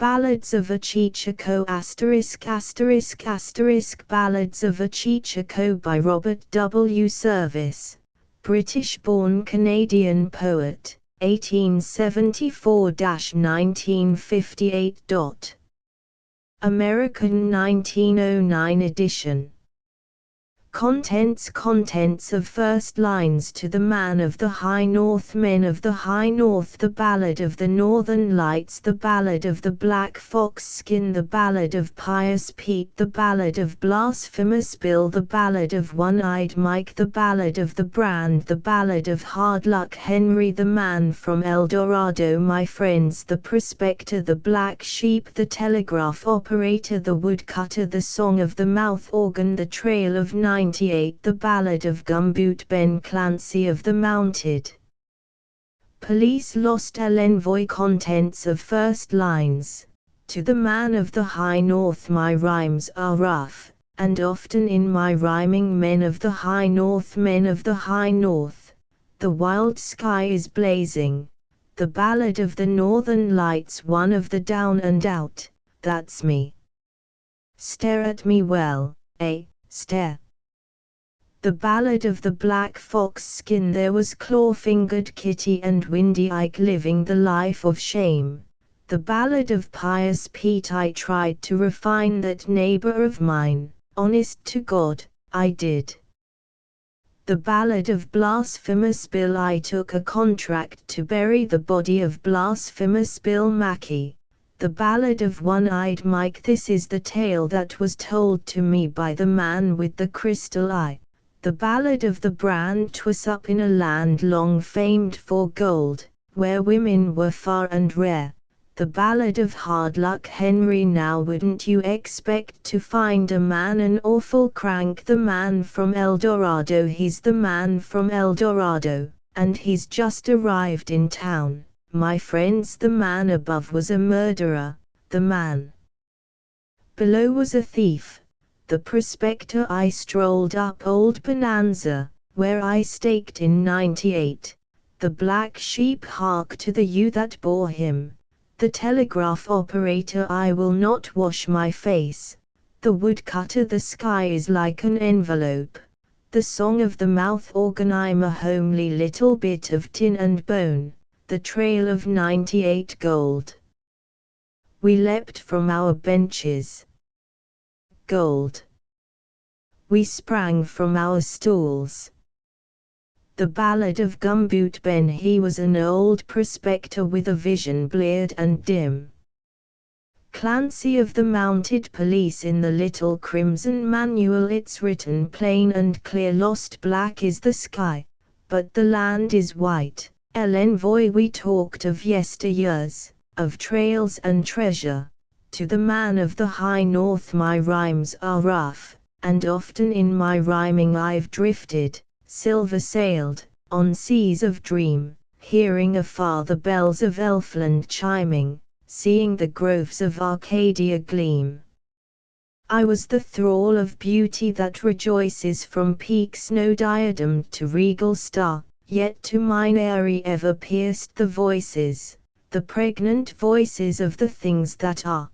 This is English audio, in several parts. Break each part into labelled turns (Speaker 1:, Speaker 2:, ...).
Speaker 1: Ballads of a Cheechako ***** Ballads of a Cheechako by Robert W. Service, British-born Canadian poet, 1874–1958. American 1909 edition. Contents of first lines to the Man of the High North. Men of the High North. The Ballad of the Northern Lights. The Ballad of the Black Fox Skin. The Ballad of Pious Pete. The Ballad of Blasphemous Bill. The Ballad of One-Eyed Mike. The Ballad of the Brand. The Ballad of Hard Luck Henry. The Man from El Dorado. My Friends. The Prospector. The Black Sheep. The Telegraph Operator. The Woodcutter. The Song of the Mouth Organ. The Trail of 98. The Ballad of Gumboot Ben. Clancy of the Mounted Police. Lost Envoy. Contents of first lines. To the Man of the High North. My rhymes are rough, and often in my rhyming. Men of the High North. Men of the High North. The wild sky is blazing. The Ballad of the Northern Lights. One of the down and out, that's me. Stare at me well, stare. The Ballad of the Black Fox Skin. There was Claw-Fingered Kitty and Windy Ike living the life of shame. The Ballad of Pious Pete. I tried to refine that neighbor of mine, honest to God, I did. The Ballad of Blasphemous Bill. I took a contract to bury the body of Blasphemous Bill Mackey. The Ballad of One-Eyed Mike. This is the tale that was told to me by the man with the crystal eye. The Ballad of the Brand. 'Twas up in a land long famed for gold, where women were far and rare. The Ballad of Hard Luck Henry. Now wouldn't you expect to find a man an awful crank? The Man from El Dorado. He's the Man from El Dorado, and he's just arrived in town. My friends, the man above was a murderer, the man below was a thief. The Prospector. I strolled up Old Bonanza, where I staked in '98. The Black Sheep. Hark to the ewe that bore him. The Telegraph Operator. I will not wash my face. The Woodcutter. The sky is like an envelope. The Song of the Mouth Organ. I'm a homely little bit of tin and bone. The Trail of 98 Gold. We leapt from our benches. Gold. We sprang from our stools. The Ballad of Gumboot Ben. He was an old prospector with a vision bleared and dim. Clancy of the Mounted Police. In the little crimson manual it's written plain and clear. Lost black is the sky, but the land is white. Envoy. We talked of yesteryears, of trails and treasure. To the Man of the High North. My rhymes are rough, and often in my rhyming I've drifted, silver-sailed, on seas of dream, hearing afar the bells of Elfland chiming, seeing the groves of Arcadia gleam. I was the thrall of beauty that rejoices from peak snow-diademed to regal star, yet to mine eyrie ever pierced the voices, the pregnant voices of the things that are.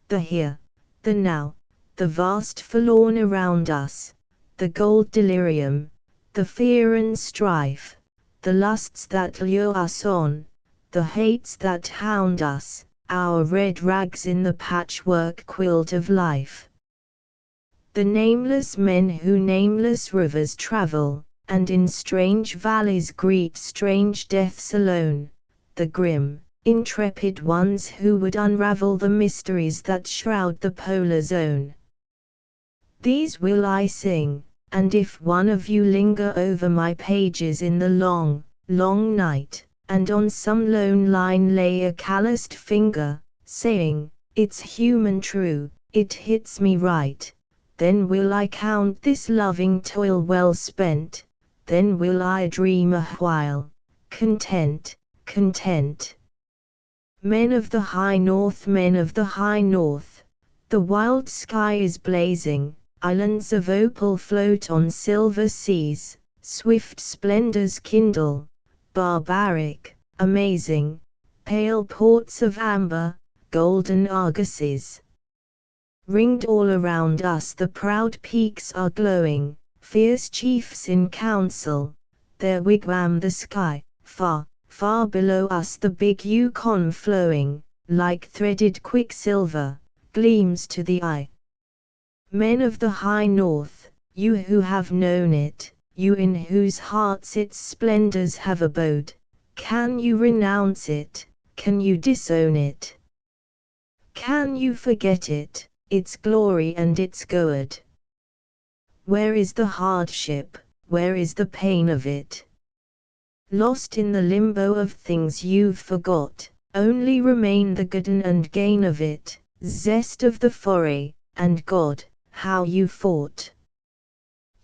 Speaker 1: The here, the now, the vast forlorn around us, the gold delirium, the fear and strife, the lusts that lure us on, the hates that hound us, our red rags in the patchwork quilt of life. The nameless men who nameless rivers travel, and in strange valleys greet strange deaths alone, the grim, intrepid ones who would unravel the mysteries that shroud the polar zone. These will I sing, and if one of you linger over my pages in the long, long night, and on some lone line lay a calloused finger, saying, "It's human true, it hits me right," then will I count this loving toil well spent, then will I dream a while, content, content. Men of the High North. Men of the High North. The wild sky is blazing, islands of opal float on silver seas, swift splendors kindle, barbaric, amazing, pale ports of amber, golden argosies. Ringed all around us the proud peaks are glowing, fierce chiefs in council, their wigwam the sky, far, far below us the big Yukon flowing, like threaded quicksilver, gleams to the eye. Men of the high north, you who have known it, you in whose hearts its splendors have abode, can you renounce it, can you disown it? Can you forget it, its glory and its goad? Where is the hardship, where is the pain of it? Lost in the limbo of things you've forgot, only remain the good and gain of it, zest of the foray, and God, how you fought.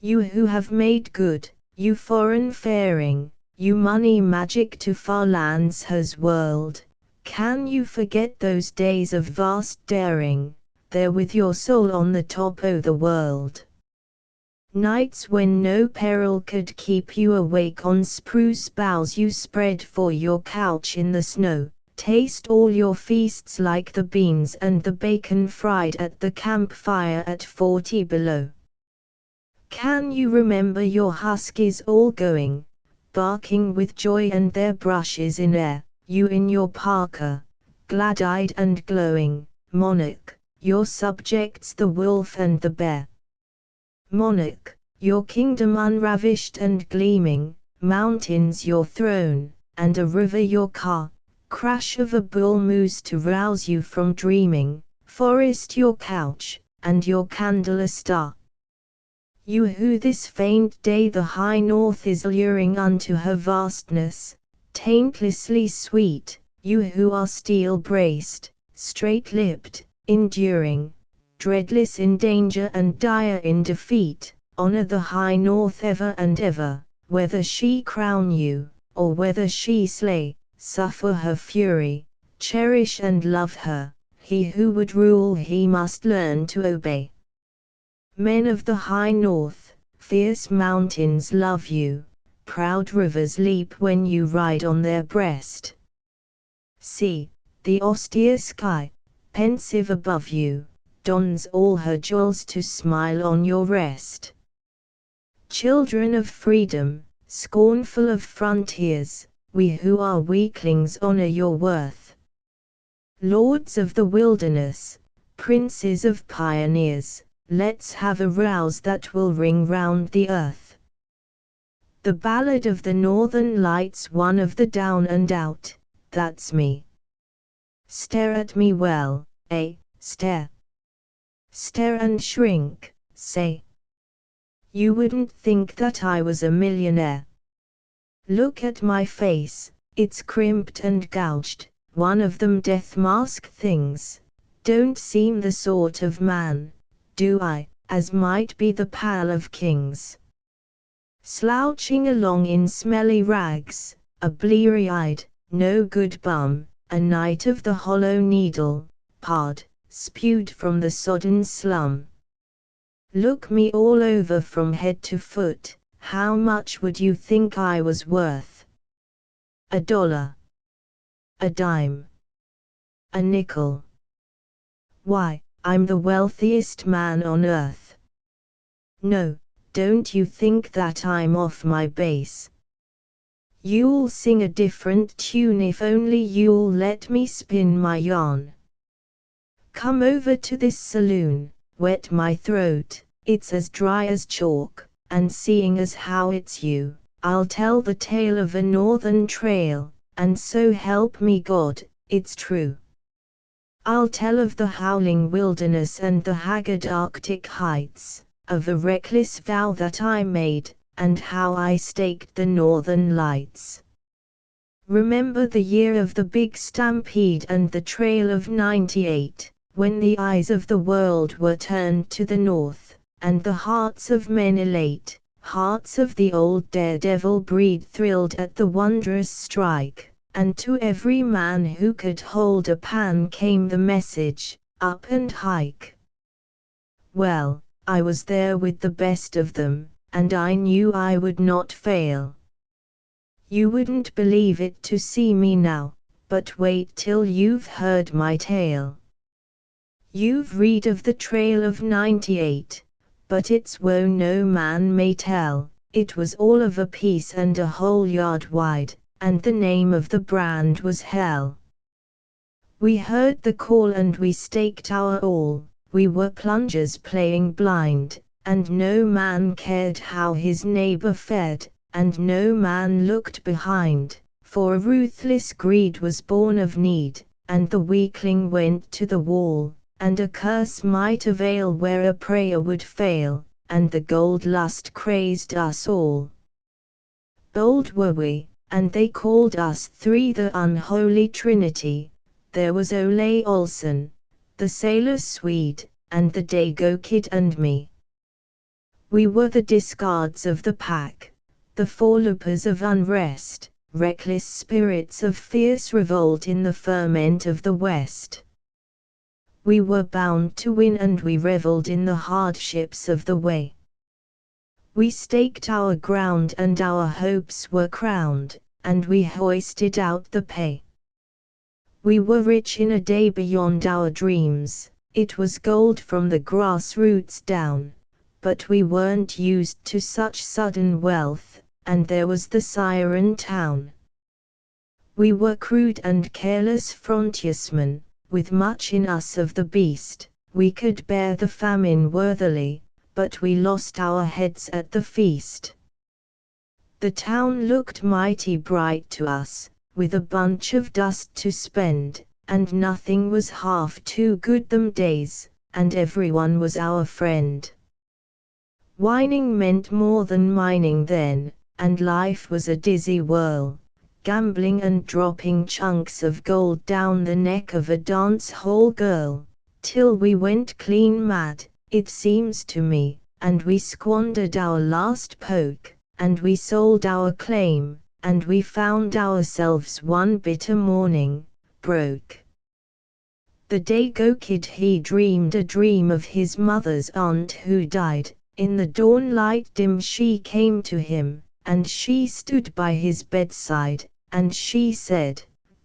Speaker 1: You who have made good, you foreign faring, you money magic to far lands has whirled, can you forget those days of vast daring, there with your soul on the top o' the world? Nights when no peril could keep you awake on spruce boughs you spread for your couch in the snow, taste all your feasts like the beans and the bacon fried at the campfire at 40 below. Can you remember your huskies all going, barking with joy and their brushes in air, you in your parka, glad-eyed and glowing, monarch, your subjects the wolf and the bear? Monarch, your kingdom unravished and gleaming, mountains your throne, and a river your car, crash of a bull moose to rouse you from dreaming, forest your couch, and your candle a star. You who this faint day the high north is luring unto her vastness, taintlessly sweet, you who are steel-braced, straight-lipped, enduring, dreadless in danger and dire in defeat, honor the high north ever and ever, whether she crown you, or whether she slay, suffer her fury, cherish and love her, he who would rule he must learn to obey. Men of the high north, fierce mountains love you, proud rivers leap when you ride on their breast. See, the austere sky, pensive above you, dons all her jewels to smile on your rest. Children of freedom, scornful of frontiers, we who are weaklings honor your worth. Lords of the wilderness, princes of pioneers, let's have a rouse that will ring round the earth. The Ballad of the Northern Lights, one of the down and out, that's me. Stare at me well, stare. Stare and shrink, say. You wouldn't think that I was a millionaire. Look at my face, it's crimped and gouged, one of them death mask things. Don't seem the sort of man, do I, as might be the pal of kings. Slouching along in smelly rags, a bleary-eyed, no-good bum, a knight of the Hollow Needle, pard, spewed from the sodden slum. Look me all over from head to foot, how much would you think I was worth? $1. A dime. A nickel. Why, I'm the wealthiest man on earth. No, don't you think that I'm off my base. You'll sing a different tune if only you'll let me spin my yarn. Come over to this saloon, wet my throat, it's as dry as chalk, and seeing as how it's you, I'll tell the tale of a northern trail, and so help me God, it's true. I'll tell of the howling wilderness and the haggard Arctic heights, of a reckless vow that I made, and how I staked the northern lights. Remember the year of the big stampede and the trail of '98, when the eyes of the world were turned to the north, and the hearts of men elate, hearts of the old daredevil breed thrilled at the wondrous strike, and to every man who could hold a pan came the message, up and hike. Well, I was there with the best of them, and I knew I would not fail. You wouldn't believe it to see me now, but wait till you've heard my tale. You've read of the trail of 98, but its woe no man may tell. It was all of a piece and a whole yard wide, and the name of the brand was Hell. We heard the call and we staked our all. We were plungers playing blind, and no man cared how his neighbor fared, and no man looked behind, for a ruthless greed was born of need, and the weakling went to the wall, and a curse might avail where a prayer would fail, and the gold lust crazed us all. Bold were we, and they called us three the unholy trinity. There was Ole Olsen, the sailor Swede, and the Dago Kid and me. We were the discards of the pack, the foreloopers of unrest, reckless spirits of fierce revolt in the ferment of the West. We were bound to win and we revelled in the hardships of the way. We staked our ground and our hopes were crowned, and we hoisted out the pay. We were rich in a day beyond our dreams, it was gold from the grassroots down, but we weren't used to such sudden wealth, and there was the Siren Town. We were crude and careless frontiersmen, with much in us of the beast. We could bear the famine worthily, but we lost our heads at the feast. The town looked mighty bright to us, with a bunch of dust to spend, and nothing was half too good them days, and everyone was our friend. Whining meant more than mining then, and life was a dizzy whirl, gambling and dropping chunks of gold down the neck of a dance-hall girl, till we went clean mad, it seems to me, and we squandered our last poke, and we sold our claim, and we found ourselves one bitter morning, broke. The Dago Kid he dreamed a dream of his mother's aunt who died. In the dawn light dim she came to him, and she stood by his bedside, and she said,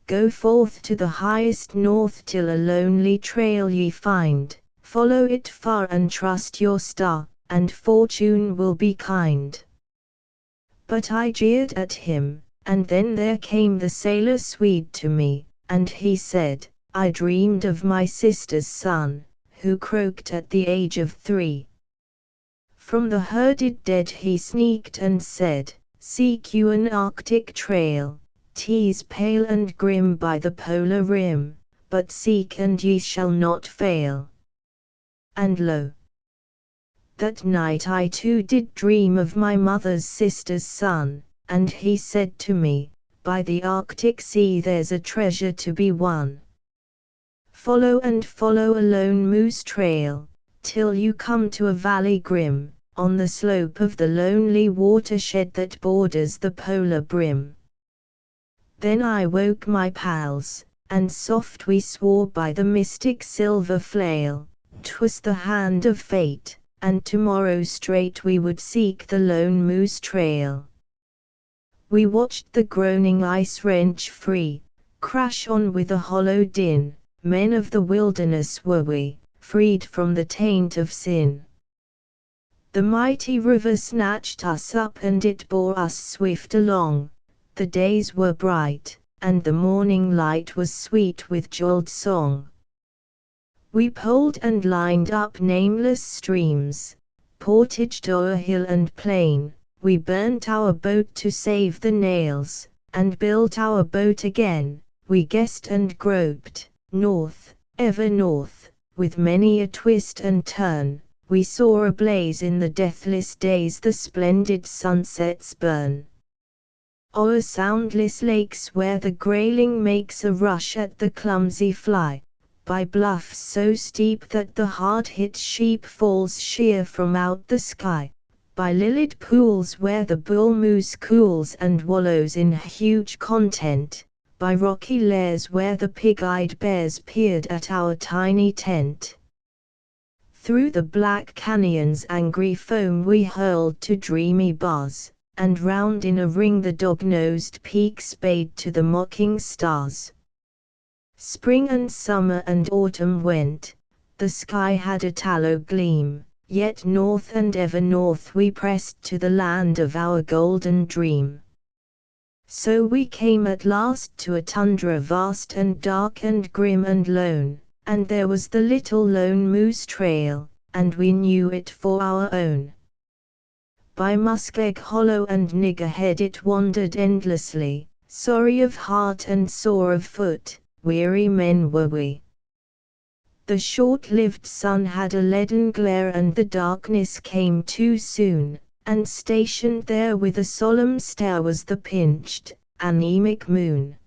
Speaker 1: "Go forth to the highest north till a lonely trail ye find, follow it far and trust your star, and fortune will be kind." But I jeered at him, and then there came the sailor Swede to me, and he said, "I dreamed of my sister's son, who croaked at the age of 3. From the herded dead he sneaked and said, "Seek you an Arctic trail, 'tis pale and grim by the polar rim, but seek and ye shall not fail." And lo! that night I too did dream of my mother's sister's son, and he said to me, "By the Arctic Sea there's a treasure to be won. Follow and follow a lone moose trail, till you come to a valley grim, on the slope of the lonely watershed that borders the polar brim." Then I woke my pals, and soft we swore by the mystic silver flail, 'twas the hand of fate, and tomorrow straight we would seek the lone moose trail. We watched the groaning ice wrench free, crash on with a hollow din. Men of the wilderness were we, freed from the taint of sin. The mighty river snatched us up and it bore us swift along. The days were bright, and the morning light was sweet with jeweled song. We poled and lined up nameless streams, portaged o'er hill and plain. We burnt our boat to save the nails, and built our boat again. We guessed and groped, north, ever north, with many a twist and turn. We saw ablaze in the deathless days the splendid sunsets burn. O'er soundless lakes where the grayling makes a rush at the clumsy fly, by bluffs so steep that the hard-hit sheep falls sheer from out the sky, by lilied pools where the bull moose cools and wallows in huge content, by rocky lairs where the pig-eyed bears peered at our tiny tent. Through the black canyons angry foam we hurled to dreamy bars, and round in a ring the dog-nosed peaks bayed to the mocking stars. Spring and summer and autumn went, the sky had a tallow gleam, yet north and ever north we pressed to the land of our golden dream. So we came at last to a tundra vast and dark and grim and lone, and there was the little lone moose trail, and we knew it for our own. By Muskeg Hollow and Niggerhead it wandered endlessly, sorry of heart and sore of foot, weary men were we. The short-lived sun had a leaden glare and the darkness came too soon, and stationed there with a solemn stare was the pinched, anemic moon.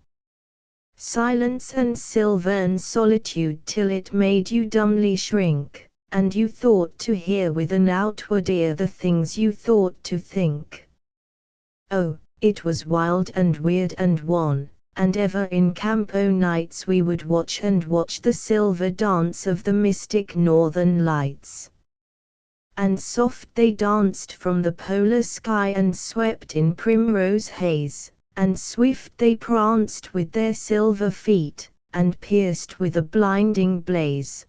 Speaker 1: Silence and silver and solitude till it made you dumbly shrink, and you thought to hear with an outward ear the things you thought to think. Oh, it was wild and weird and wan, and ever in camp o' nights we would watch the silver dance of the mystic northern lights. And soft they danced from the polar sky and swept in primrose haze, and swift they pranced with their silver feet, and pierced with a blinding blaze.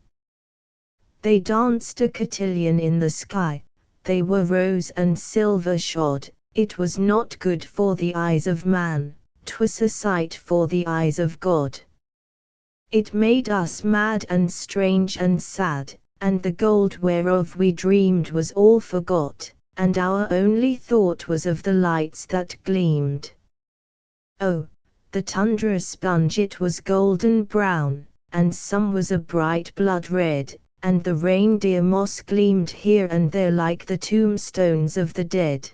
Speaker 1: They danced a cotillion in the sky, they were rose and silver shod, it was not good for the eyes of man, 'twas a sight for the eyes of God. It made us mad and strange and sad, and the gold whereof we dreamed was all forgot, and our only thought was of the lights that gleamed. Oh, the tundra sponge it was golden brown, and some was a bright blood red, and the reindeer moss gleamed here and there like the tombstones of the dead.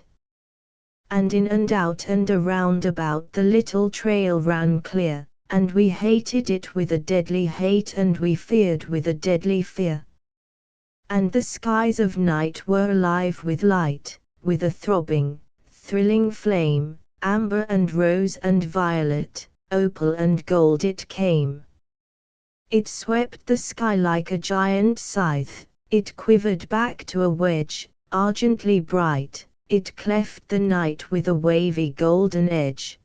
Speaker 1: And in and out and around about the little trail ran clear, and we hated it with a deadly hate and we feared with a deadly fear. And the skies of night were alive with light, with a throbbing, thrilling flame, amber and rose and violet, opal and gold it came. It swept the sky like a giant scythe, it quivered back to a wedge, argently bright, it cleft the night with a wavy golden edge.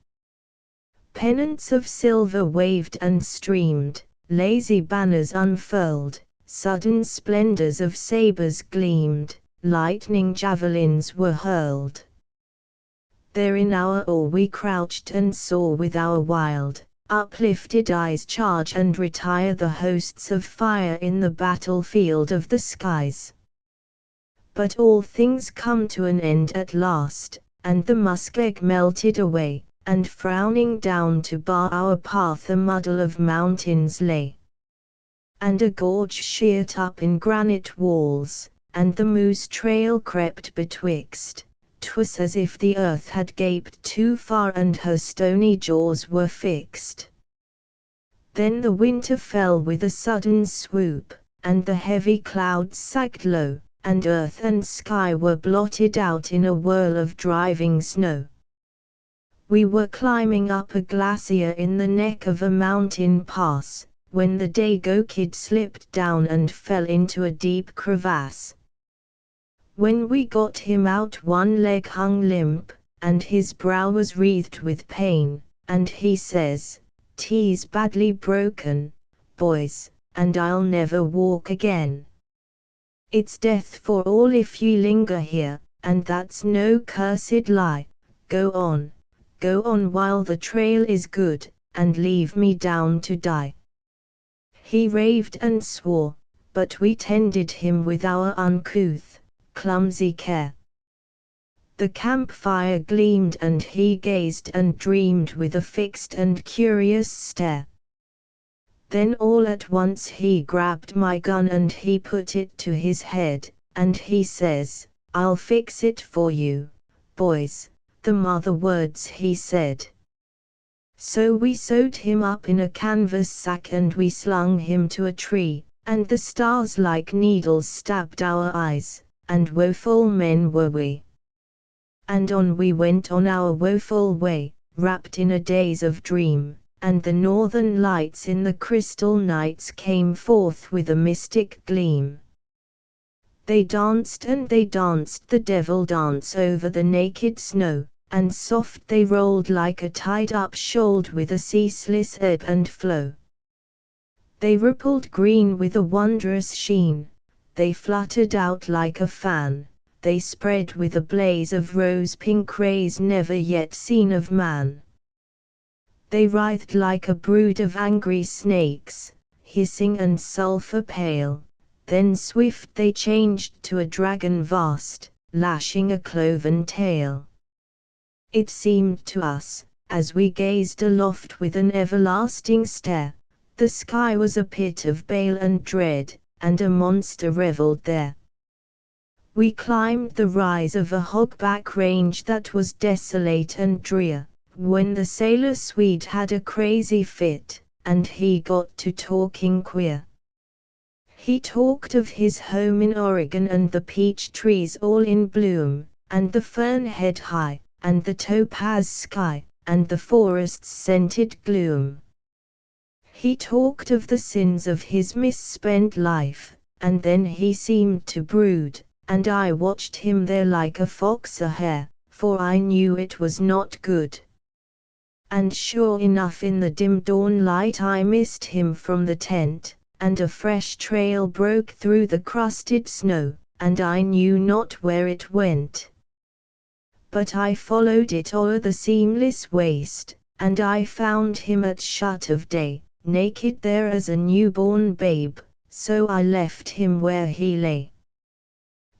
Speaker 1: Pennants of silver waved and streamed, lazy banners unfurled, sudden splendors of sabers gleamed, lightning javelins were hurled. There in our awe we crouched and saw with our wild, uplifted eyes charge and retire the hosts of fire in the battlefield of the skies. But all things come to an end at last, and the muskeg melted away, and frowning down to bar our path a muddle of mountains lay. And a gorge sheered up in granite walls, and the moose trail crept betwixt. 'Twas as if the earth had gaped too far and her stony jaws were fixed. Then the winter fell with a sudden swoop, and the heavy clouds sagged low, and earth and sky were blotted out in a whirl of driving snow. We were climbing up a glacier in the neck of a mountain pass, when the Dago kid slipped down and fell into a deep crevasse. When we got him out one leg hung limp, and his brow was wreathed with pain, and he says, "'Tis badly broken, boys, and I'll never walk again. It's death for all if ye linger here, and that's no cursed lie, go on while the trail is good, and leave me down to die." He raved and swore, but we tended him with our uncouth, clumsy care. The campfire gleamed and he gazed and dreamed with a fixed and curious stare. Then all at once he grabbed my gun and he put it to his head, and he says, "I'll fix it for you, boys," the mother words he said. So we sewed him up in a canvas sack and we slung him to a tree, and the stars like needles stabbed our eyes, and woeful men were we. And on we went on our woeful way, wrapped in a daze of dream, and the northern lights in the crystal nights came forth with a mystic gleam. They danced and they danced the devil dance over the naked snow, and soft they rolled like a tide up shoaled with a ceaseless ebb and flow. They rippled green with a wondrous sheen, they fluttered out like a fan, they spread with a blaze of rose-pink rays never yet seen of man. They writhed like a brood of angry snakes, hissing and sulphur-pale, then swift they changed to a dragon vast, lashing a cloven tail. It seemed to us, as we gazed aloft with an everlasting stare, the sky was a pit of bale and dread, and a monster revelled there. We climbed the rise of a hogback range that was desolate and drear, when the sailor Swede had a crazy fit, and he got to talking queer. He talked of his home in Oregon and the peach trees all in bloom, and the fern head high, and the topaz sky, and the forest's scented gloom. He talked of the sins of his misspent life, and then he seemed to brood, and I watched him there like a fox a hare, for I knew it was not good. And sure enough in the dim dawn light I missed him from the tent, and a fresh trail broke through the crusted snow, and I knew not where it went. But I followed it o'er the seamless waste, and I found him at shut of day, naked there as a newborn babe, so I left him where he lay.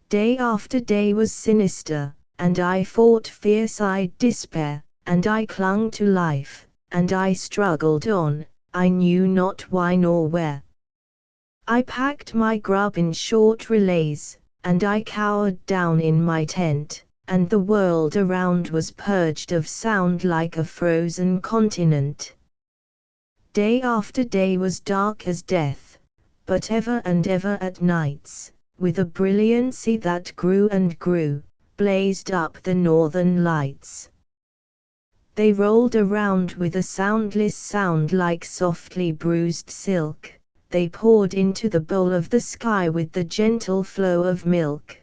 Speaker 1: Day after day was sinister, and I fought fierce-eyed despair, and I clung to life, and I struggled on, I knew not why nor where. I packed my grub in short relays, and I cowered down in my tent, and the world around was purged of sound like a frozen continent. Day after day was dark as death, but ever and ever at nights, with a brilliancy that grew and grew, blazed up the northern lights. They rolled around with a soundless sound like softly bruised silk, they poured into the bowl of the sky with the gentle flow of milk.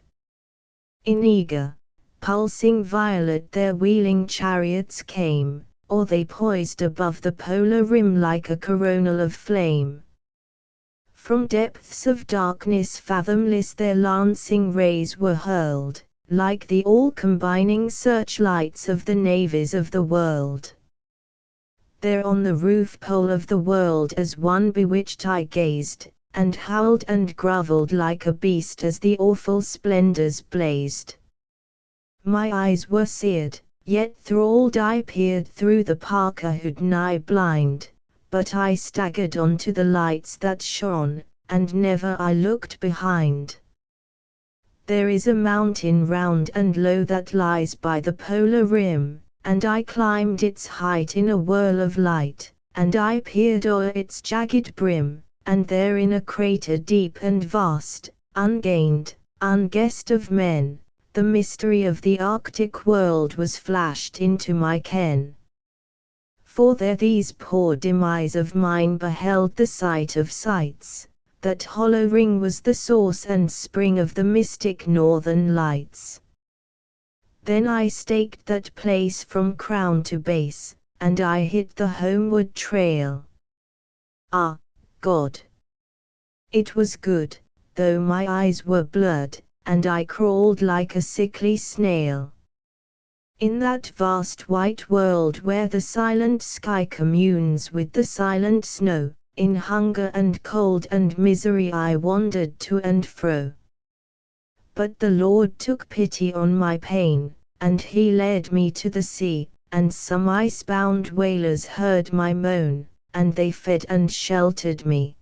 Speaker 1: In eager, pulsing violet their wheeling chariots came, or they poised above the polar rim like a coronal of flame. From depths of darkness fathomless their lancing rays were hurled, like the all-combining searchlights of the navies of the world. There on the roof pole of the world as one bewitched I gazed, and howled and grovelled like a beast as the awful splendors blazed. My eyes were seared, yet thralled I peered through the parka hood nigh blind, but I staggered on to the lights that shone, and never I looked behind. There is a mountain round and low that lies by the polar rim, and I climbed its height in a whirl of light, and I peered o'er its jagged brim, and there in a crater deep and vast, ungained, unguessed of men, the mystery of the Arctic world was flashed into my ken. For there these poor dim eyes of mine beheld the sight of sights, that hollow ring was the source and spring of the mystic northern lights. Then I staked that place from crown to base, and I hit the homeward trail. Ah, God! It was good, though my eyes were blurred, and I crawled like a sickly snail. In that vast white world where the silent sky communes with the silent snow, in hunger and cold and misery I wandered to and fro. But the Lord took pity on my pain, and he led me to the sea, and some ice-bound whalers heard my moan, and they fed and sheltered me.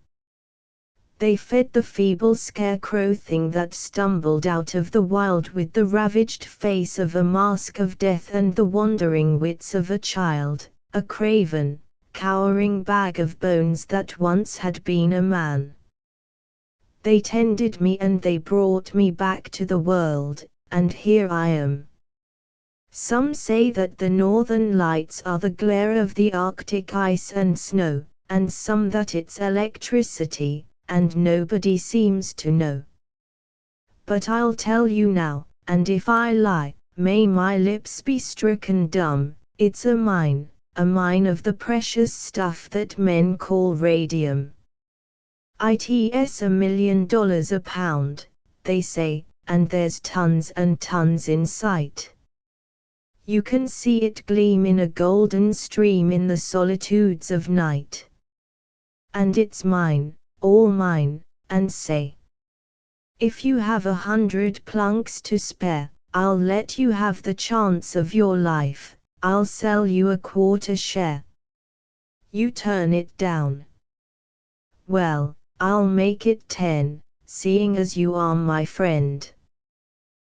Speaker 1: They fed the feeble scarecrow thing that stumbled out of the wild with the ravaged face of a mask of death and the wandering wits of a child, a craven, cowering bag of bones that once had been a man. They tended me and they brought me back to the world, and here I am. Some say that the northern lights are the glare of the Arctic ice and snow, and some that it's electricity, and nobody seems to know. But I'll tell you now, and if I lie, may my lips be stricken dumb, it's a mine of the precious stuff that men call radium. It's $1 million a pound, they say, and there's tons and tons in sight. You can see it gleam in a golden stream in the solitudes of night. And it's mine, all mine, and say, if you have 100 plunks to spare, I'll let you have the chance of your life, I'll sell you a quarter share. You turn it down. Well, I'll make it 10, seeing as you are my friend.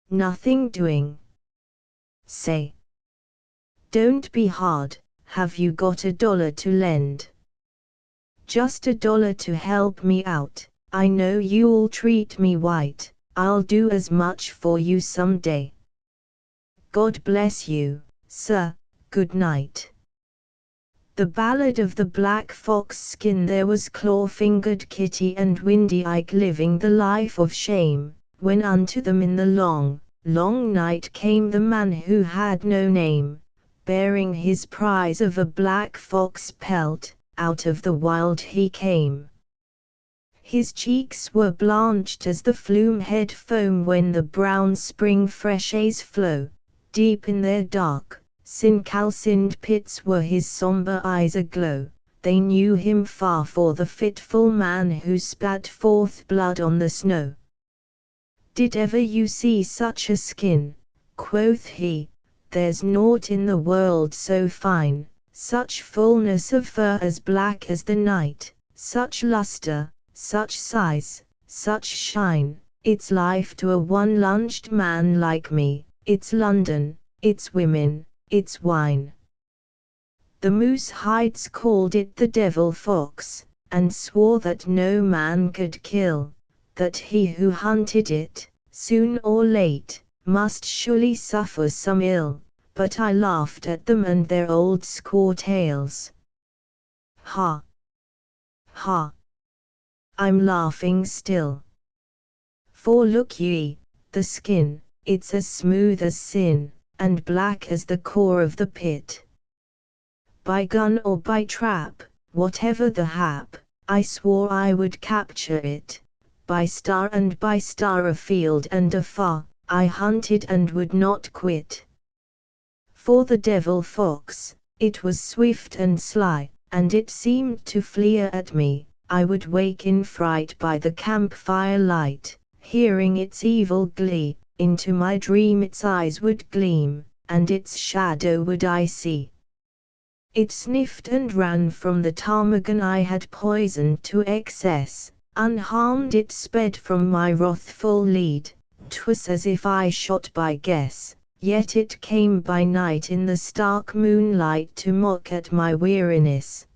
Speaker 1: Nothing doing. Say. Don't be hard, have you got $1 to lend? Just $1 to help me out, I know you'll treat me white, I'll do as much for you someday. God bless you, sir, good night. The Ballad of the Black Fox Skin. There was Claw-Fingered Kitty and Windy Ike living the life of shame, when unto them in the long, long night came the man who had no name, bearing his prize of a black fox pelt, out of the wild he came. His cheeks were blanched as the flume-head foam when the brown spring freshes flow, deep in their dark, sin-calcined pits were his sombre eyes aglow. They knew him far for the fitful man who spat forth blood on the snow. Did ever you see such a skin? Quoth he, there's naught in the world so fine, such fullness of fur as black as the night, such luster, such size, such shine, it's life to a one-lunged man like me, it's London, it's women, it's wine. The moose hides called it the devil fox, and swore that no man could kill, that he who hunted it, soon or late, must surely suffer some ill, but I laughed at them and their old score tales. Ha! Ha! I'm laughing still. For look ye, the skin, it's as smooth as sin, and black as the core of the pit. By gun or by trap, whatever the hap, I swore I would capture it. By star and by star afield and afar, I hunted and would not quit. For the devil fox, it was swift and sly, and it seemed to flee at me. I would wake in fright by the campfire light, hearing its evil glee, into my dream its eyes would gleam, and its shadow would I see. It sniffed and ran from the ptarmigan I had poisoned to excess, unharmed it sped from my wrathful lead, 'twas as if I shot by guess, yet it came by night in the stark moonlight to mock at my weariness.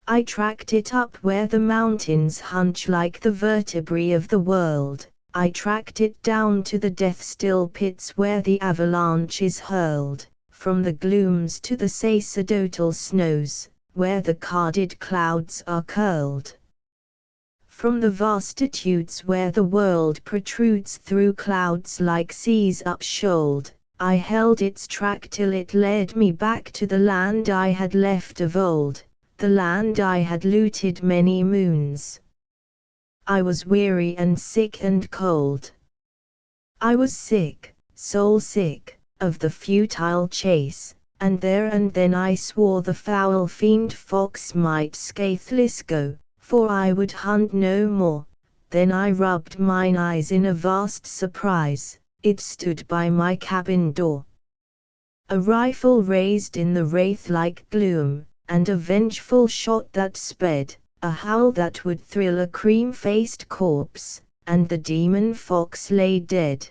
Speaker 1: I tracked it up where the mountains hunch like the vertebrae of the world, I tracked it down to the death-still pits where the avalanche is hurled, from the glooms to the sacerdotal snows, where the carded clouds are curled. From the vastitudes where the world protrudes through clouds like seas upshoaled, I held its track till it led me back to the land I had left of old, the land I had looted many moons. I was weary and sick and cold. I was sick, soul sick, of the futile chase, and there and then I swore the foul fiend fox might scatheless go, for I would hunt no more. Then I rubbed mine eyes in a vast surprise, it stood by my cabin door. A rifle raised in the wraith-like gloom, and a vengeful shot that sped, a howl that would thrill a cream-faced corpse, and the demon fox lay dead.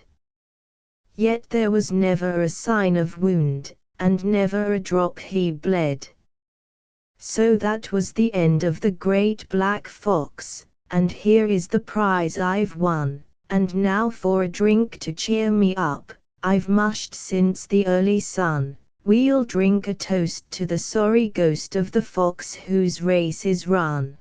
Speaker 1: Yet there was never a sign of wound, and never a drop he bled. So that was the end of the great black fox, and here is the prize I've won, and now for a drink to cheer me up, I've mushed since the early sun. We'll drink a toast to the sorry ghost of the fox whose race is run.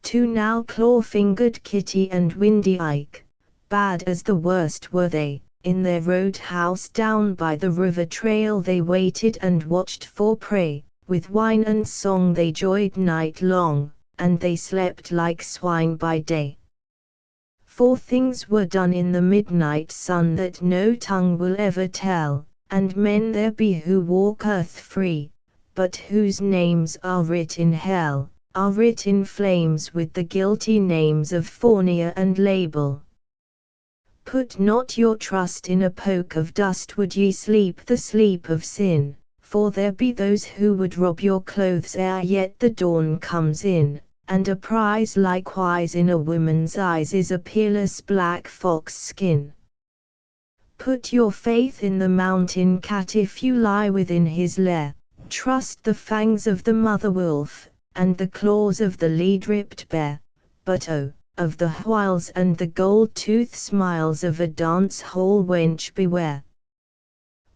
Speaker 1: To now Claw-Fingered Kitty and Windy Ike, bad as the worst were they, in their roadhouse down by the river trail they waited and watched for prey, with wine and song they joyed night long, and they slept like swine by day. For things were done in the midnight sun that no tongue will ever tell, and men there be who walk earth free, but whose names are writ in hell, are writ in flames with the guilty names of Faunia and Label. Put not your trust in a poke of dust, would ye sleep the sleep of sin, for there be those who would rob your clothes ere yet the dawn comes in, and a prize likewise in a woman's eyes is a peerless black fox skin. Put your faith in the mountain cat if you lie within his lair, trust the fangs of the mother wolf, and the claws of the lead-ripped bear, but oh, of the wiles and the gold-tooth smiles of a dance-hall wench beware.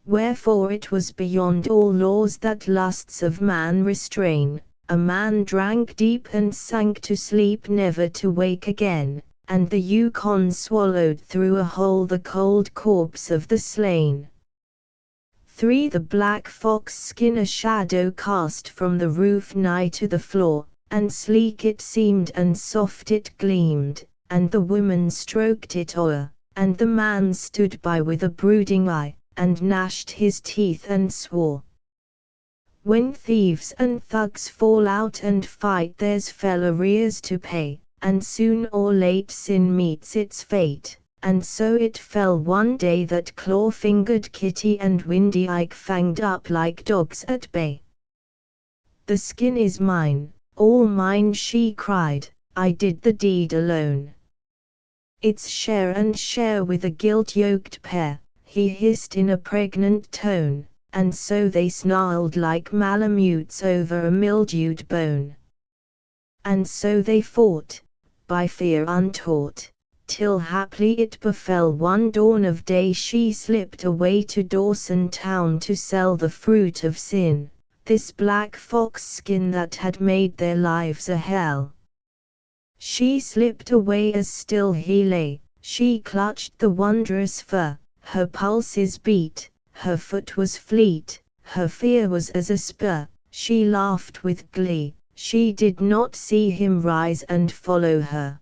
Speaker 1: Wherefore it was beyond all laws that lusts of man restrain, a man drank deep and sank to sleep never to wake again, and the Yukon swallowed through a hole the cold corpse of the slain. 3. The black fox skin a shadow cast from the roof nigh to the floor, and sleek it seemed and soft it gleamed, and the woman stroked it o'er, and the man stood by with a brooding eye, and gnashed his teeth and swore. When thieves and thugs fall out and fight, there's fell arrears to pay, and soon or late sin meets its fate, and so it fell one day that claw-fingered Kitty and Windy Ike fanged up like dogs at bay. The skin is mine, all mine, she cried, I did the deed alone. It's share and share with a guilt-yoked pair, he hissed in a pregnant tone, and so they snarled like malamutes over a mildewed bone. And so they fought, by fear untaught, till haply it befell one dawn of day she slipped away to Dawson town to sell the fruit of sin, this black fox skin that had made their lives a hell. She slipped away as still he lay, she clutched the wondrous fur, her pulses beat, her foot was fleet, her fear was as a spur, she laughed with glee, she did not see him rise and follow her.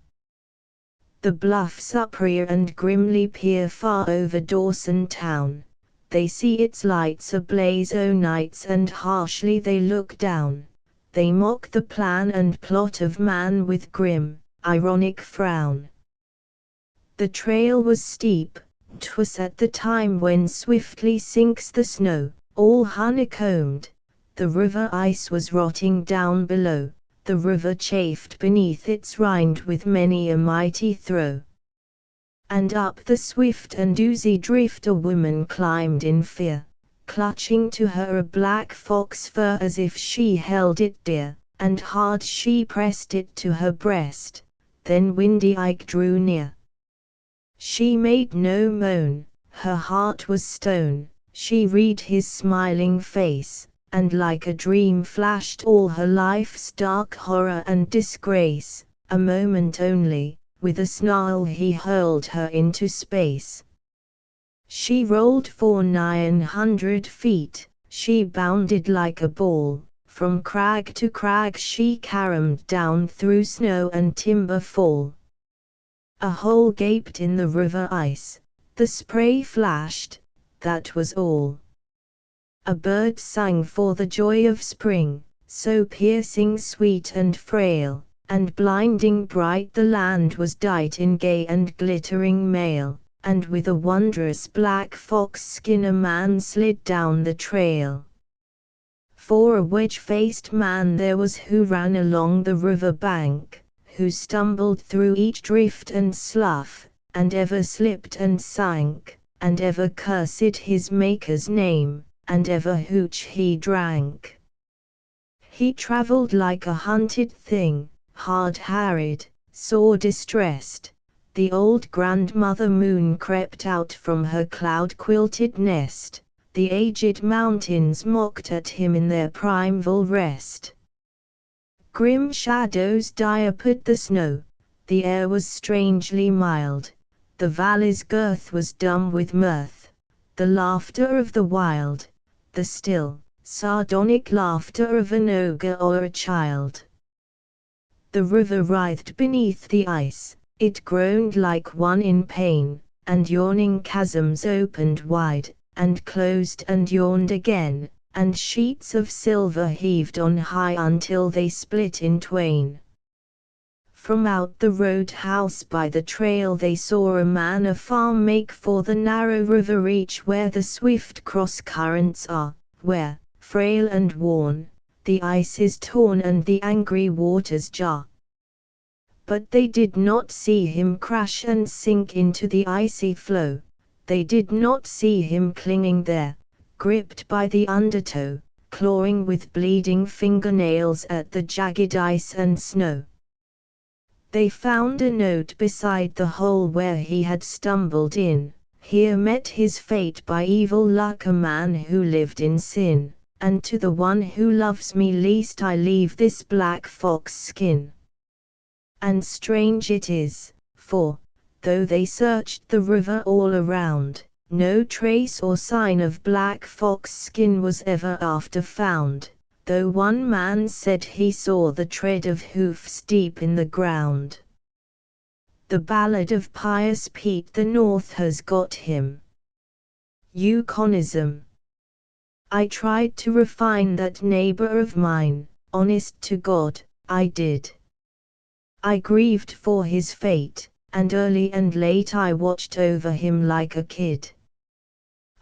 Speaker 1: The bluffs uprear and grimly peer far over Dawson town, they see its lights ablaze o' nights and harshly they look down, they mock the plan and plot of man with grim, ironic frown. The trail was steep, 'twas at the time when swiftly sinks the snow, all honeycombed, the river ice was rotting down below, the river chafed beneath its rind with many a mighty throe. And up the swift and oozy drift a woman climbed in fear, clutching to her a black fox fur as if she held it dear, and hard she pressed it to her breast, then Windy Ike drew near. She made no moan, her heart was stone, she read his smiling face, and like a dream flashed all her life's dark horror and disgrace, a moment only, with a snarl he hurled her into space. She rolled for 900 feet, she bounded like a ball, from crag to crag she caromed down through snow and timber fall. A hole gaped in the river ice, the spray flashed, that was all. A bird sang for the joy of spring, so piercing sweet and frail, and blinding bright the land was dight in gay and glittering mail, and with a wondrous black fox skin a man slid down the trail. For a wedge-faced man there was who ran along the river bank, who stumbled through each drift and slough, and ever slipped and sank, and ever cursed his Maker's name, and ever hooch he drank. He travelled like a hunted thing, hard-harried, sore distressed. The old grandmother moon crept out from her cloud-quilted nest, the aged mountains mocked at him in their primeval rest. Grim shadows diapered the snow, the air was strangely mild, the valley's girth was dumb with mirth, the laughter of the wild, the still, sardonic laughter of an ogre or a child. The river writhed beneath the ice, it groaned like one in pain, and yawning chasms opened wide, and closed and yawned again, and sheets of silver heaved on high until they split in twain. From out the roadhouse by the trail they saw a man afar make for the narrow river reach where the swift cross-currents are, where, frail and worn, the ice is torn and the angry waters jar. But they did not see him crash and sink into the icy flow, they did not see him clinging there, gripped by the undertow, clawing with bleeding fingernails at the jagged ice and snow. They found a note beside the hole where he had stumbled in. Here met his fate by evil luck a man who lived in sin, and to the one who loves me least I leave this black fox skin. And strange it is, for, though they searched the river all around, no trace or sign of black fox skin was ever after found, though one man said he saw the tread of hoofs deep in the ground. The Ballad of Pious Pete the North has got him. Euconism. I tried to refine that neighbor of mine, honest to God, I did. I grieved for his fate, and early and late I watched over him like a kid.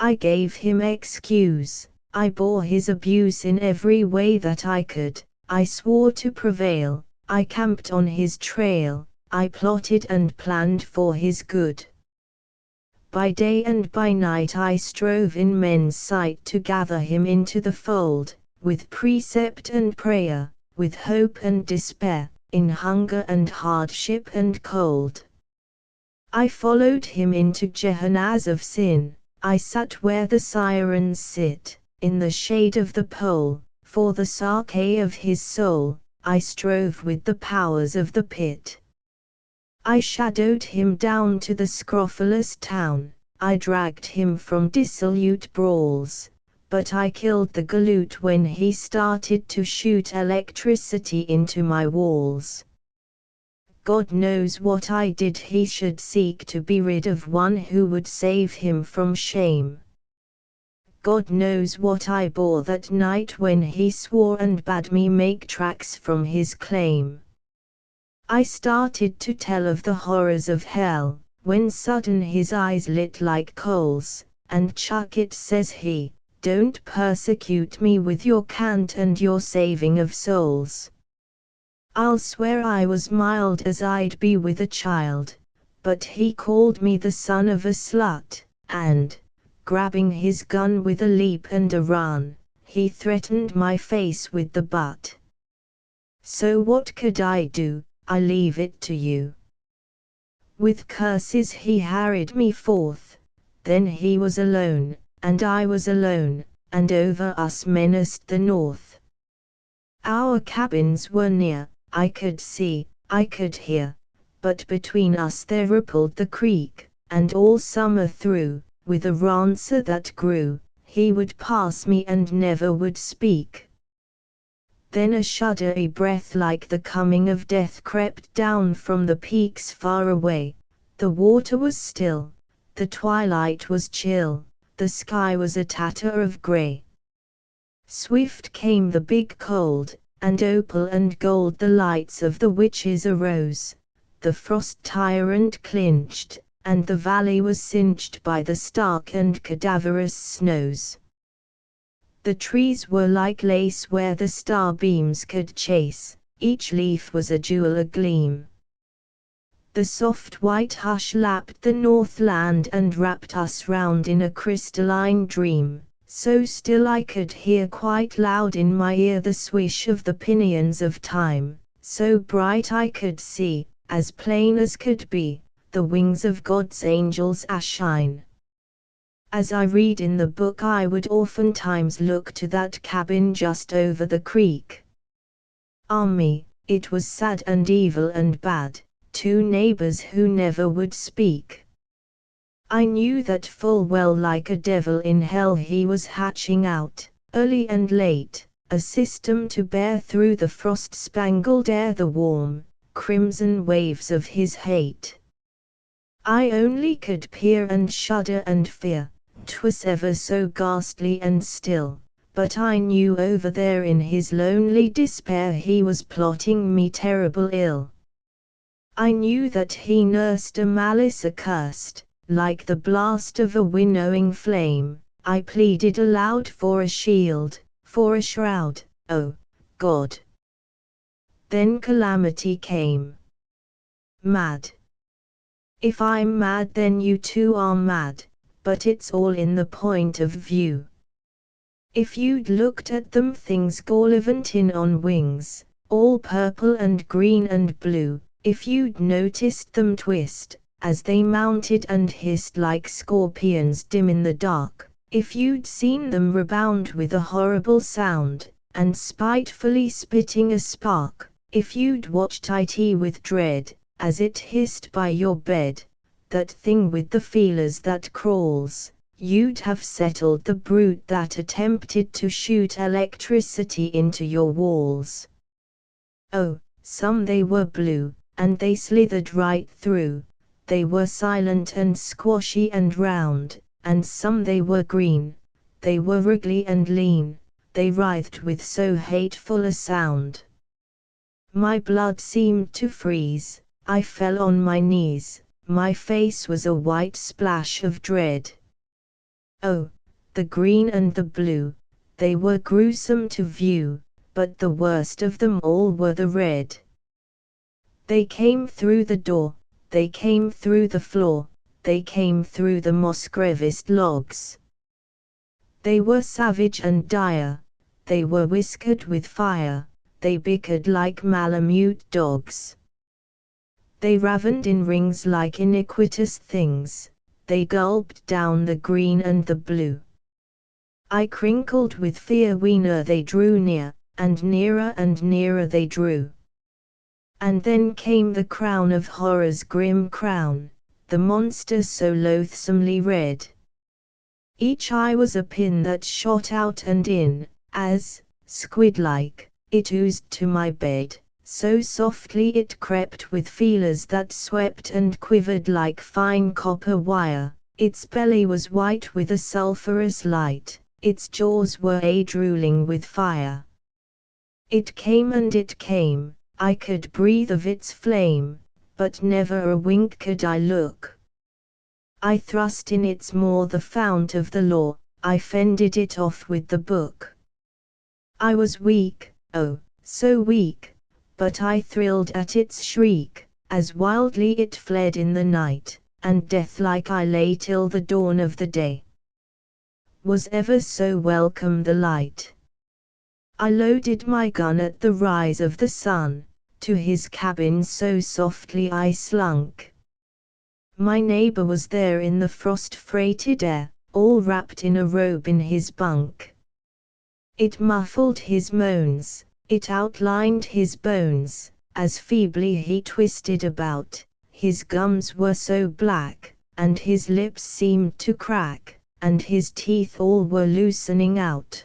Speaker 1: I gave him excuse, I bore his abuse in every way that I could, I swore to prevail, I camped on his trail, I plotted and planned for his good. By day and by night I strove in men's sight to gather him into the fold, with precept and prayer, with hope and despair, in hunger and hardship and cold. I followed him into Gehennas of sin, I sat where the sirens sit, in the shade of the pole, for the Sake of his soul, I strove with the powers of the pit. I shadowed him down to the scrofulous town, I dragged him from dissolute brawls, but I killed the galoot when he started to shoot electricity into my walls. God knows what I did he should seek to be rid of one who would save him from shame. God knows what I bore that night when he swore and bade me make tracks from his claim. I started to tell of the horrors of hell, when sudden his eyes lit like coals, and "Chuck it," says he, "don't persecute me with your cant and your saving of souls. I'll swear I was mild as I'd be with a child, but he called me the son of a slut, and, grabbing his gun with a leap and a run, he threatened my face with the butt. So what could I do? I leave it to you." With curses he harried me forth, then he was alone, and I was alone, and over us menaced the north. Our cabins were near, I could see, I could hear, but between us there rippled the creek, and all summer through, with a rancer that grew, he would pass me and never would speak. Then a shuddery breath like the coming of death crept down from the peaks far away, the water was still, the twilight was chill, the sky was a tatter of grey. Swift came the big cold, and opal and gold the lights of the witches arose, the frost tyrant clinched, and the valley was singed by the stark and cadaverous snows. The trees were like lace where the starbeams could chase, each leaf was a jewel agleam. The soft white hush lapped the northland and wrapped us round in a crystalline dream, so still I could hear quite loud in my ear the swish of the pinions of time, so bright I could see, as plain as could be, the wings of God's angels ashine. As I read in the book I would oftentimes look to that cabin just over the creek. Ah me, it was sad and evil and bad, two neighbors who never would speak. I knew that full well like a devil in hell he was hatching out, early and late, a system to bear through the frost-spangled air the warm, crimson waves of his hate. I only could peer and shudder and fear, 'twas ever so ghastly and still, but I knew over there in his lonely despair he was plotting me terrible ill. I knew that he nursed a malice accursed, like the blast of a winnowing flame. I pleaded aloud for a shield, for a shroud, oh, God. Then calamity came. Mad. If I'm mad then you too are mad, but it's all in the point of view. If you'd looked at them things gallivanting on wings, all purple and green and blue, if you'd noticed them twist, as they mounted and hissed like scorpions dim in the dark, if you'd seen them rebound with a horrible sound, and spitefully spitting a spark, if you'd watched it with dread, as it hissed by your bed, that thing with the feelers that crawls, you'd have settled the brute that attempted to shoot electricity into your walls. Oh, some they were blue, and they slithered right through, they were silent and squashy and round, and some they were green, they were wriggly and lean, they writhed with so hateful a sound. My blood seemed to freeze, I fell on my knees, my face was a white splash of dread. Oh, the green and the blue, they were gruesome to view, but the worst of them all were the red. They came through the door, they came through the floor, they came through the moss creviced logs. They were savage and dire, they were whiskered with fire, they bickered like malamute dogs. They ravened in rings like iniquitous things, they gulped down the green and the blue. I crinkled with fear whene'er they drew near, and nearer they drew. And then came the crown of horror's grim crown, the monster so loathsomely red. Each eye was a pin that shot out and in, as, squid-like, it oozed to my bed, so softly it crept with feelers that swept and quivered like fine copper wire. Its belly was white with a sulphurous light, its jaws were drooling with fire. It came and it came, I could breathe of its flame, but never a wink could I look. I thrust in its maw the fount of the law, I fended it off with the book. I was weak, oh, so weak, but I thrilled at its shriek, as wildly it fled in the night, and death-like I lay till the dawn of the day. Was ever so welcome the light? I loaded my gun at the rise of the sun, to his cabin so softly I slunk. My neighbor was there in the frost-freighted air, all wrapped in a robe in his bunk. It muffled his moans, it outlined his bones, as feebly he twisted about, his gums were so black, and his lips seemed to crack, and his teeth all were loosening out.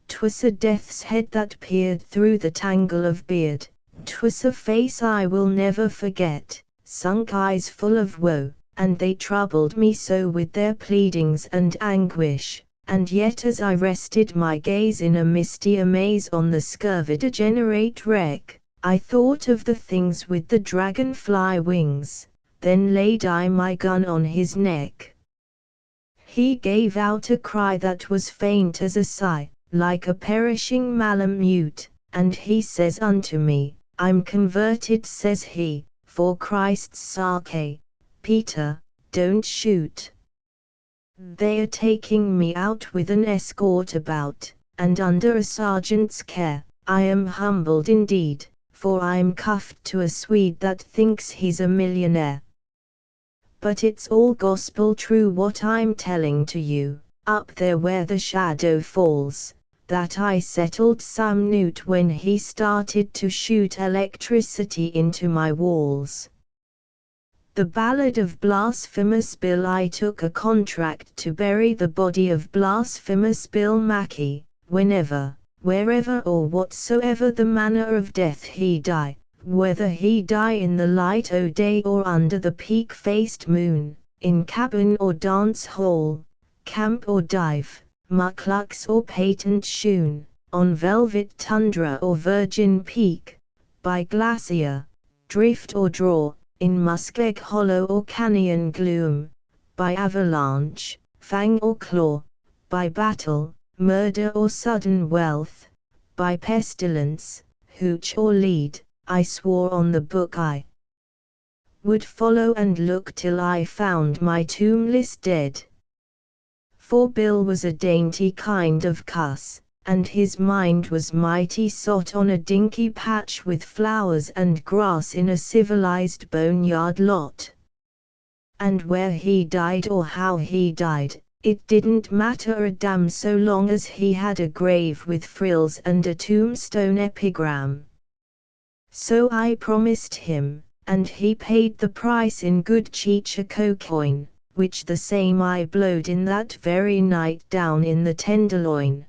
Speaker 1: 'Twas a death's head that peered through the tangle of beard, 'twas a face I will never forget, sunk eyes full of woe, and they troubled me so with their pleadings and anguish, and yet as I rested my gaze in a misty amaze on the scurvy degenerate wreck, I thought of the things with the dragonfly wings, then laid I my gun on his neck. He gave out a cry that was faint as a sigh, like a perishing malamute, and he says unto me, I'm converted, says he, for Christ's sake, Peter, don't shoot. They are taking me out with an escort about, and under a sergeant's care, I am humbled indeed, for I'm cuffed to a Swede that thinks he's a millionaire. But it's all gospel true what I'm telling to you, up there where the shadow falls, that I settled some newt when he started to shoot electricity into my walls. The Ballad of Blasphemous Bill. I took a contract to bury the body of Blasphemous Bill Mackey, whenever, wherever or whatsoever the manner of death he die, whether he die in the light o' day or under the peak-faced moon, in cabin or dance hall, camp or dive, muclucs or patent shoon, on velvet tundra or virgin peak, by glacier, drift or draw, in muskeg hollow or canyon gloom, by avalanche, fang or claw, by battle, murder or sudden wealth, by pestilence, hooch or lead, I swore on the book I would follow and look till I found my tombless dead. For Bill was a dainty kind of cuss, and his mind was mighty sot on a dinky patch with flowers and grass in a civilized boneyard lot. And where he died or how he died, it didn't matter a damn so long as he had a grave with frills and a tombstone epigram. So I promised him, and he paid the price in good Cheechako coin, which the same I blowed in that very night down in the Tenderloin.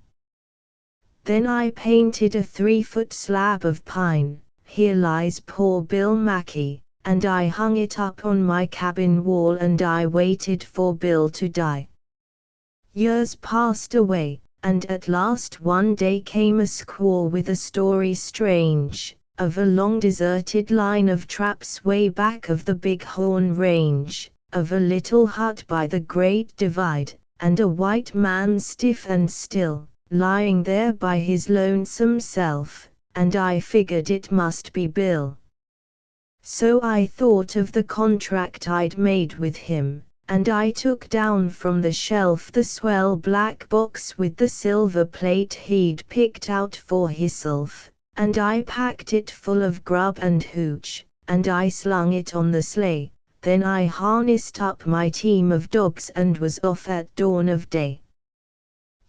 Speaker 1: Then I painted a 3-foot slab of pine, here lies poor Bill Mackey, and I hung it up on my cabin wall and I waited for Bill to die. Years passed away, and at last one day came a squaw with a story strange, of a long deserted line of traps way back of the Bighorn Range, of a little hut by the Great Divide, and a white man stiff and still, lying there by his lonesome self, and I figured it must be Bill. So I thought of the contract I'd made with him, and I took down from the shelf the swell black box with the silver plate he'd picked out for hisself, and I packed it full of grub and hooch, and I slung it on the sleigh. Then I harnessed up my team of dogs and was off at dawn of day.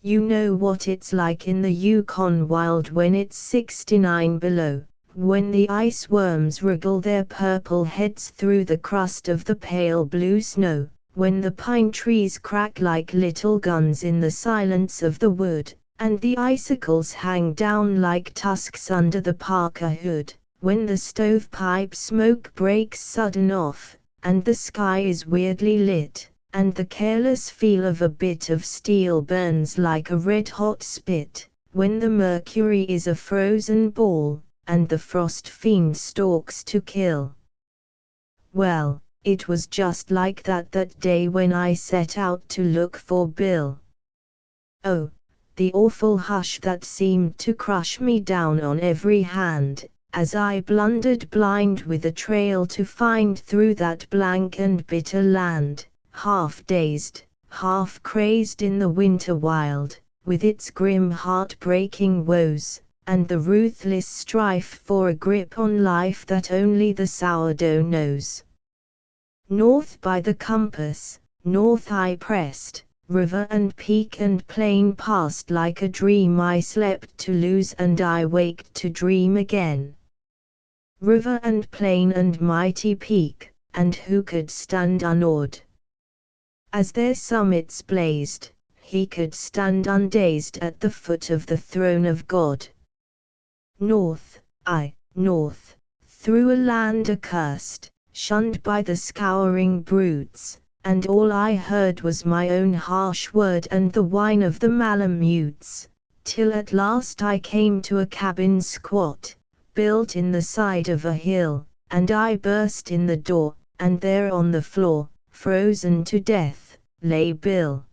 Speaker 1: You know what it's like in the Yukon wild when it's 69 below, when the ice worms wriggle their purple heads through the crust of the pale blue snow, when the pine trees crack like little guns in the silence of the wood, and the icicles hang down like tusks under the parka hood, when the stovepipe smoke breaks sudden off, and the sky is weirdly lit, and the careless feel of a bit of steel burns like a red-hot spit, when the mercury is a frozen ball, and the frost fiend stalks to kill. Well, it was just like that day when I set out to look for Bill. Oh, the awful hush that seemed to crush me down on every hand, as I blundered blind with a trail to find through that blank and bitter land, half dazed, half crazed in the winter wild, with its grim heart-breaking woes, and the ruthless strife for a grip on life that only the sourdough knows. North by the compass, north I pressed, river and peak and plain passed like a dream I slept to lose and I waked to dream again. River and plain and mighty peak, and who could stand unawed? As their summits blazed, he could stand undazed at the foot of the throne of God. North, north, through a land accursed, shunned by the scouring brutes, and all I heard was my own harsh word and the whine of the Malamutes, till at last I came to a cabin squat, built in the side of a hill, and I burst in the door, and there on the floor, frozen to death, lay Bill.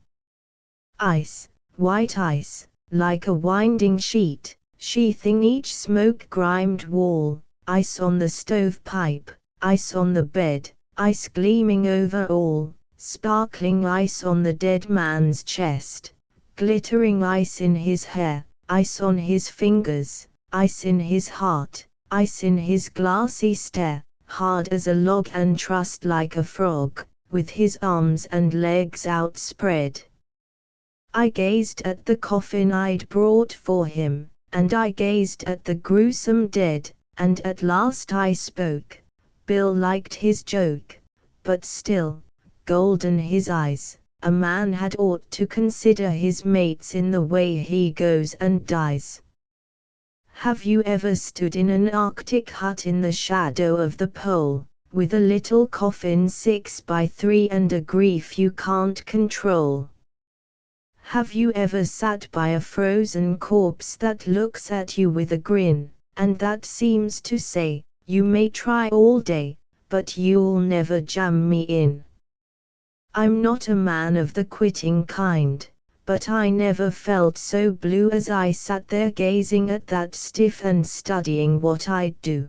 Speaker 1: Ice, white ice, like a winding sheet, sheathing each smoke-grimed wall, ice on the stovepipe, ice on the bed, ice gleaming over all, sparkling ice on the dead man's chest, glittering ice in his hair, ice on his fingers, ice in his heart, ice in his glassy stare, hard as a log and trussed like a frog, with his arms and legs outspread. I gazed at the coffin I'd brought for him, and I gazed at the gruesome dead, and at last I spoke. Bill liked his joke, but still, golden his eyes, a man had ought to consider his mates in the way he goes and dies. Have you ever stood in an Arctic hut in the shadow of the pole, with a little coffin 6x3 and a grief you can't control? Have you ever sat by a frozen corpse that looks at you with a grin, and that seems to say, you may try all day, but you'll never jam me in? I'm not a man of the quitting kind, but I never felt so blue as I sat there gazing at that stiff and studying what I'd do.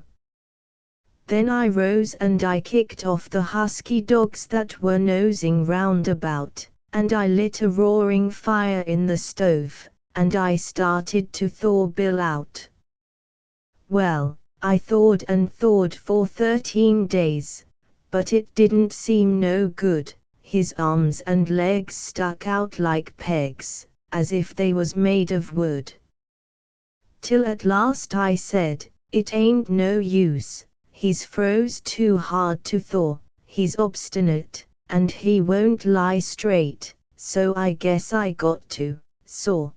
Speaker 1: Then I rose and I kicked off the husky dogs that were nosing round about, and I lit a roaring fire in the stove, and I started to thaw Bill out. Well, I thawed and thawed for 13 days, but it didn't seem no good. His arms and legs stuck out like pegs, as if they was made of wood. Till at last I said, it ain't no use, he's froze too hard to thaw, he's obstinate, and he won't lie straight, so I guess I got to saw.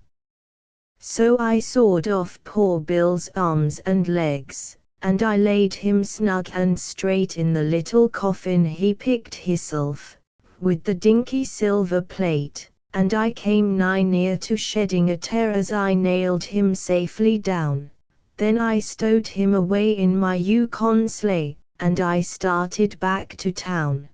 Speaker 1: So I sawed off poor Bill's arms and legs, and I laid him snug and straight in the little coffin he picked hisself, with the dinky silver plate, and I came nigh near to shedding a tear as I nailed him safely down. Then I stowed him away in my Yukon sleigh, and I started back to town.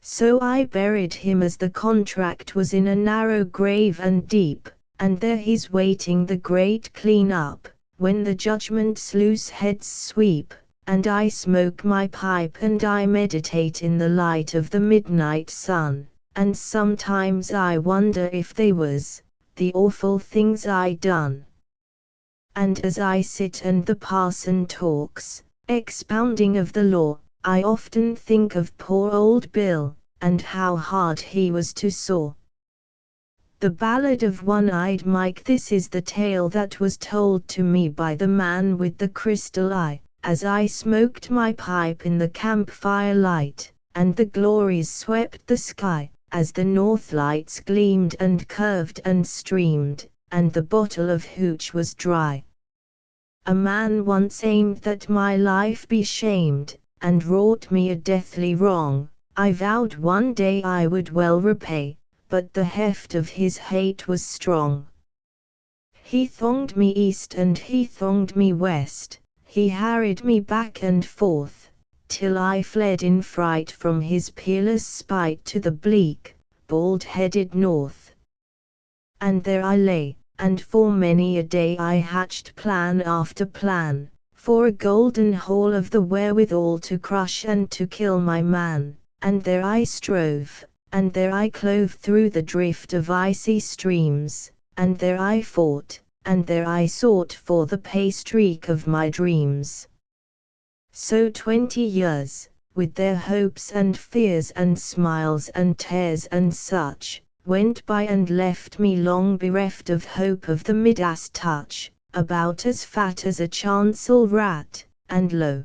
Speaker 1: So I buried him as the contract was in a narrow grave and deep, and there he's waiting the great clean-up, when the judgment's loose heads sweep, and I smoke my pipe and I meditate in the light of the midnight sun, and sometimes I wonder if they was the awful things I done. And as I sit and the parson talks, expounding of the law, I often think of poor old Bill, and how hard he was to saw. The Ballad of One-Eyed Mike. This is the tale that was told to me by the man with the crystal eye, as I smoked my pipe in the campfire light, and the glories swept the sky, as the north lights gleamed and curved and streamed, and the bottle of hooch was dry. A man once aimed that my life be shamed, and wrought me a deathly wrong. I vowed one day I would well repay, but the heft of his hate was strong. He thonged me east and he thonged me west, he harried me back and forth, till I fled in fright from his peerless spite to the bleak, bald-headed north. And there I lay, and for many a day I hatched plan after plan, for a golden haul of the wherewithal to crush and to kill my man, and there I strove, and there I clove through the drift of icy streams, and there I fought, and there I sought for the pay streak of my dreams. So 20 years, with their hopes and fears and smiles and tears and such, went by and left me long bereft of hope of the Midas touch, about as fat as a chancel rat, and lo!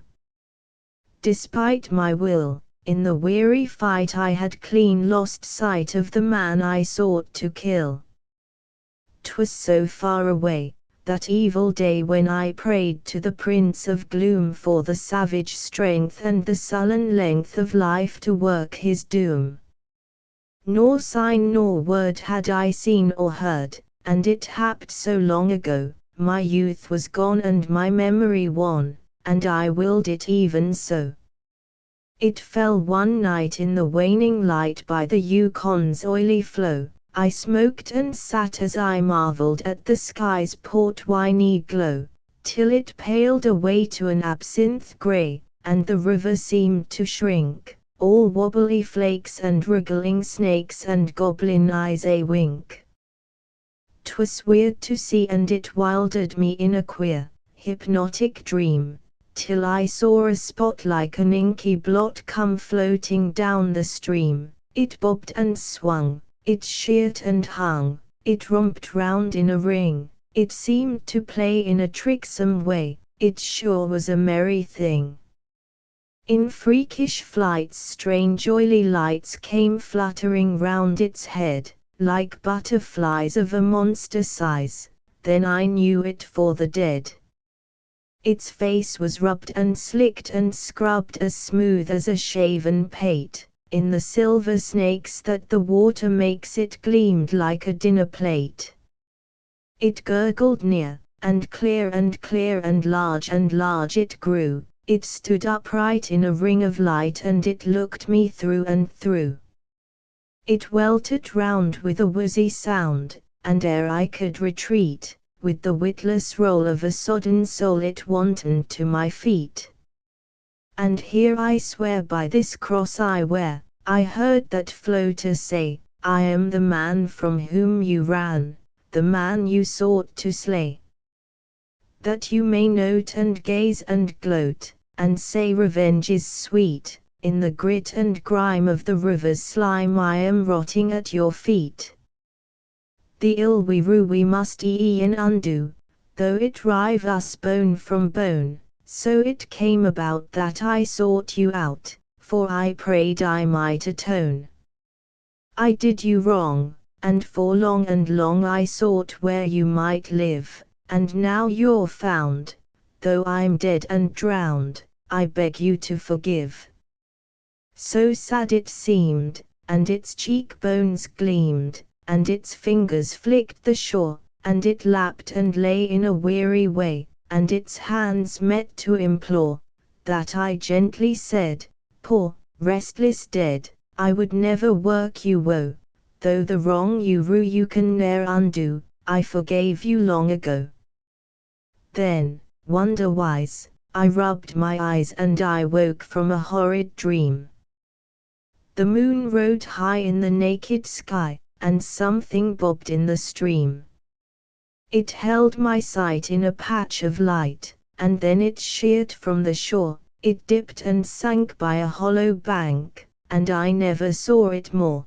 Speaker 1: Despite my will, in the weary fight I had clean lost sight of the man I sought to kill. 'Twas so far away, that evil day when I prayed to the Prince of Gloom for the savage strength and the sullen length of life to work his doom. Nor sign nor word had I seen or heard, and it happed so long ago, my youth was gone and my memory wan, and I willed it even so. It fell one night in the waning light by the Yukon's oily flow. I smoked and sat as I marveled at the sky's port-winey glow, till it paled away to an absinthe grey, and the river seemed to shrink, all wobbly flakes and wriggling snakes and goblin eyes a-wink. 'Twas weird to see and it wildered me in a queer, hypnotic dream, till I saw a spot like an inky blot come floating down the stream. It bobbed and swung, it sheered and hung, it romped round in a ring, it seemed to play in a tricksome way, it sure was a merry thing. In freakish flights strange oily lights came fluttering round its head, like butterflies of a monster size, then I knew it for the dead, Its face was rubbed and slicked and scrubbed as smooth as a shaven pate. In the silver snakes that the water makes it gleamed like a dinner plate. It gurgled near, and clear and large it grew. It stood upright in a ring of light and it looked me through and through. It weltered round with a woozy sound, and ere I could retreat, with the witless roll of a sodden soul it wantoned to my feet. And here I swear by this cross I wear, I heard that floater say, I am the man from whom you ran, the man you sought to slay. That you may note and gaze and gloat, and say revenge is sweet, in the grit and grime of the river's slime I am rotting at your feet. The ill we rue we must e'en undo, though it rive us bone from bone, so it came about that I sought you out, for I prayed I might atone. I did you wrong, and for long and long I sought where you might live, and now you're found, though I'm dead and drowned, I beg you to forgive. So sad it seemed, and its cheekbones gleamed, and its fingers flicked the shore, and it lapped and lay in a weary way, and its hands met to implore, that I gently said, poor, restless dead, I would never work you woe, though the wrong you rue you can ne'er undo, I forgave you long ago. Then, wonder-wise, I rubbed my eyes and I woke from a horrid dream. The moon rode high in the naked sky, and something bobbed in the stream. It held my sight in a patch of light, and then it sheered from the shore, it dipped and sank by a hollow bank, and I never saw it more.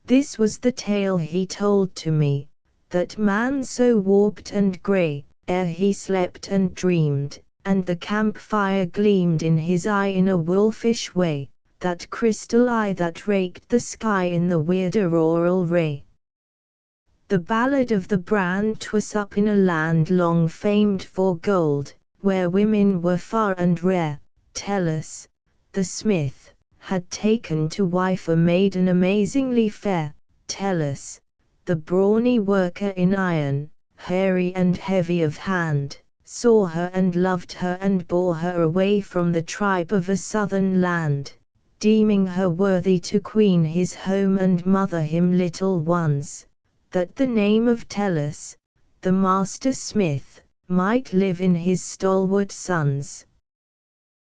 Speaker 1: This was the tale he told to me, that man so warped and grey, ere he slept and dreamed, and the campfire gleamed in his eye in a wolfish way, that crystal eye that raked the sky in the weird auroral ray. The ballad of the brand 'twas up in a land long famed for gold, where women were far and rare. Tellus, the smith, had taken to wife a maiden amazingly fair. Tellus, the brawny worker in iron, hairy and heavy of hand, saw her and loved her and bore her away from the tribe of a southern land, deeming her worthy to queen his home and mother him little ones, that the name of Tellus, the master smith, might live in his stalwart sons.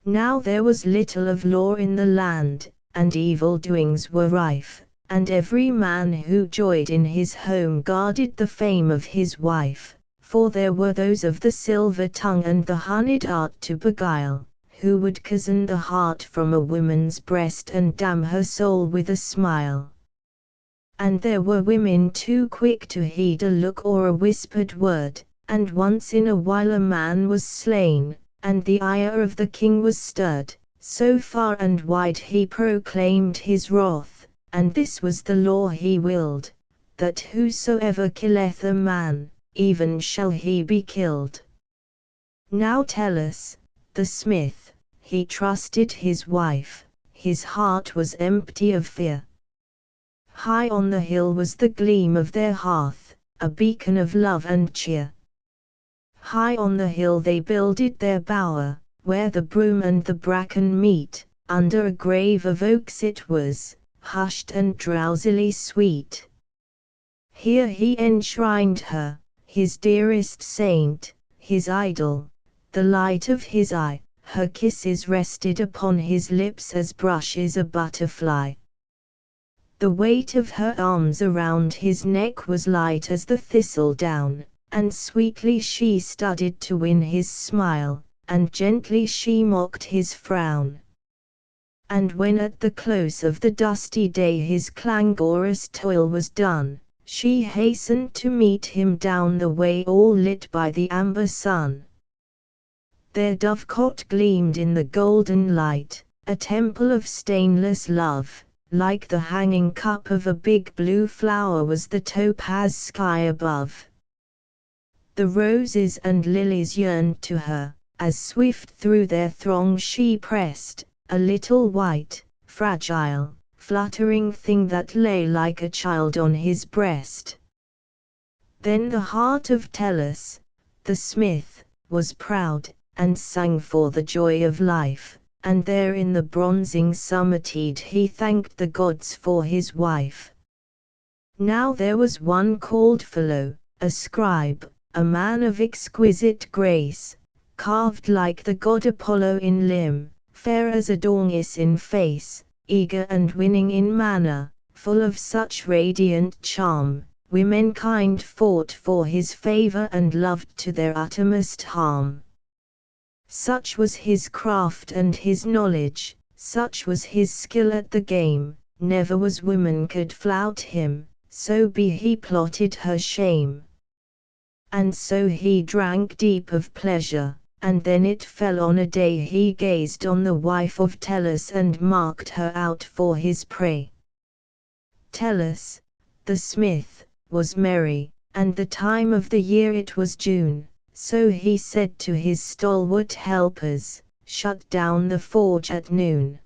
Speaker 1: Now there was little of law in the land, and evil doings were rife, and every man who joyed in his home guarded the fame of his wife, for there were those of the silver tongue and the honeyed art to beguile, who would cozen the heart from a woman's breast and damn her soul with a smile. And there were women too quick to heed a look or a whispered word, and once in a while a man was slain, and the ire of the king was stirred, so far and wide he proclaimed his wrath. And this was the law he willed, that whosoever killeth a man, even shall he be killed. Now Tellus, the smith, he trusted his wife, his heart was empty of fear. High on the hill was the gleam of their hearth, a beacon of love and cheer. High on the hill they builded their bower, where the broom and the bracken meet, under a grave of oaks it was, hushed and drowsily sweet. Here he enshrined her, his dearest saint, his idol, the light of his eye, her kisses rested upon his lips as brushes a butterfly. The weight of her arms around his neck was light as the thistledown, and sweetly she studied to win his smile, and gently she mocked his frown. And when at the close of the dusty day his clangorous toil was done, she hastened to meet him down the way all lit by the amber sun. Their dovecot gleamed in the golden light, a temple of stainless love, like the hanging cup of a big blue flower was the topaz sky above. The roses and lilies yearned to her, as swift through their throng she pressed, a little white, fragile, fluttering thing that lay like a child on his breast. Then the heart of Tellus, the smith, was proud, and sang for the joy of life, and there in the bronzing summertide he thanked the gods for his wife. Now there was one called Philo, a scribe, a man of exquisite grace, carved like the god Apollo in limb, fair as Adonis in face, eager and winning in manner, full of such radiant charm, womenkind fought for his favor and loved to their uttermost harm. Such was his craft and his knowledge, such was his skill at the game, never was woman could flout him, so be he plotted her shame. And so he drank deep of pleasure, and then it fell on a day he gazed on the wife of Tellus and marked her out for his prey. Tellus, the smith, was merry, and the time of the year it was June, so he said to his stalwart helpers, "Shut down the forge at noon.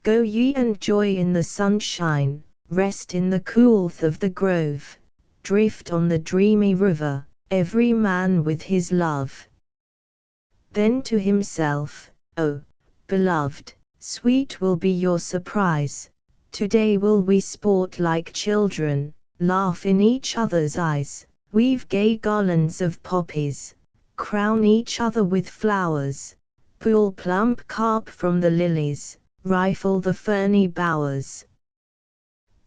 Speaker 1: Go ye and joy in the sunshine, rest in the coolth of the grove, drift on the dreamy river, every man with his love." Then to himself, "Oh, beloved, sweet will be your surprise, today will we sport like children, laugh in each other's eyes, weave gay garlands of poppies, crown each other with flowers, pull plump carp from the lilies, rifle the ferny bowers.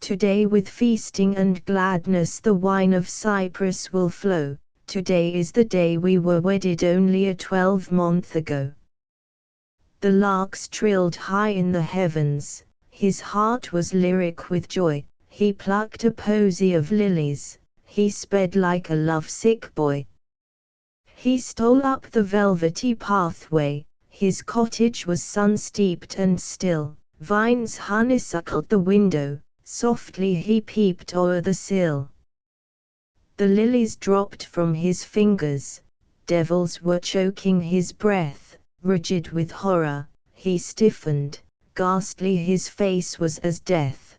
Speaker 1: Today with feasting and gladness the wine of Cyprus will flow, today is the day we were wedded only a 12-month ago." The larks trilled high in the heavens, his heart was lyric with joy, he plucked a posy of lilies, he sped like a lovesick boy. He stole up the velvety pathway, his cottage was sun-steeped and still, vines honeysuckled the window, softly he peeped o'er the sill. The lilies dropped from his fingers, devils were choking his breath, rigid with horror, he stiffened, ghastly his face was as death.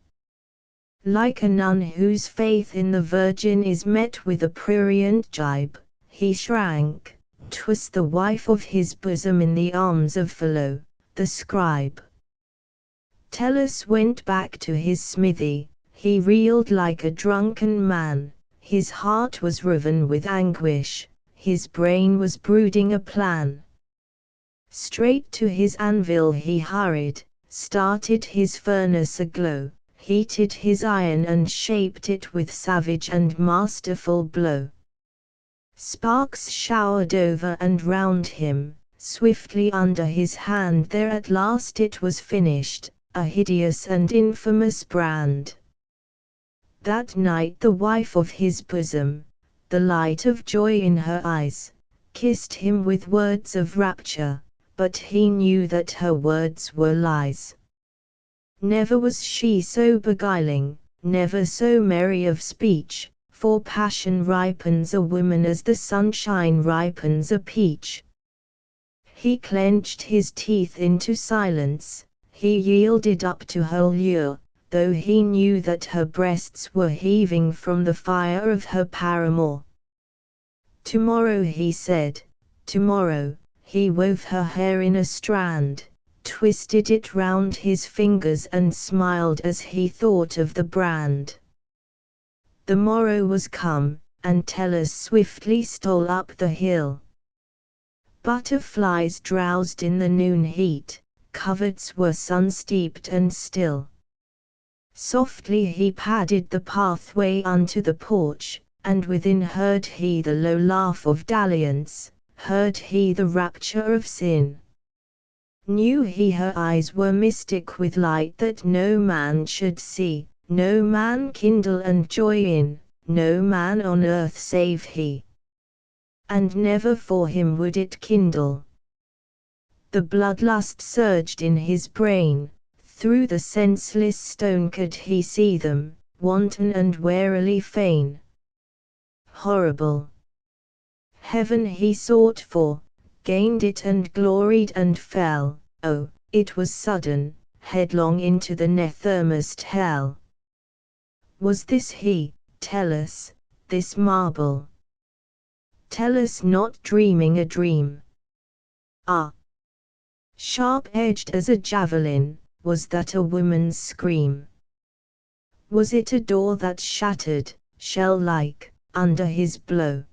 Speaker 1: Like a nun whose faith in the Virgin is met with a prurient gibe, he shrank, 'twas the wife of his bosom in the arms of Philo, the scribe. Tellus went back to his smithy, he reeled like a drunken man, his heart was riven with anguish, his brain was brooding a plan. Straight to his anvil he hurried, started his furnace aglow, heated his iron and shaped it with savage and masterful blow. Sparks showered over and round him, swiftly under his hand there at last it was finished, a hideous and infamous brand. That night the wife of his bosom, the light of joy in her eyes, kissed him with words of rapture, but he knew that her words were lies. Never was she so beguiling, never so merry of speech, for passion ripens a woman as the sunshine ripens a peach. He clenched his teeth into silence, he yielded up to her lure, though he knew that her breasts were heaving from the fire of her paramour. "Tomorrow," he said, "tomorrow." He wove her hair in a strand, twisted it round his fingers and smiled as he thought of the brand. The morrow was come, and Tellus swiftly stole up the hill. Butterflies drowsed in the noon heat, coverts were sun-steeped and still. Softly he padded the pathway unto the porch, and within heard he the low laugh of dalliance, heard he the rapture of sin. Knew he her eyes were mystic with light that no man should see, no man kindle and joy in, no man on earth save he. And never for him would it kindle. The bloodlust surged in his brain, through the senseless stone could he see them, wanton and warily fain. Horrible! Heaven he sought for, gained it and gloried and fell, oh, it was sudden, headlong into the nethermost hell. Was this he, tell us, this marble? Tell us not dreaming a dream. Ah! Sharp-edged as a javelin, was that a woman's scream? Was it a door that shattered, shell-like, under his blow?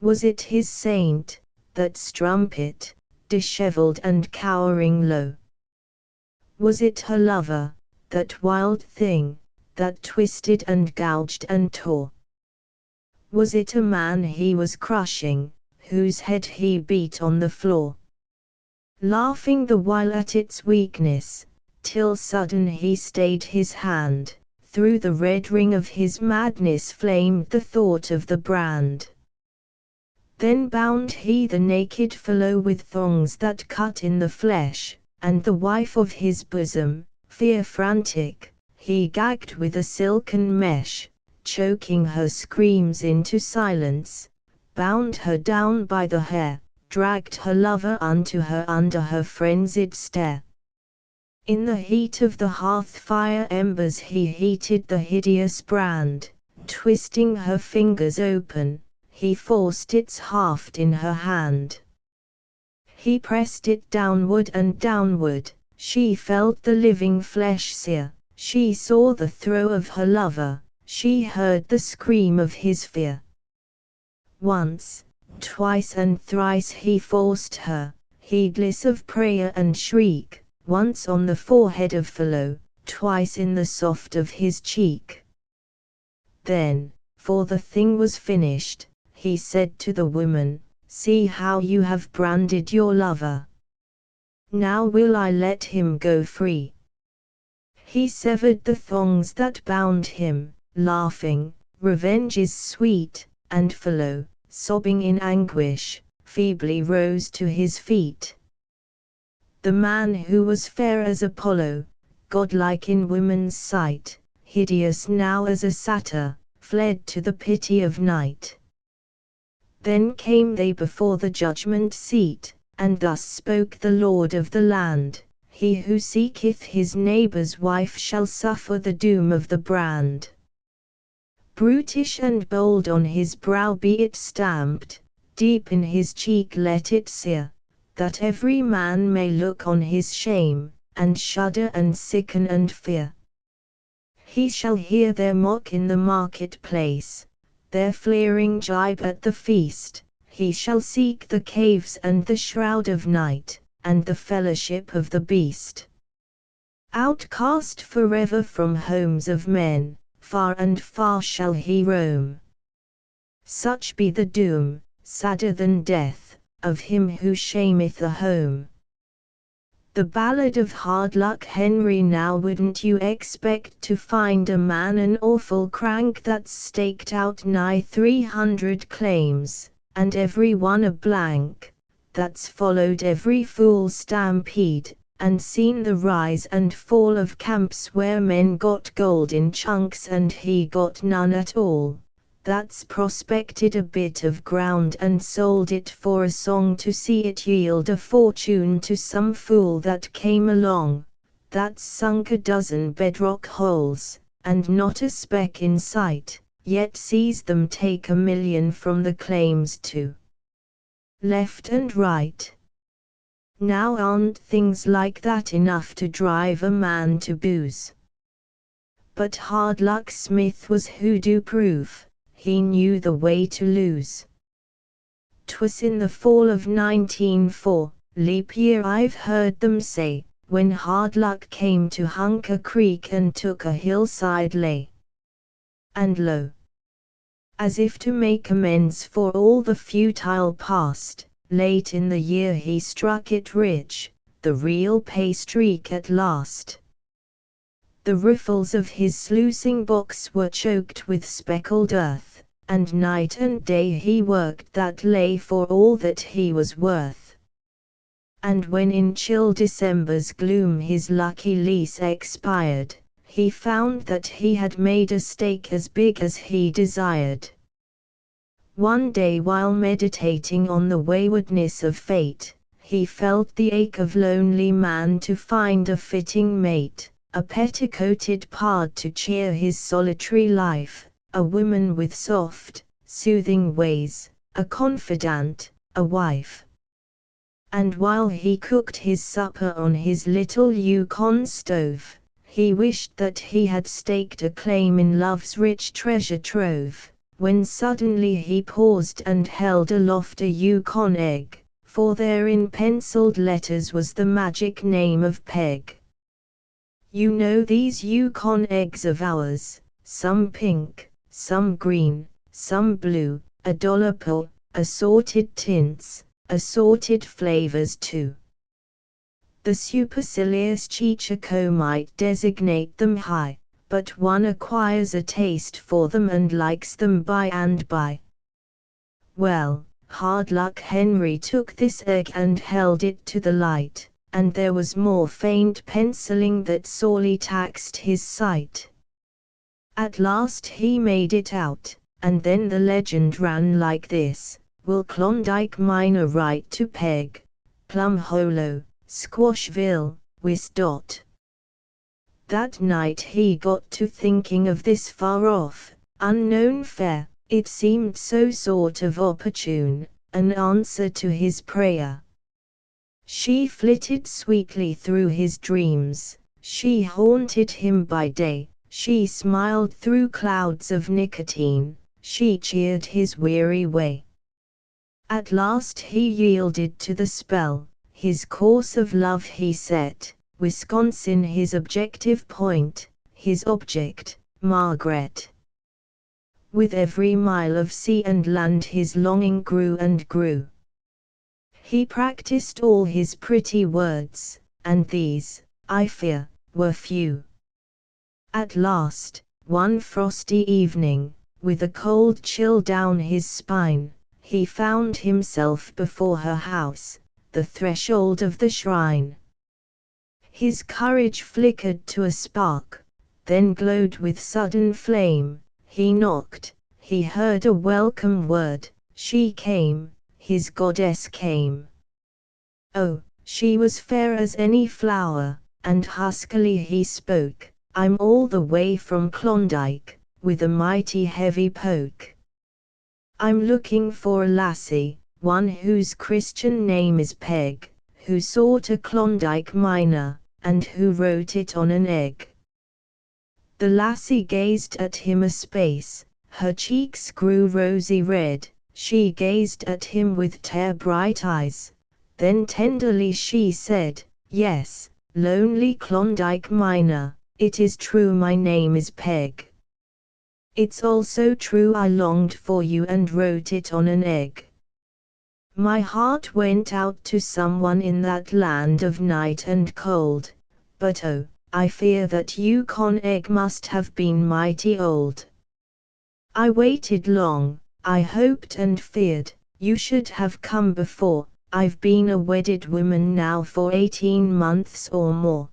Speaker 1: Was it his saint, that strumpet, dishevelled and cowering low? Was it her lover, that wild thing, that twisted and gouged and tore? Was it a man he was crushing, whose head he beat on the floor? Laughing the while at its weakness, till sudden he stayed his hand, through the red ring of his madness flamed the thought of the brand. Then bound he the naked fellow with thongs that cut in the flesh, and the wife of his bosom, fear frantic, he gagged with a silken mesh, choking her screams into silence, bound her down by the hair, dragged her lover unto her under her frenzied stare. In the heat of the hearth-fire embers he heated the hideous brand, twisting her fingers open, he forced its haft in her hand. He pressed it downward and downward, she felt the living flesh sear, she saw the throe of her lover, she heard the scream of his fear. Once, twice and thrice he forced her, heedless of prayer and shriek, once on the forehead of fellow, twice in the soft of his cheek. Then, for the thing was finished, he said to the woman, "See how you have branded your lover. Now will I let him go free." He severed the thongs that bound him, laughing, "Revenge is sweet," and fellow, sobbing in anguish, feebly rose to his feet. The man who was fair as Apollo, godlike in woman's sight, hideous now as a satyr, fled to the pity of night. Then came they before the judgment seat, and thus spoke the Lord of the land, "He who seeketh his neighbour's wife shall suffer the doom of the brand. Brutish and bold on his brow be it stamped, deep in his cheek let it sear, that every man may look on his shame, and shudder and sicken and fear. He shall hear their mock in the market-place, their fleering gibe at the feast, he shall seek the caves and the shroud of night, and the fellowship of the beast. Outcast forever from homes of men, far and far shall he roam. Such be the doom, sadder than death, of him who shameth a home." The Ballad of Hard Luck Henry. Now wouldn't you expect to find a man an awful crank that's staked out nigh 300 claims, and every one a blank, that's followed every fool stampede, and seen the rise and fall of camps where men got gold in chunks and he got none at all, that's prospected a bit of ground and sold it for a song to see it yield a fortune to some fool that came along, that's sunk a dozen bedrock holes, and not a speck in sight, yet sees them take $1 million from the claims to left and right. Now aren't things like that enough to drive a man to booze? But Hard Luck Smith was hoodoo-proof, he knew the way to lose. 'Twas in the fall of 1904, leap year I've heard them say, when Hard Luck came to Hunker Creek and took a hillside lay. And lo! as if to make amends for all the futile past, late in the year he struck it rich, the real pay streak at last. The riffles of his sluicing box were choked with speckled earth, and night and day he worked that lay for all that he was worth. And when in chill December's gloom his lucky lease expired, he found that he had made a stake as big as he desired. One day while meditating on the waywardness of fate, he felt the ache of lonely man to find a fitting mate, a petticoated pard to cheer his solitary life, a woman with soft, soothing ways, a confidant, a wife. And while he cooked his supper on his little Yukon stove, he wished that he had staked a claim in love's rich treasure trove, when suddenly he paused and held aloft a Yukon egg, for there in penciled letters was the magic name of Peg. You know these Yukon eggs of ours, some pink, some green, some blue, $1 per, assorted tints, assorted flavors too. The supercilious Cheechako might designate them high, but one acquires a taste for them and likes them by and by. Well, hard luck Henry took this egg and held it to the light, and there was more faint penciling that sorely taxed his sight. At last he made it out, and then the legend ran like this: Will Klondike Miner write to Peg, Plum Hollow, Squashville, Wis. That night he got to thinking of this far-off, unknown fair. It seemed so sort of opportune, an answer to his prayer. She flitted sweetly through his dreams, she haunted him by day, she smiled through clouds of nicotine, she cheered his weary way. At last he yielded to the spell, his course of love he set, Wisconsin his objective point, his object, Margaret. With every mile of sea and land his longing grew and grew. He practiced all his pretty words, and these, I fear, were few. At last, one frosty evening, with a cold chill down his spine, he found himself before her house, the threshold of the shrine. His courage flickered to a spark, then glowed with sudden flame. He knocked, he heard a welcome word, she came, his goddess came. Oh, she was fair as any flower, and huskily he spoke, I'm all the way from Klondike, with a mighty heavy poke. I'm looking for a lassie, one whose Christian name is Peg, who sought a Klondike miner, and who wrote it on an egg. The lassie gazed at him a space, her cheeks grew rosy red, she gazed at him with tear-bright eyes, then tenderly she said, Yes, lonely Klondike miner, it is true my name is Peg. It's also true I longed for you and wrote it on an egg. My heart went out to someone in that land of night and cold, but oh, I fear that Yukon egg must have been mighty old. I waited long, I hoped and feared, you should have come before, I've been a wedded woman now for 18 months or more.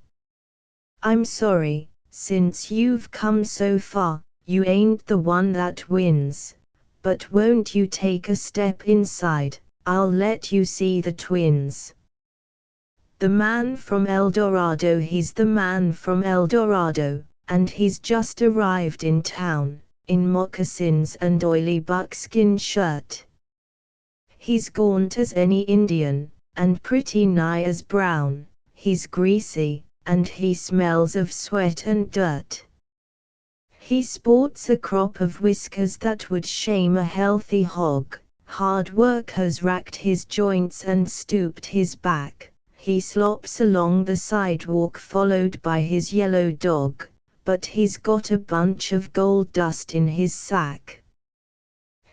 Speaker 1: I'm sorry, since you've come so far, you ain't the one that wins, but won't you take a step inside, I'll let you see the twins. The man from El Dorado, he's the man from El Dorado, and he's just arrived in town, in moccasins and oily buckskin shirt. He's gaunt as any Indian, and pretty nigh as brown, he's greasy, and he smells of sweat and dirt. He sports a crop of whiskers that would shame a healthy hog, hard work has racked his joints and stooped his back. He slops along the sidewalk followed by his yellow dog, but he's got a bunch of gold dust in his sack.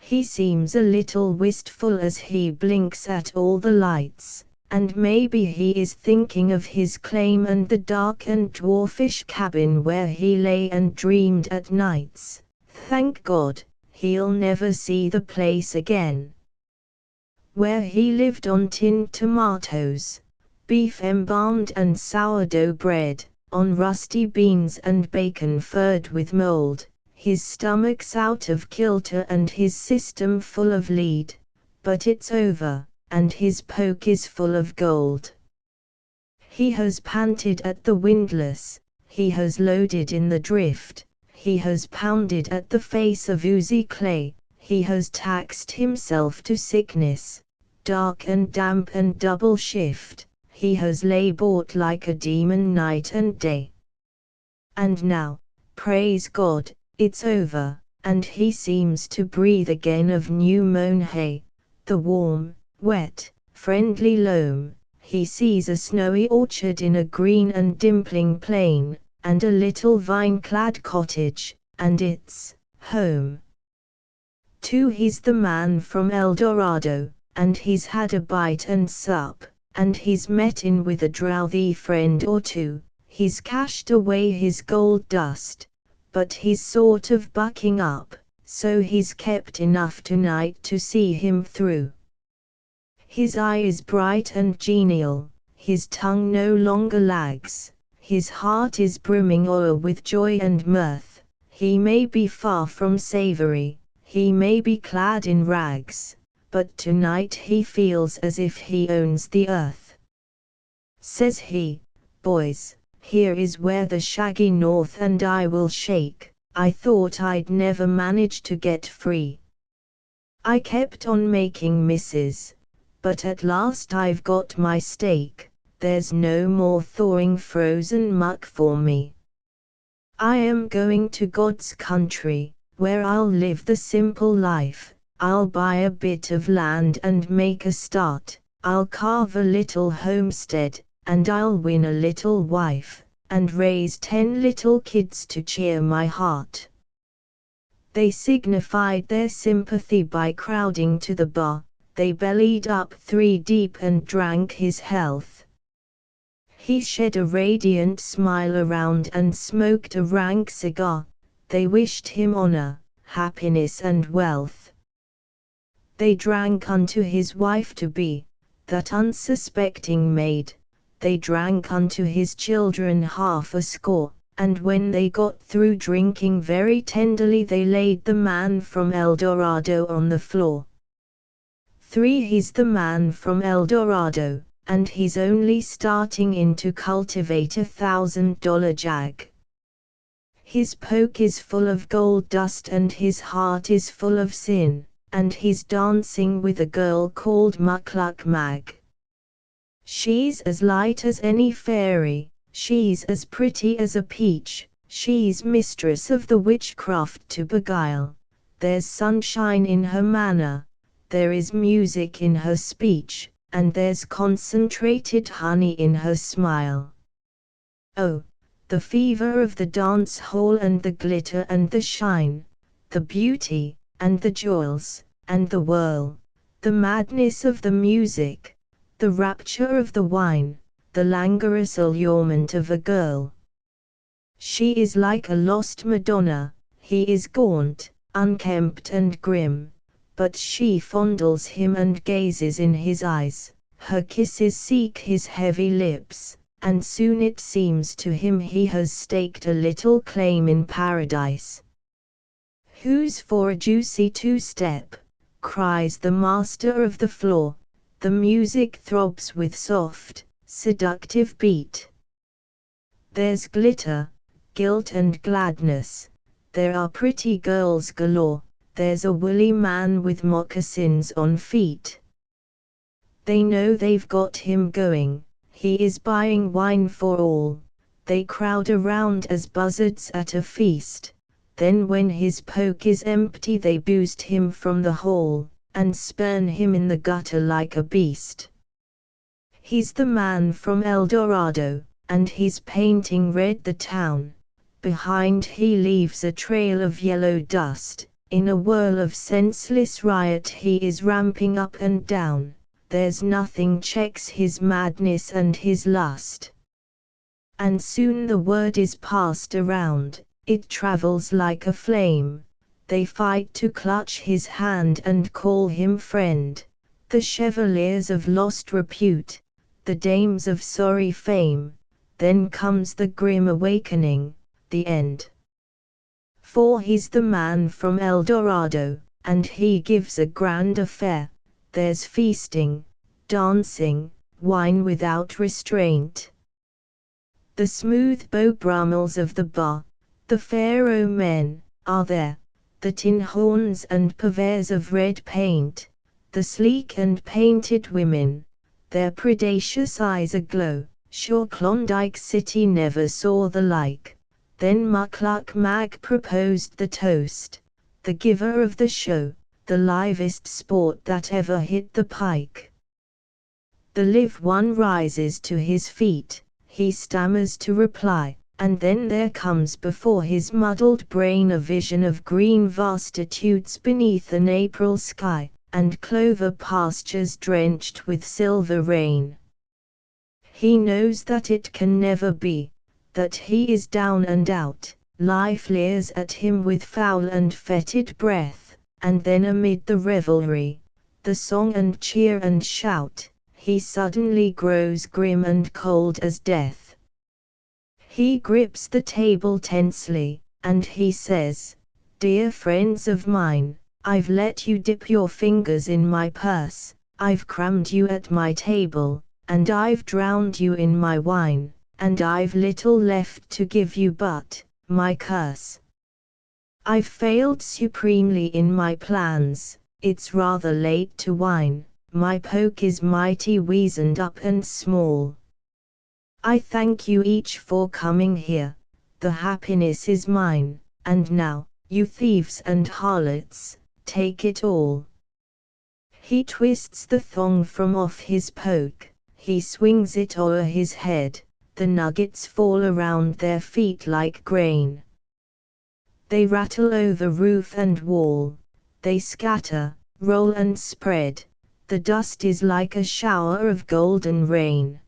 Speaker 1: He seems a little wistful as he blinks at all the lights, and maybe he is thinking of his claim and the dark and dwarfish cabin where he lay and dreamed at nights. Thank God, he'll never see the place again. Where he lived on tinned tomatoes, beef embalmed and sourdough bread, on rusty beans and bacon furred with mold, his stomach's out of kilter and his system full of lead, but it's over, and his poke is full of gold. He has panted at the windlass, he has loaded in the drift, he has pounded at the face of oozy clay, he has taxed himself to sickness, dark and damp and double shift, he has labored like a demon night and day. And now, praise God, it's over, and he seems to breathe again of new mown hay, the warm, wet, friendly loam. He sees a snowy orchard in a green and dimpling plain, and a little vine-clad cottage, and it's home. Too, he's the man from El Dorado, and he's had a bite and sup, and he's met in with a drouthy friend or two, he's cached away his gold dust, but he's sort of bucking up, so he's kept enough tonight to see him through. His eye is bright and genial, his tongue no longer lags, his heart is brimming o'er with joy and mirth. He may be far from savory, he may be clad in rags, but tonight he feels as if he owns the earth. Says he, "Boys, here is where the shaggy North and I will shake. I thought I'd never manage to get free. I kept on making misses, but at last I've got my stake. There's no more thawing frozen muck for me. I am going to God's country, where I'll live the simple life. I'll buy a bit of land and make a start. I'll carve a little homestead, and I'll win a little wife, and raise 10 little kids to cheer my heart." They signified their sympathy by crowding to the bar. They bellied up 3 deep and drank his health. He shed a radiant smile around and smoked a rank cigar. They wished him honor, happiness and wealth. They drank unto his wife-to-be, that unsuspecting maid. They drank unto his children half a score, and when they got through drinking very tenderly they laid the man from El Dorado on the floor. 3. He's the man from El Dorado, and he's only starting in to cultivate a $1,000 jag. His poke is full of gold dust and his heart is full of sin, and he's dancing with a girl called Muckluck Mag. She's as light as any fairy, she's as pretty as a peach, she's mistress of the witchcraft to beguile. There's sunshine in her manner, there is music in her speech, and there's concentrated honey in her smile. Oh, the fever of the dance hall and the glitter and the shine, the beauty, and the jewels, and the whirl, the madness of the music, the rapture of the wine, the languorous allurement of a girl. She is like a lost Madonna, he is gaunt, unkempt and grim, but she fondles him and gazes in his eyes, her kisses seek his heavy lips, and soon it seems to him he has staked a little claim in paradise. "Who's for a juicy two-step?" cries the master of the floor. The music throbs with soft, seductive beat. There's glitter, guilt and gladness, there are pretty girls galore, there's a woolly man with moccasins on feet. They know they've got him going, he is buying wine for all, they crowd around as buzzards at a feast, then when his poke is empty they boost him from the hall, and spurn him in the gutter like a beast. He's the man from El Dorado, and he's painting red the town. Behind he leaves a trail of yellow dust. In a whirl of senseless riot he is ramping up and down. There's nothing checks his madness and his lust. And soon the word is passed around, it travels like a flame. They fight to clutch his hand and call him friend. The chevaliers of lost repute, the dames of sorry fame. Then comes the grim awakening, the end. For he's the man from El Dorado, and he gives a grand affair. There's feasting, dancing, wine without restraint. The smooth bow brummels of the bar, the pharaoh men, are there, the tin horns and purveyors of red paint, the sleek and painted women, their predacious eyes aglow. Sure Klondike City never saw the like. Then Muckluck Mag proposed the toast, the giver of the show, the livest sport that ever hit the pike. The live one rises to his feet, he stammers to reply, and then there comes before his muddled brain a vision of green vastitudes beneath an April sky, and clover pastures drenched with silver rain. He knows that it can never be, that he is down and out. Life leers at him with foul and fetid breath, and then amid the revelry, the song and cheer and shout, he suddenly grows grim and cold as death. He grips the table tensely, and he says, "Dear friends of mine, I've let you dip your fingers in my purse, I've crammed you at my table, and I've drowned you in my wine, and I've little left to give you but my curse. I've failed supremely in my plans, it's rather late to whine, my poke is mighty weazened up and small. I thank you each for coming here, the happiness is mine, and now, you thieves and harlots, take it all." He twists the thong from off his poke, he swings it o'er his head, the nuggets fall around their feet like grain. They rattle over roof and wall, they scatter, roll and spread, the dust is like a shower of golden rain.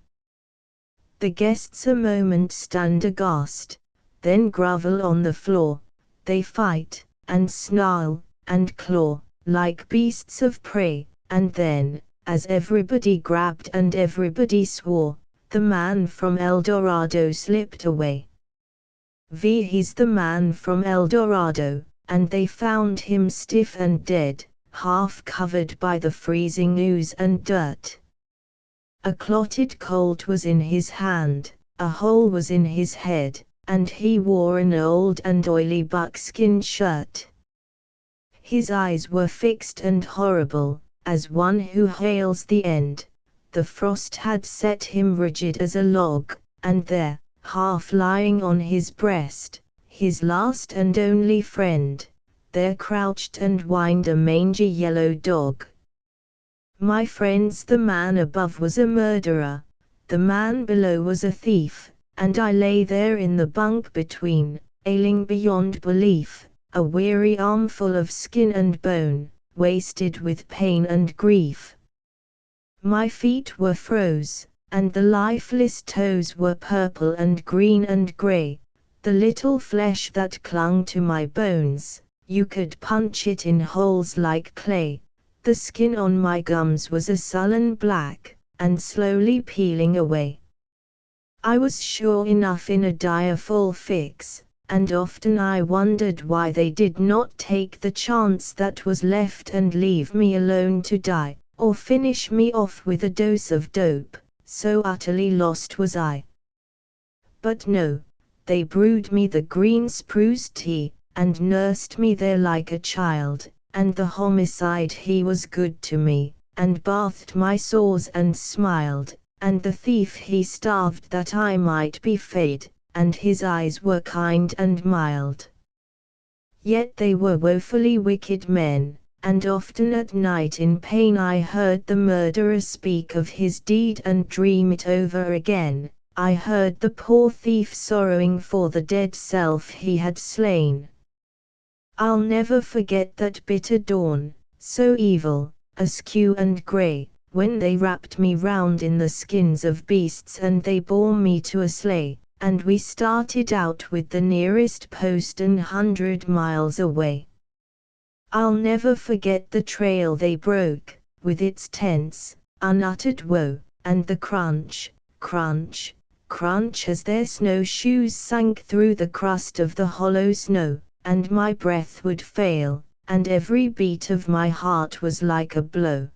Speaker 1: The guests a moment stand aghast, then grovel on the floor, they fight, and snarl, and claw, like beasts of prey, and then, as everybody grabbed and everybody swore, the man from El Dorado slipped away. He's the man from El Dorado, and they found him stiff and dead, half covered by the freezing ooze and dirt. A clotted colt was in his hand, a hole was in his head, and he wore an old and oily buckskin shirt. His eyes were fixed and horrible, as one who hails the end. The frost had set him rigid as a log, and there, half lying on his breast, his last and only friend, there crouched and whined a mangy yellow dog. My friends, the man above was a murderer, the man below was a thief, and I lay there in the bunk between, ailing beyond belief, a weary armful of skin and bone, wasted with pain and grief. My feet were froze, and the lifeless toes were purple and green and grey, the little flesh that clung to my bones, you could punch it in holes like clay. The skin on my gums was a sullen black, and slowly peeling away. I was sure enough in a direful fix, and often I wondered why they did not take the chance that was left and leave me alone to die, or finish me off with a dose of dope, so utterly lost was I. But no, they brewed me the green spruce tea, and nursed me there like a child. And the homicide he was good to me, and bathed my sores and smiled, and the thief he starved that I might be fed, and his eyes were kind and mild. Yet they were woefully wicked men, and often at night in pain I heard the murderer speak of his deed and dream it over again. I heard the poor thief sorrowing for the dead self he had slain. I'll never forget that bitter dawn, so evil, askew and grey, when they wrapped me round in the skins of beasts and they bore me to a sleigh, and we started out with the nearest post 100 miles away. I'll never forget the trail they broke, with its tense, unuttered woe, and the crunch, crunch, crunch as their snowshoes sank through the crust of the hollow snow, and my breath would fail, and every beat of my heart was like a blow.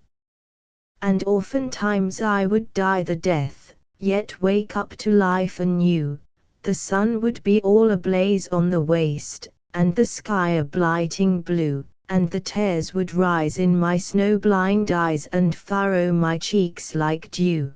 Speaker 1: And oftentimes I would die the death, yet wake up to life anew. The sun would be all ablaze on the waste, and the sky a blighting blue, and the tears would rise in my snow-blind eyes and furrow my cheeks like dew.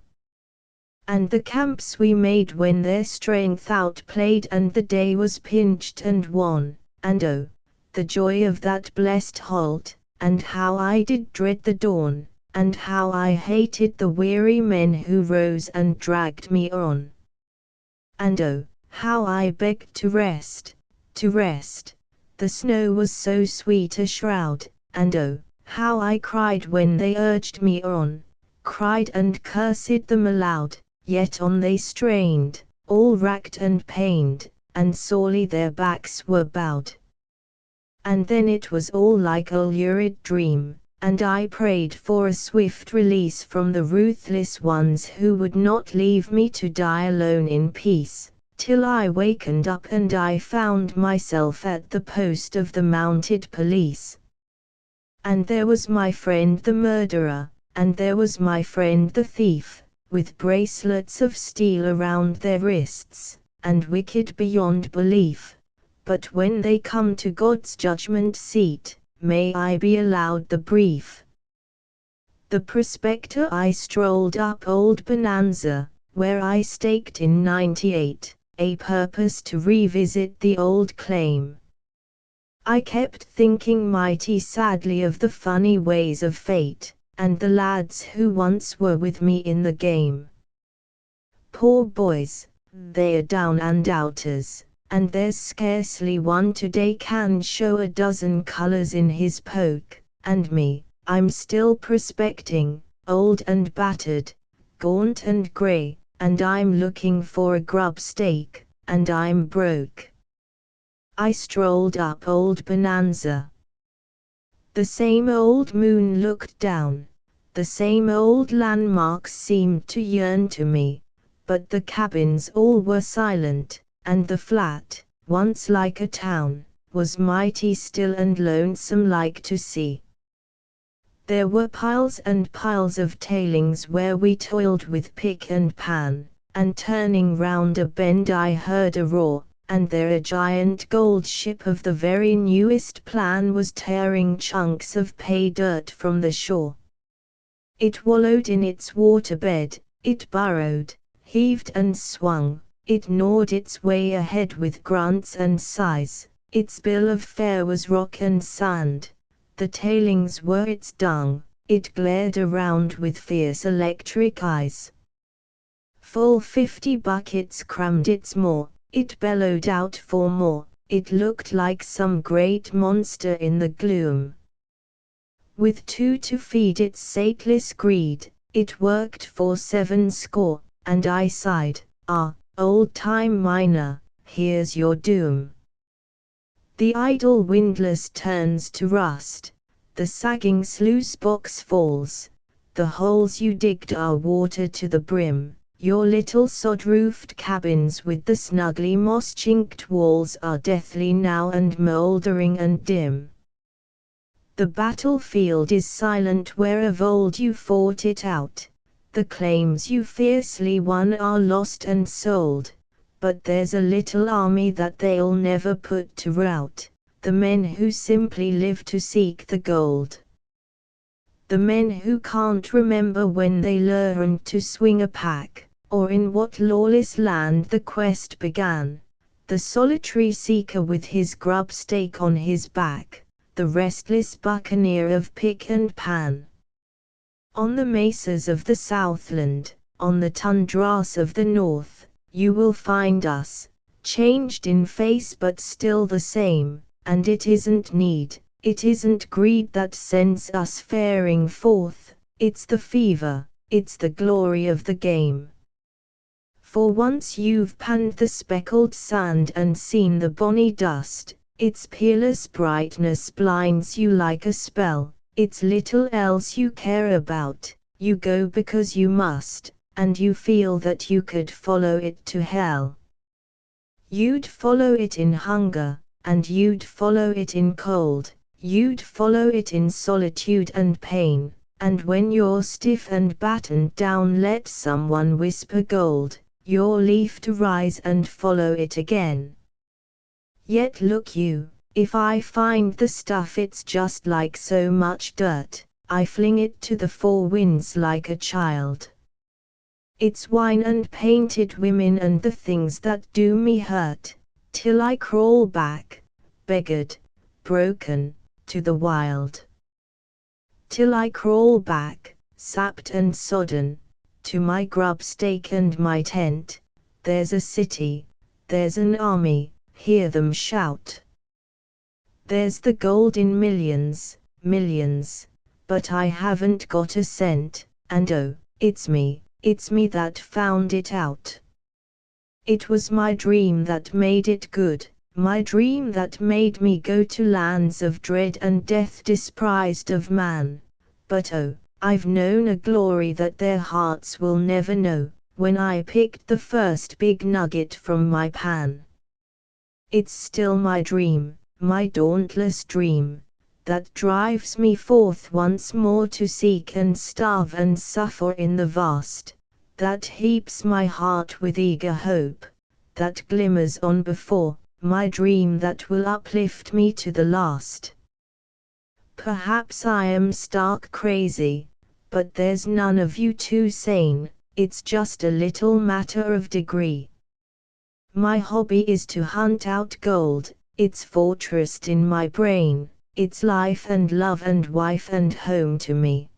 Speaker 1: And the camps we made when their strength outplayed and the day was pinched and wan, and oh, the joy of that blessed halt, and how I did dread the dawn, and how I hated the weary men who rose and dragged me on. And oh, how I begged to rest, to rest. The snow was so sweet a shroud, and oh, how I cried when they urged me on, cried and cursed them aloud, yet on they strained, all racked and pained, and sorely their backs were bowed. And then it was all like a lurid dream, and I prayed for a swift release from the ruthless ones who would not leave me to die alone in peace, till I wakened up and I found myself at the post of the mounted police. And there was my friend the murderer, and there was my friend the thief, with bracelets of steel around their wrists, and wicked beyond belief. But when they come to God's judgment seat, may I be allowed the brief. The prospector I strolled up Old Bonanza, where I staked in '98, a purpose to revisit the old claim. I kept thinking mighty sadly of the funny ways of fate, and the lads who once were with me in the game. Poor boys, they are down and outers, and there's scarcely one today can show a dozen colors in his poke, and me, I'm still prospecting, old and battered, gaunt and grey, and I'm looking for a grub stake, and I'm broke. I strolled up Old Bonanza. The same old moon looked down, the same old landmarks seemed to yearn to me, but the cabins all were silent, and the flat, once like a town, was mighty still and lonesome like to see. There were piles and piles of tailings where we toiled with pick and pan, and turning round a bend I heard a roar, and there a giant gold ship of the very newest plan was tearing chunks of pay dirt from the shore. It wallowed in its waterbed, it burrowed, heaved and swung, it gnawed its way ahead with grunts and sighs, its bill of fare was rock and sand, the tailings were its dung, it glared around with fierce electric eyes. Full 50 buckets crammed its maw, it bellowed out for more, it looked like some great monster in the gloom. With 2 to feed its sateless greed, it worked for 70, and I sighed, ah, old-time miner, here's your doom. The idle windlass turns to rust, the sagging sluice box falls, the holes you digged are water to the brim, your little sod-roofed cabins with the snugly moss-chinked walls are deathly now and mouldering and dim. The battlefield is silent where of old you fought it out, the claims you fiercely won are lost and sold, but there's a little army that they'll never put to rout, the men who simply live to seek the gold. The men who can't remember when they learned to swing a pack, or in what lawless land the quest began, the solitary seeker with his grub stake on his back, the restless buccaneer of pick and pan. On the mesas of the Southland, on the tundras of the North, you will find us, changed in face but still the same, and it isn't need, it isn't greed that sends us faring forth, it's the fever, it's the glory of the game. For once you've panned the speckled sand and seen the bonny dust, its peerless brightness blinds you like a spell, it's little else you care about, you go because you must, and you feel that you could follow it to hell. You'd follow it in hunger, and you'd follow it in cold, you'd follow it in solitude and pain, and when you're stiff and battened down let someone whisper gold, you're leave to rise and follow it again. Yet look you, if I find the stuff it's just like so much dirt, I fling it to the four winds like a child. It's wine and painted women and the things that do me hurt, till I crawl back, beggared, broken, to the wild. Till I crawl back, sapped and sodden, to my grub stake and my tent. There's a city, there's an army, hear them shout. There's the gold in millions, millions, but I haven't got a cent, and oh, it's me that found it out. It was my dream that made it good, my dream that made me go to lands of dread and death despised of man. But oh, I've known a glory that their hearts will never know, when I picked the first big nugget from my pan. It's still my dream, my dauntless dream, that drives me forth once more to seek and starve and suffer in the vast, that heaps my heart with eager hope, that glimmers on before, my dream that will uplift me to the last. Perhaps I am stark crazy, but there's none of you too sane, it's just a little matter of degree. My hobby is to hunt out gold, it's fortressed in my brain, it's life and love and wife and home to me.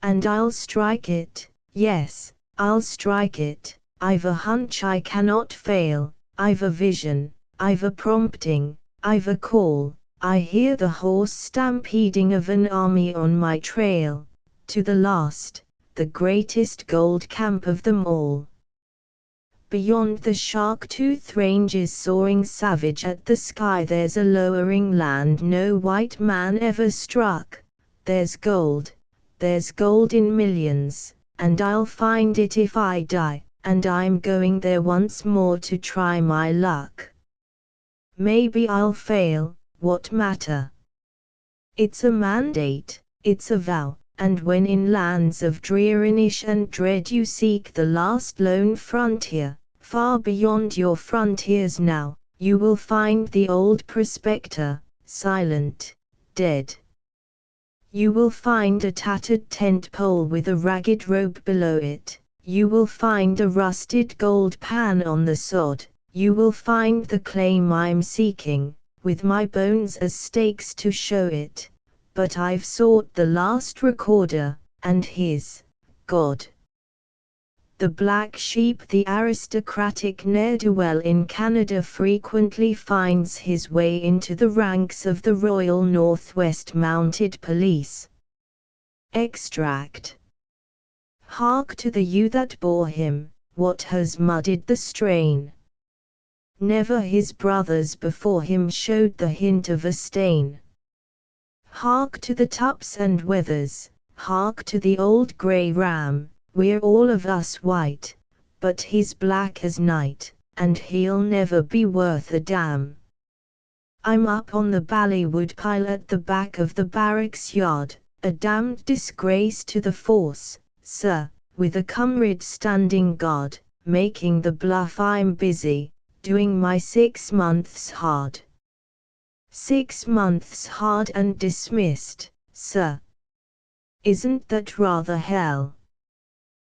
Speaker 1: And I'll strike it, yes, I'll strike it, I've a hunch I cannot fail, I've a vision, I've a prompting, I've a call, I hear the horse stampeding of an army on my trail, to the last, the greatest gold camp of them all. Beyond the shark-tooth ranges soaring savage at the sky there's a lowering land no white man ever struck, there's gold in millions, and I'll find it if I die, and I'm going there once more to try my luck. Maybe I'll fail, what matter? It's a mandate, it's a vow, and when in lands of dreariness and dread you seek the last lone frontier, far beyond your frontiers now, you will find the old prospector, silent, dead. You will find a tattered tent pole with a ragged rope below it, you will find a rusted gold pan on the sod, you will find the claim I'm seeking, with my bones as stakes to show it, but I've sought the last recorder, and his God. The black sheep, the aristocratic ne'er-do-well in Canada, frequently finds his way into the ranks of the Royal Northwest Mounted Police. Extract. Hark to the ewe that bore him, what has muddied the strain? Never his brothers before him showed the hint of a stain. Hark to the tups and wethers, hark to the old grey ram, we're all of us white, but he's black as night, and he'll never be worth a damn. I'm up on the Ballywood pile at the back of the barracks yard, a damned disgrace to the force, sir, with a comrade standing guard, making the bluff I'm busy, doing my 6 months hard. 6 months hard and dismissed, sir. Isn't that rather hell?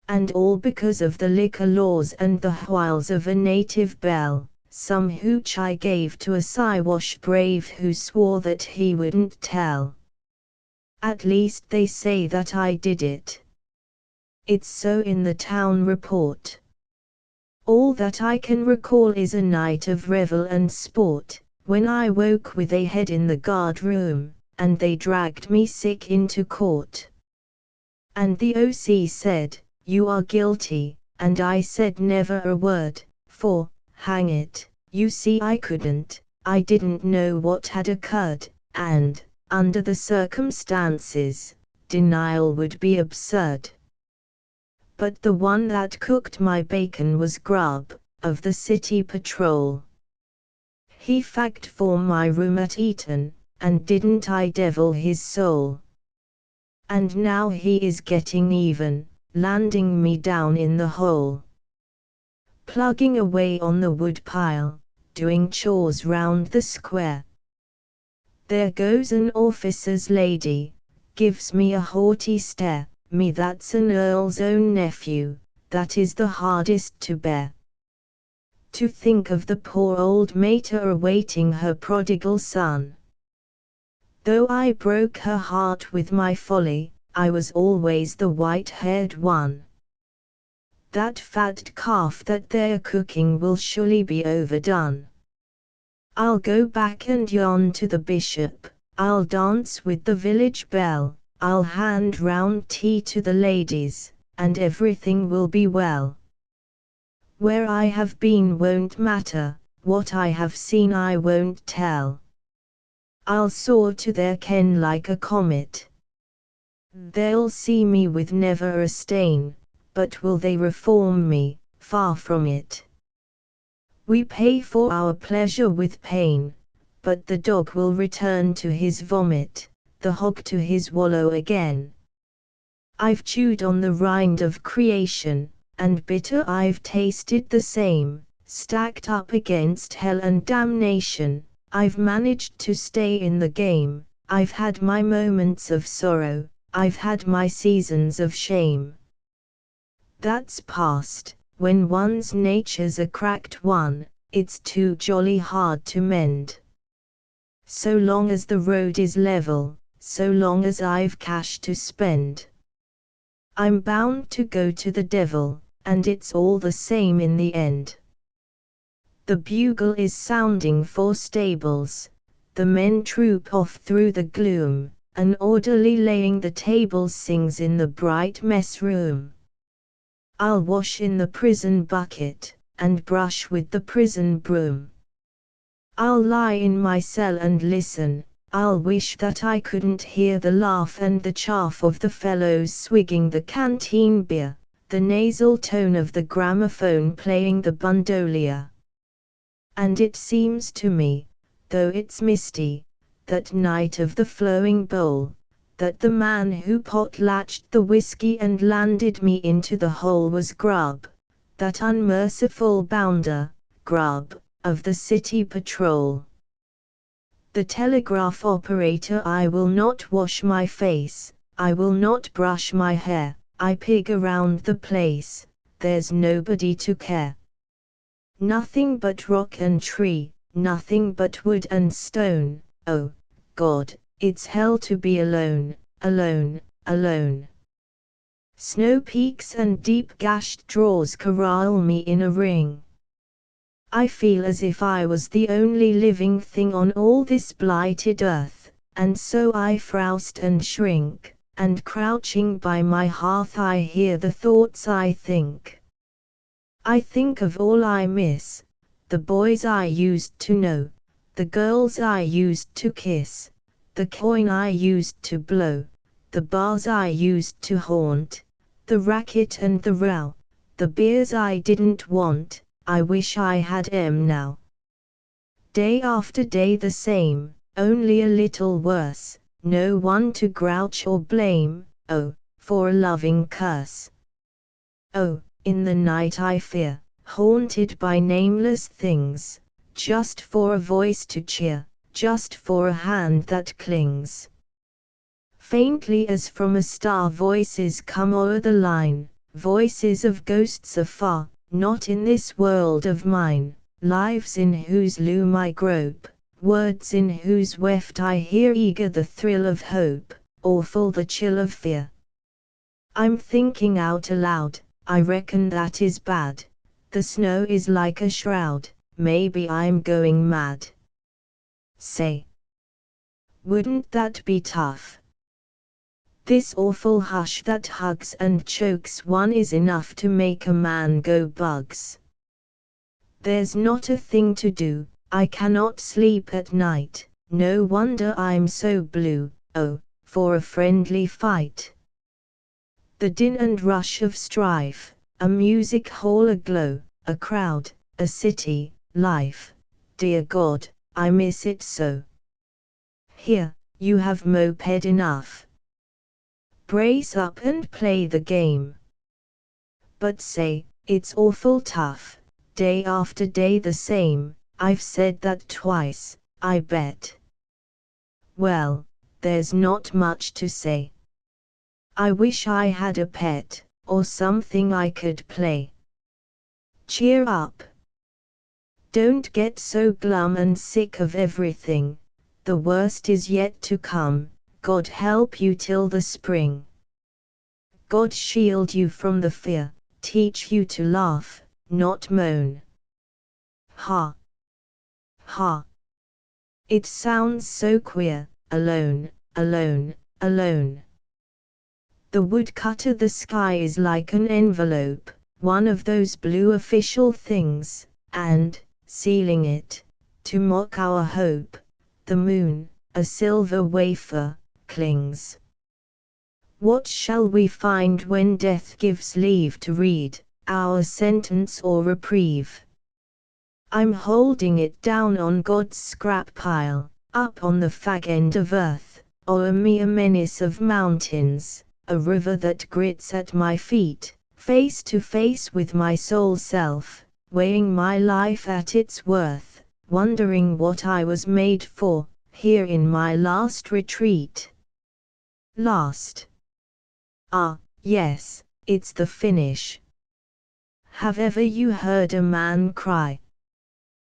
Speaker 1: And all because of the liquor laws and the whiles of a native belle, some hooch I gave to a Siwash brave who swore that he wouldn't tell. At least they say that I did it. It's so in the town report. All that I can recall is a night of revel and sport, when I woke with a head in the guard room, and they dragged me sick into court. And the OC said, "You are guilty," and I said never a word, for, hang it, you see I didn't know what had occurred, and, under the circumstances, denial would be absurd. But the one that cooked my bacon was Grubb, of the city patrol. He fagged for my room at Eton, and didn't I devil his soul? And now he is getting even, landing me down in the hole. Plugging away on the wood pile, doing chores round the square. There goes an officer's lady, gives me a haughty stare, me that's an earl's own nephew, that is the hardest to bear. To think of the poor old mater awaiting her prodigal son. Though I broke her heart with my folly, I was always the white-haired one. That fat calf that they're cooking will surely be overdone. I'll go back and yarn to the bishop, I'll dance with the village belle, I'll hand round tea to the ladies, and everything will be well. Where I have been won't matter, what I have seen I won't tell. I'll soar to their ken like a comet. They'll see me with never a stain, but will they reform me? Far from it. We pay for our pleasure with pain, but the dog will return to his vomit, the hog to his wallow again. I've chewed on the rind of creation, and bitter I've tasted the same, stacked up against hell and damnation. I've managed to stay in the game, I've had my moments of sorrow, I've had my seasons of shame. That's past. When one's nature's a cracked one, it's too jolly hard to mend. So long as the road is level, so long as I've cash to spend, I'm bound to go to the devil, and it's all the same in the end. The bugle is sounding for stables, the men troop off through the gloom, an orderly laying the tables sings in the bright mess room. I'll wash in the prison bucket, and brush with the prison broom. I'll lie in my cell and listen, I'll wish that I couldn't hear the laugh and the chaff of the fellows swigging the canteen beer, the nasal tone of the gramophone playing the bandolia. And it seems to me, though it's misty, that night of the flowing bowl, that the man who potlatched the whiskey and landed me into the hole was Grub, that unmerciful bounder, Grub, of the city patrol. The telegraph operator. I will not wash my face, I will not brush my hair, I pig around the place, there's nobody to care. Nothing but rock and tree, nothing but wood and stone, oh, God, it's hell to be alone, alone, alone. Snow peaks and deep gashed draws corral me in a ring. I feel as if I was the only living thing on all this blighted earth, and so I frowst and shrink, and crouching by my hearth I hear the thoughts I think. I think of all I miss, the boys I used to know, the girls I used to kiss, the coin I used to blow, the bars I used to haunt, the racket and the row, the beers I didn't want, I wish I had 'em now. Day after day the same, only a little worse, no one to grouch or blame, oh, for a loving curse. Oh, in the night I fear, haunted by nameless things, just for a voice to cheer, just for a hand that clings. Faintly as from a star voices come o'er the line, voices of ghosts afar, not in this world of mine, lives in whose loom I grope, words in whose weft I hear eager the thrill of hope, awful the chill of fear. I'm thinking out aloud, I reckon that is bad, the snow is like a shroud, maybe I'm going mad. Say, wouldn't that be tough? This awful hush that hugs and chokes one is enough to make a man go bugs. There's not a thing to do, I cannot sleep at night, no wonder I'm so blue, oh, for a friendly fight. The din and rush of strife, a music hall aglow, a crowd, a city, life, dear God, I miss it so. Here, you have moped enough. Brace up and play the game. But say, it's awful tough, day after day the same, I've said that twice, I bet. Well, there's not much to say. I wish I had a pet, or something I could play. Cheer up. Don't get so glum and sick of everything, the worst is yet to come, God help you till the spring. God shield you from the fear, teach you to laugh, not moan. Ha! Ha! It sounds so queer, alone, alone, alone. The woodcutter, the sky is like an envelope, one of those blue official things, and, sealing it, to mock our hope, the moon, a silver wafer, clings. What shall we find when death gives leave to read our sentence or reprieve? I'm holding it down on God's scrap pile, up on the fag end of earth, o'er me a menace of mountains, a river that grits at my feet, face to face with my soul self, weighing my life at its worth, wondering what I was made for, here in my last retreat. Last. Ah, yes, it's the finish. Have ever you heard a man cry?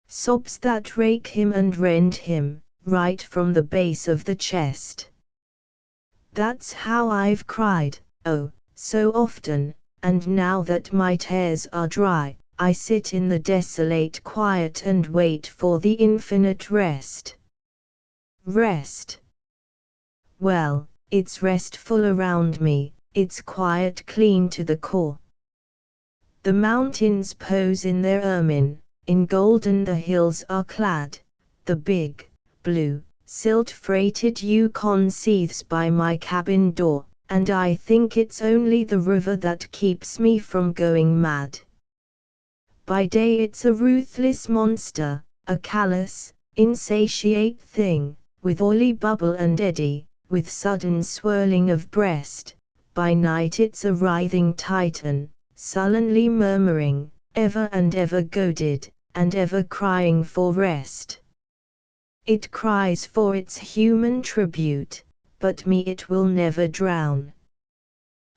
Speaker 1: Sobs that rake him and rend him, right from the base of the chest. That's how I've cried, oh, so often, and now that my tears are dry, I sit in the desolate quiet and wait for the infinite rest. Rest. Well, it's restful around me, it's quiet clean to the core. The mountains pose in their ermine, in golden the hills are clad, the big, blue, silt-freighted Yukon seethes by my cabin door, and I think it's only the river that keeps me from going mad. By day it's a ruthless monster, a callous, insatiate thing, with oily bubble and eddy, with sudden swirling of breast. By night it's a writhing titan, sullenly murmuring, ever and ever goaded, and ever crying for rest. It cries for its human tribute, but me it will never drown.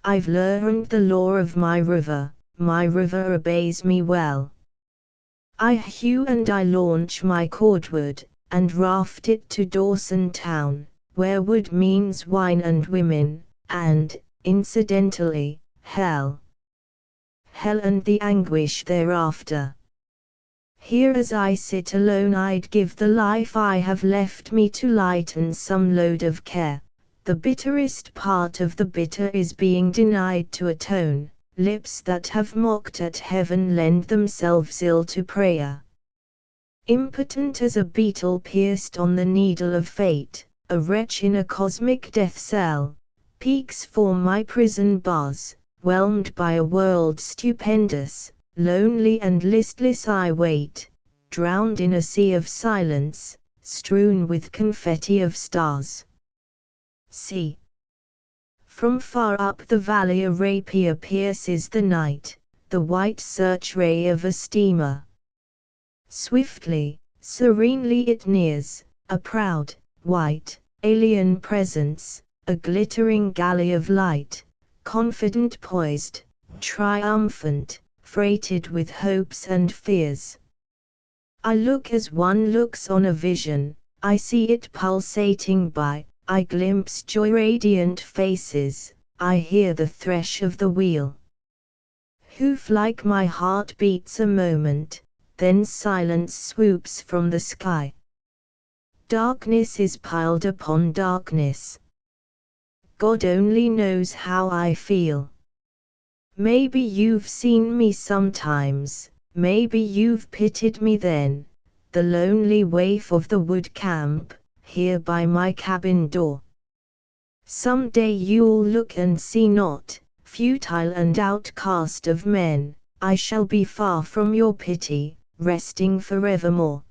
Speaker 1: I've learned the law of my river obeys me well. I hew and I launch my cordwood, and raft it to Dawson town, where wood means wine and women, and, incidentally, hell. Hell and the anguish thereafter. Here as I sit alone I'd give the life I have left me to lighten some load of care. The bitterest part of the bitter is being denied to atone. Lips that have mocked at heaven lend themselves ill to prayer. Impotent as a beetle pierced on the needle of fate, a wretch in a cosmic death cell, peaks form my prison bars, whelmed by a world stupendous, lonely and listless I wait, drowned in a sea of silence, strewn with confetti of stars. See. From far up the valley a rapier pierces the night, the white search ray of a steamer. Swiftly, serenely it nears, a proud, white, alien presence, a glittering galley of light, confident poised, triumphant, freighted with hopes and fears. I look as one looks on a vision, I see it pulsating by, I glimpse joy-radiant faces, I hear the thresh of the wheel. Hoof-like my heart beats a moment, then silence swoops from the sky. Darkness is piled upon darkness. God only knows how I feel. Maybe you've seen me sometimes, maybe you've pitied me then, the lonely waif of the wood camp, here by my cabin door. Some day you'll look and see not, futile and outcast of men, I shall be far from your pity, resting forevermore.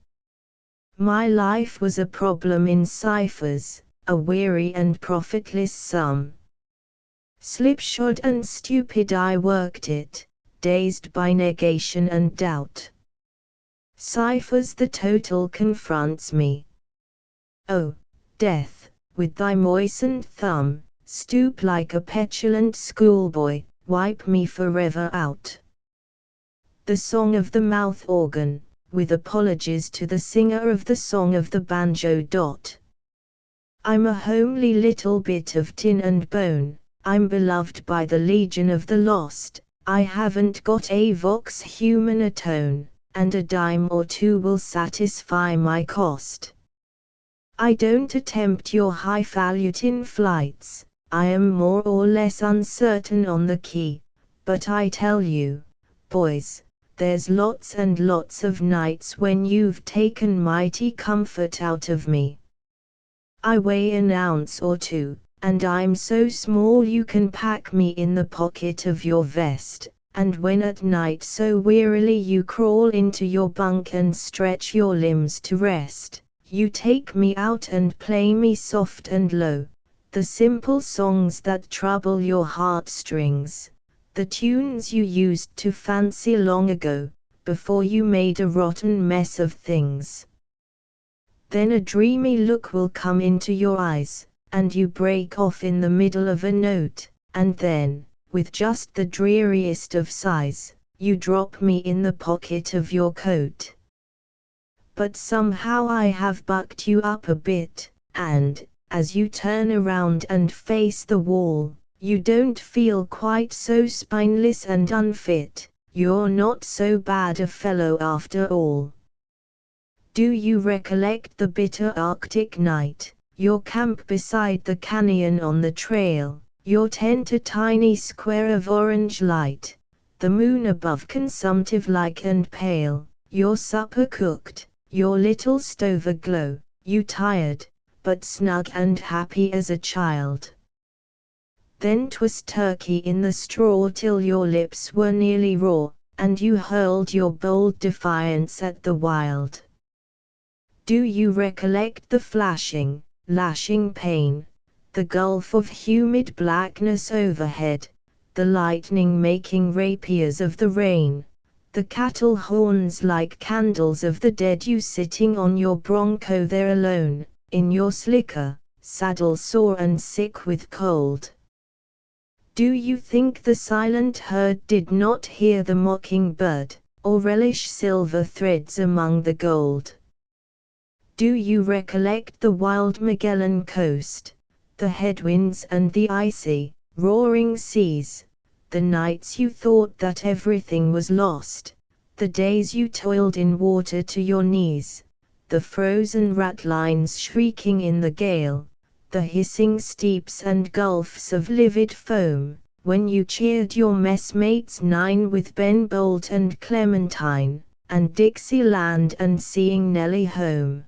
Speaker 1: My life was a problem in ciphers, a weary and profitless sum. Slipshod and stupid I worked it, dazed by negation and doubt. Ciphers the total confronts me. Oh, death, with thy moistened thumb, stoop like a petulant schoolboy, wipe me forever out. The song of the mouth organ, with apologies to the singer of the song of the banjo. I'm a homely little bit of tin and bone, I'm beloved by the legion of the lost, I haven't got a vox humana tone, and a dime or two will satisfy my cost. I don't attempt your highfalutin flights, I am more or less uncertain on the key, but I tell you, boys, there's lots and lots of nights when you've taken mighty comfort out of me. I weigh an ounce or two, and I'm so small you can pack me in the pocket of your vest, and when at night so wearily you crawl into your bunk and stretch your limbs to rest, you take me out and play me soft and low, the simple songs that trouble your heartstrings, the tunes you used to fancy long ago, before you made a rotten mess of things. Then a dreamy look will come into your eyes, and you break off in the middle of a note, and then, with just the dreariest of sighs, you drop me in the pocket of your coat. But somehow I have bucked you up a bit, and, as you turn around and face the wall, you don't feel quite so spineless and unfit, you're not so bad a fellow after all. Do you recollect the bitter Arctic night, your camp beside the canyon on the trail, your tent a tiny square of orange light, the moon above consumptive-like and pale, your supper cooked, your little stove aglow, you tired, but snug and happy as a child. Then 'twas turkey in the straw till your lips were nearly raw, and you hurled your bold defiance at the wild. Do you recollect the flashing, lashing pain, the gulf of humid blackness overhead, the lightning making rapiers of the rain, the cattle horns like candles of the dead, you sitting on your bronco there alone, in your slicker, saddle sore and sick with cold? Do you think the silent herd did not hear the mockingbird, or relish silver threads among the gold? Do you recollect the wild Magellan coast, the headwinds and the icy, roaring seas, the nights you thought that everything was lost, the days you toiled in water to your knees, the frozen ratlines shrieking in the gale, the hissing steeps and gulfs of livid foam, when you cheered your messmates 9 with Ben Bolt and Clementine, and Dixieland and Seeing Nellie Home?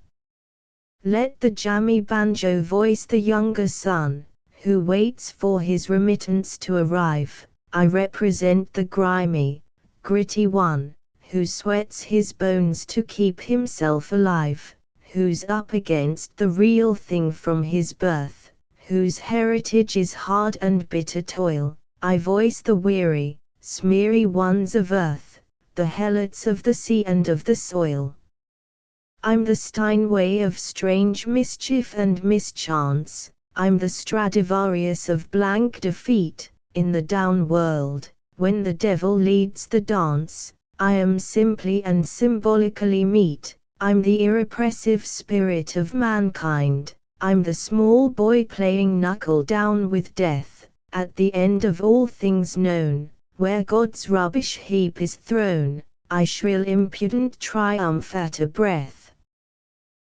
Speaker 1: Let the jammy banjo voice the younger son, who waits for his remittance to arrive. I represent the grimy, gritty one, who sweats his bones to keep himself alive, who's up against the real thing from his birth, whose heritage is hard and bitter toil. I voice the weary, smeary ones of earth, the helots of the sea and of the soil. I'm the Steinway of strange mischief and mischance, I'm the Stradivarius of blank defeat, in the down world, when the devil leads the dance, I am simply and symbolically meet, I'm the irrepressive spirit of mankind, I'm the small boy playing knuckle down with death, at the end of all things known, where God's rubbish heap is thrown, I shrill impudent triumph at a breath.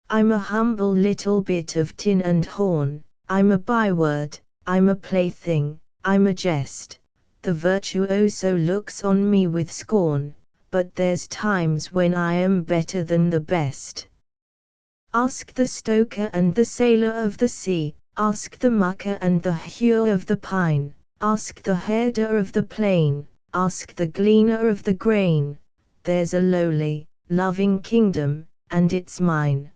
Speaker 1: I'm a humble little bit of tin and horn, I'm a byword, I'm a plaything, I'm a jest. The virtuoso looks on me with scorn, but there's times when I am better than the best. Ask the stoker and the sailor of the sea, ask the mucker and the hewer of the pine, ask the herder of the plain, ask the gleaner of the grain. There's a lowly, loving kingdom, and it's mine.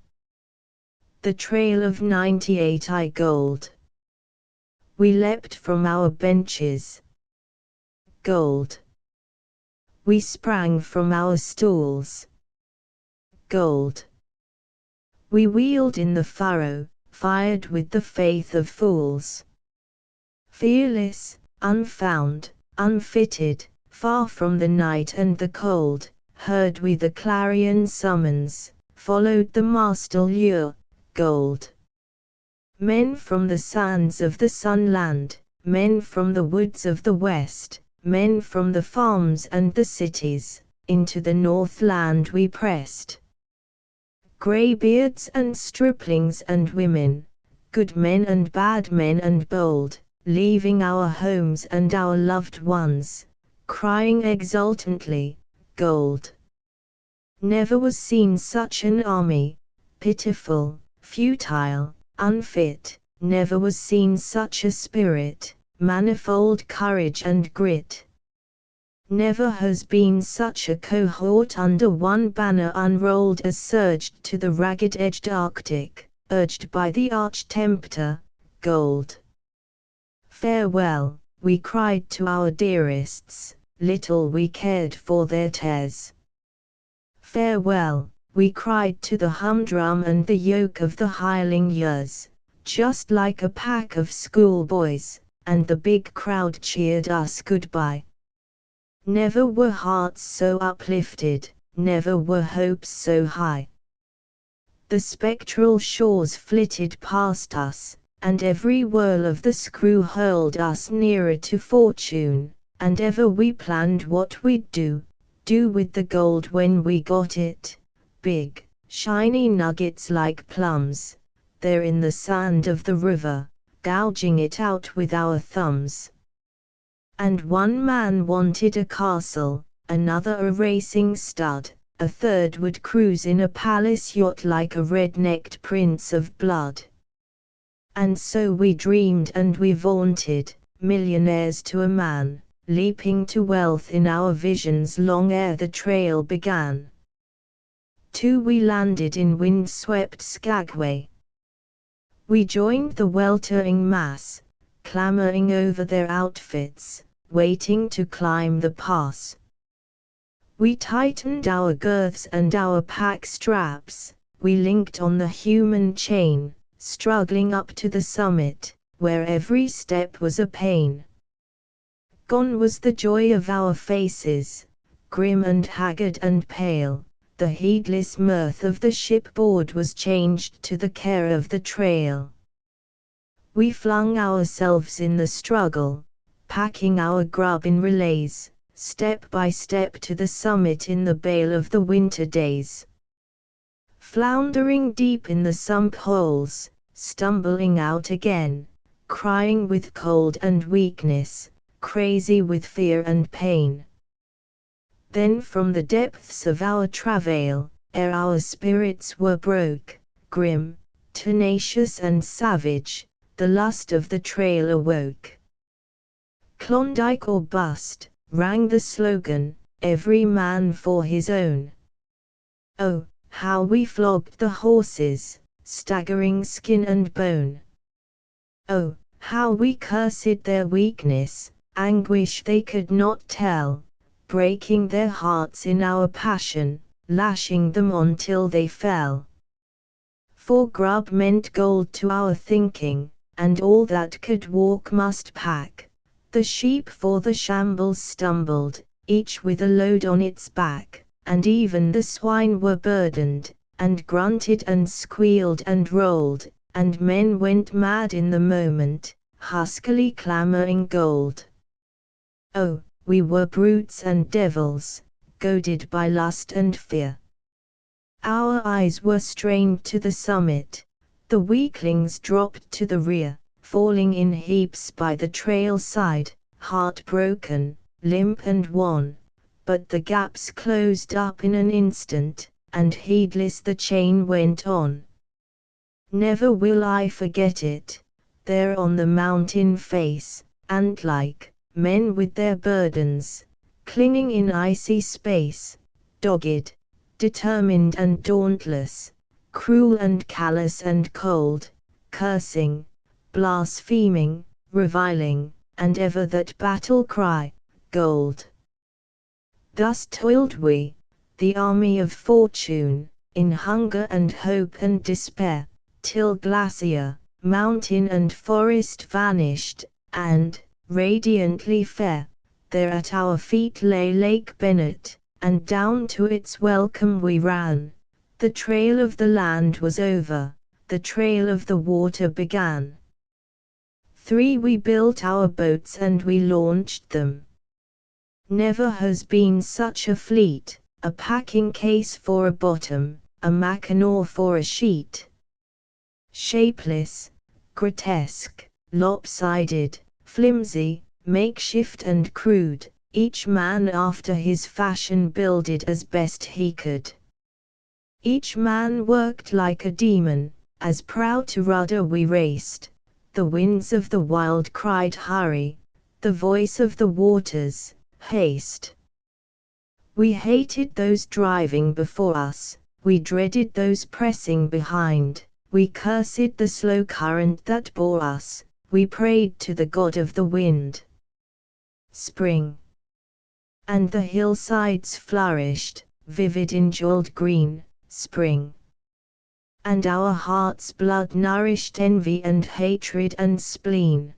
Speaker 1: the trail of 98 gold. We leapt from our benches. Gold. We sprang from our stools. Gold. We wheeled in the furrow, fired with the faith of fools. Fearless, unfound, unfitted, far from the night and the cold, heard we the clarion summons, followed the master lure, gold. Men from the sands of the sunland, men from the woods of the west, men from the farms and the cities, into the northland we pressed. Greybeards and striplings and women, good men and bad men and bold, leaving our homes and our loved ones, crying exultantly, gold. Never was seen such an army, pitiful, futile, unfit, never was seen such a spirit, manifold courage and grit. Never has been such a cohort under one banner unrolled as surged to the ragged-edged Arctic, urged by the arch-tempter, gold. Farewell, we cried to our dearests, little we cared for their tears. Farewell, we cried to the humdrum and the yoke of the hireling years, just like a pack of schoolboys, and the big crowd cheered us goodbye. Never were hearts so uplifted, never were hopes so high. The spectral shores flitted past us, and every whirl of the screw hurled us nearer to fortune, and ever we planned what we'd do with the gold when we got it, big, shiny nuggets like plums, there in the sand of the river, gouging it out with our thumbs. And one man wanted a castle, another a racing stud, a third would cruise in a palace yacht like a red-necked prince of blood. And so we dreamed and we vaunted, millionaires to a man, leaping to wealth in our visions long ere the trail began. We landed in wind-swept Skagway. We joined the weltering mass, clamoring over their outfits, waiting to climb the pass. We tightened our girths and our pack straps, we linked on the human chain, struggling up to the summit, where every step was a pain. Gone was the joy of our faces, grim and haggard and pale, the heedless mirth of the shipboard was changed to the care of the trail. We flung ourselves in the struggle, packing our grub in relays, step by step to the summit in the bale of the winter days. Floundering deep in the sump holes, stumbling out again, crying with cold and weakness, crazy with fear and pain. Then from the depths of our travail, ere our spirits were broke, grim, tenacious and savage, the lust of the trail awoke. Klondike or bust, rang the slogan, every man for his own. Oh, how we flogged the horses, staggering skin and bone. Oh, how we cursed their weakness, anguish they could not tell, breaking their hearts in our passion, lashing them on till they fell. For grub meant gold to our thinking, and all that could walk must pack. The sheep for the shambles stumbled, each with a load on its back, and even the swine were burdened, and grunted and squealed and rolled, and men went mad in the moment, huskily clamoring gold. Oh, we were brutes and devils, goaded by lust and fear. Our eyes were strained to the summit, the weaklings dropped to the rear, falling in heaps by the trail side, heartbroken, limp and wan, but the gaps closed up in an instant, and heedless the chain went on. Never will I forget it, there on the mountain face, ant-like, men with their burdens, clinging in icy space, dogged, determined and dauntless, cruel and callous and cold, cursing, blaspheming, reviling, and ever that battle cry, gold. Thus toiled we, the army of fortune, in hunger and hope and despair, till glacier, mountain and forest vanished, and, radiantly fair, there at our feet lay Lake Bennett, and down to its welcome we ran. The trail of the land was over, the trail of the water began. 3 We built our boats and we launched them. Never has been such a fleet, a packing case for a bottom, a mackinaw for a sheet. Shapeless, grotesque, lopsided, flimsy, makeshift and crude, each man after his fashion builded as best he could. Each man worked like a demon, as proud to rudder we raced. The winds of the wild cried hurry, the voice of the waters, haste. We hated those driving before us, we dreaded those pressing behind, we cursed the slow current that bore us, we prayed to the god of the wind. Spring. And the hillsides flourished, vivid in jeweled green, spring. And our hearts' blood nourished envy and hatred and spleen.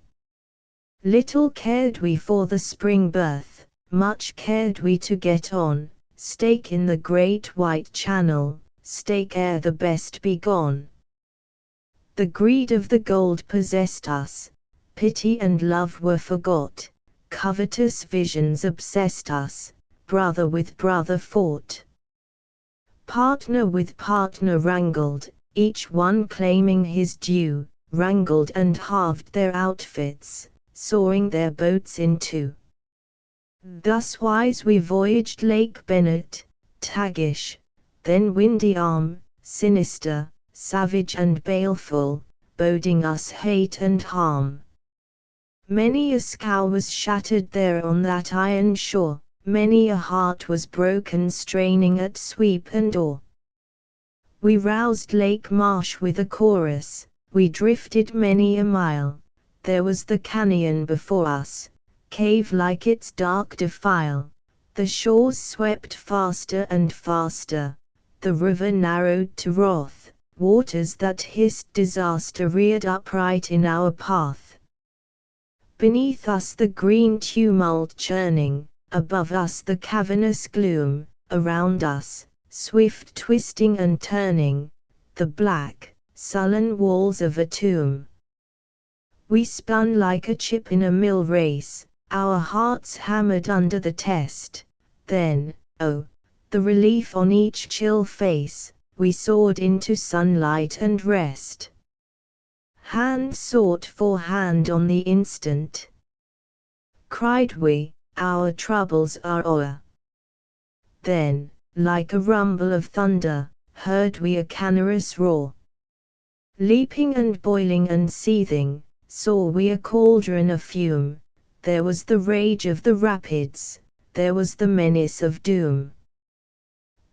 Speaker 1: Little cared we for the spring birth, much cared we to get on, stake in the great white channel, stake ere the best be gone. The greed of the gold possessed us, pity and love were forgot, covetous visions obsessed us, brother with brother fought. Partner with partner wrangled, each one claiming his due, wrangled and halved their outfits, sawing their boats in two. Thus wise we voyaged Lake Bennett, taggish, then Windy Arm, sinister, savage and baleful, boding us hate and harm. Many a scow was shattered there on that iron shore, many a heart was broken straining at sweep and oar. We roused Lake Marsh with a chorus, we drifted many a mile, there was the canyon before us, cave-like its dark defile, the shores swept faster and faster, the river narrowed to wrath, waters that hissed disaster reared upright in our path. Beneath us the green tumult churning, above us the cavernous gloom, around us, swift twisting and turning, the black, sullen walls of a tomb. We spun like a chip in a mill race, our hearts hammered under the test, then, oh, the relief on each chill face, we soared into sunlight and rest. Hand sought for hand on the instant. Cried we, our troubles are o'er. Then, like a rumble of thunder, heard we a canorous roar. Leaping and boiling and seething, saw we a cauldron afume, there was the rage of the rapids, there was the menace of doom.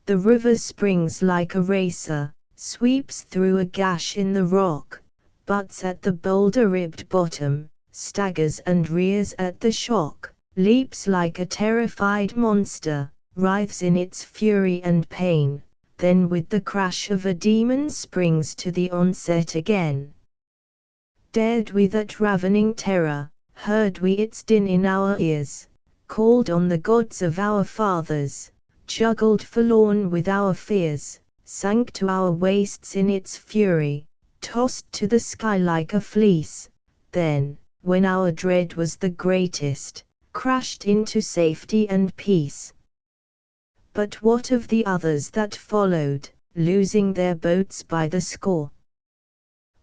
Speaker 1: The river springs like a racer, sweeps through a gash in the rock, butts at the boulder-ribbed bottom, staggers and rears at the shock, leaps like a terrified monster, writhes in its fury and pain, then with the crash of a demon springs to the onset again. Dared we that ravening terror, heard we its din in our ears, called on the gods of our fathers, juggled forlorn with our fears, sank to our waists in its fury, tossed to the sky like a fleece, then, when our dread was the greatest, crashed into safety and peace. But what of the others that followed, losing their boats by the score?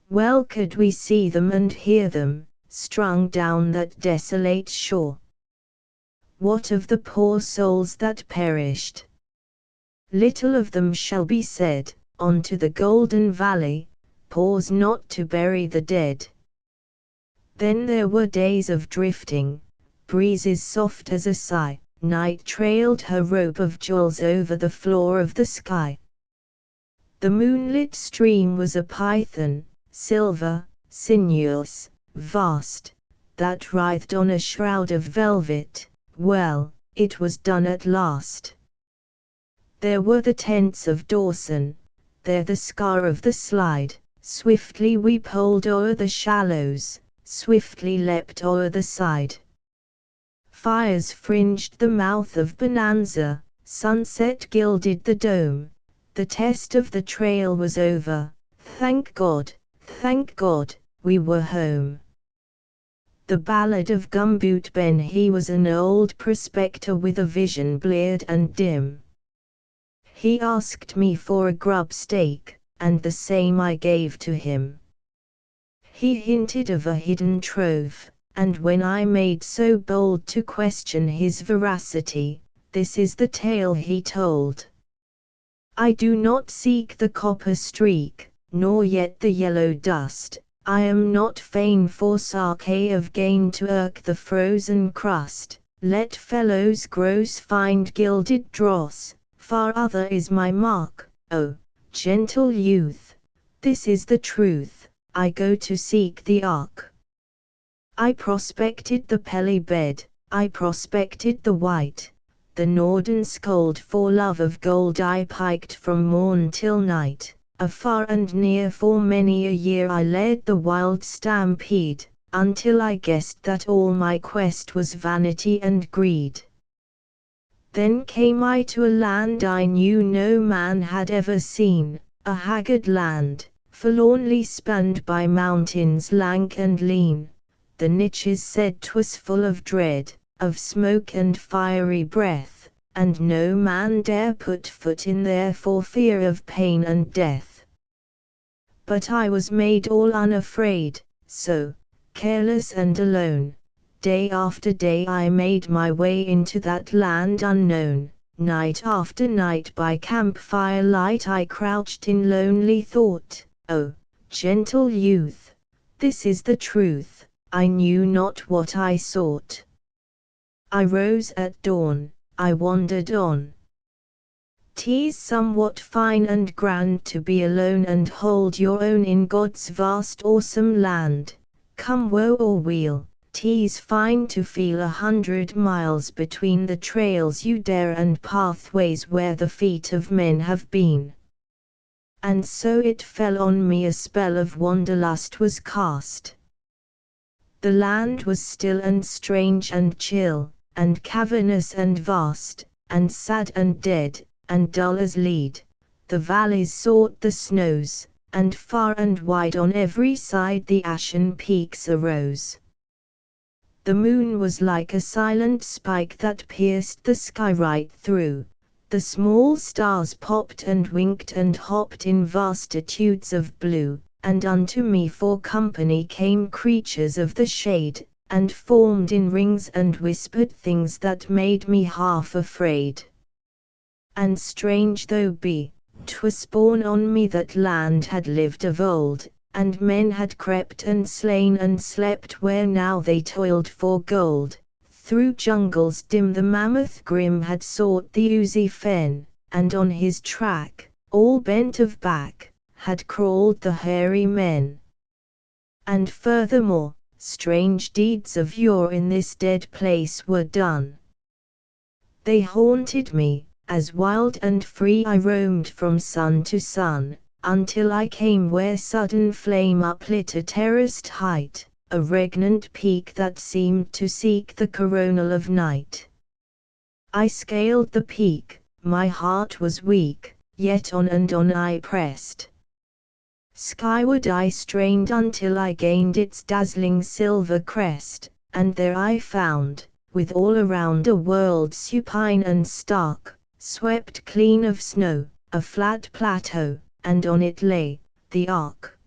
Speaker 1: Well could we see them and hear them, strung down that desolate shore. What of the poor souls that perished? Little of them shall be said, on to the golden valley, pause not to bury the dead. Then there were days of drifting, breezes soft as a sigh, night trailed her robe of jewels over the floor of the sky. The moonlit stream was a python, silver, sinuous, vast, that writhed on a shroud of velvet. Well, it was done at last. There were the tents of Dawson, there the scar of the slide. Swiftly we poled o'er the shallows, swiftly leapt o'er the side. Fires fringed the mouth of Bonanza, sunset gilded the dome. The test of the trail was over. Thank God, we were home. The Ballad of Gumboot Ben. He was an old prospector with a vision bleared and dim. He asked me for a grub stake, and the same I gave to him. He hinted of a hidden trove, and when I made so bold to question his veracity, this is the tale he told. I do not seek the copper streak, nor yet the yellow dust. I am not fain for sake of gain to irk the frozen crust. Let fellows gross find gilded dross, far other is my mark. O, gentle youth, this is the truth, I go to seek the ark. I prospected the pelly bed, I prospected the white, the Norden scold. For love of gold I piked from morn till night. Afar and near for many a year I led the wild stampede, until I guessed that all my quest was vanity and greed. Then came I to a land I knew no man had ever seen, a haggard land, forlornly spanned by mountains lank and lean. The niches said 'twas full of dread, of smoke and fiery breath, and no man dare put foot in there for fear of pain and death. But I was made all unafraid, so, careless and alone, day after day I made my way into that land unknown. Night after night by campfire light I crouched in lonely thought. O, gentle youth, this is the truth, I knew not what I sought. I rose at dawn, I wandered on. 'Tis somewhat fine and grand to be alone and hold your own in God's vast awesome land. Come woe or weal, 'tis fine to feel 100 miles between the trails you dare and pathways where the feet of men have been. And so it fell on me a spell of wanderlust was cast. The land was still and strange and chill, and cavernous and vast, and sad and dead, and dull as lead. The valleys sought the snows, and far and wide on every side the ashen peaks arose. The moon was like a silent spike that pierced the sky right through. The small stars popped and winked and hopped in vastitudes of blue, and unto me for company came creatures of the shade, and formed in rings and whispered things that made me half afraid. And strange though be, 'twas borne on me that land had lived of old, and men had crept and slain and slept where now they toiled for gold. Through jungles dim the mammoth grim had sought the oozy fen, and on his track, all bent of back, had crawled the hairy men. And furthermore, strange deeds of yore in this dead place were done. They haunted me, as wild and free I roamed from sun to sun, until I came where sudden flame uplit a terraced height, a regnant peak that seemed to seek the coronal of night. I scaled the peak, my heart was weak, yet on and on I pressed. Skyward I strained until I gained its dazzling silver crest, and there I found, with all around a world supine and stark, swept clean of snow, a flat plateau, and on it lay the ark.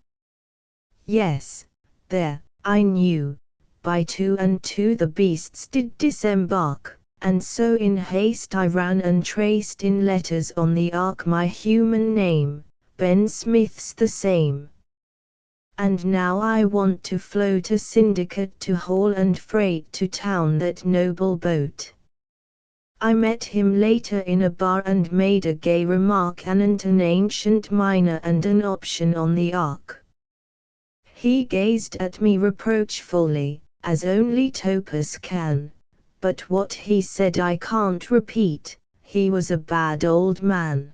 Speaker 1: Yes, there, I knew, by 2 and 2 the beasts did disembark, and so in haste I ran and traced in letters on the ark my human name, Ben Smith's the same. And now I want to float a syndicate to haul and freight to town that noble boat. I met him later in a bar and made a gay remark anent an ancient miner and an option on the ark. He gazed at me reproachfully, as only topers can, but what he said I can't repeat. He was a bad old man.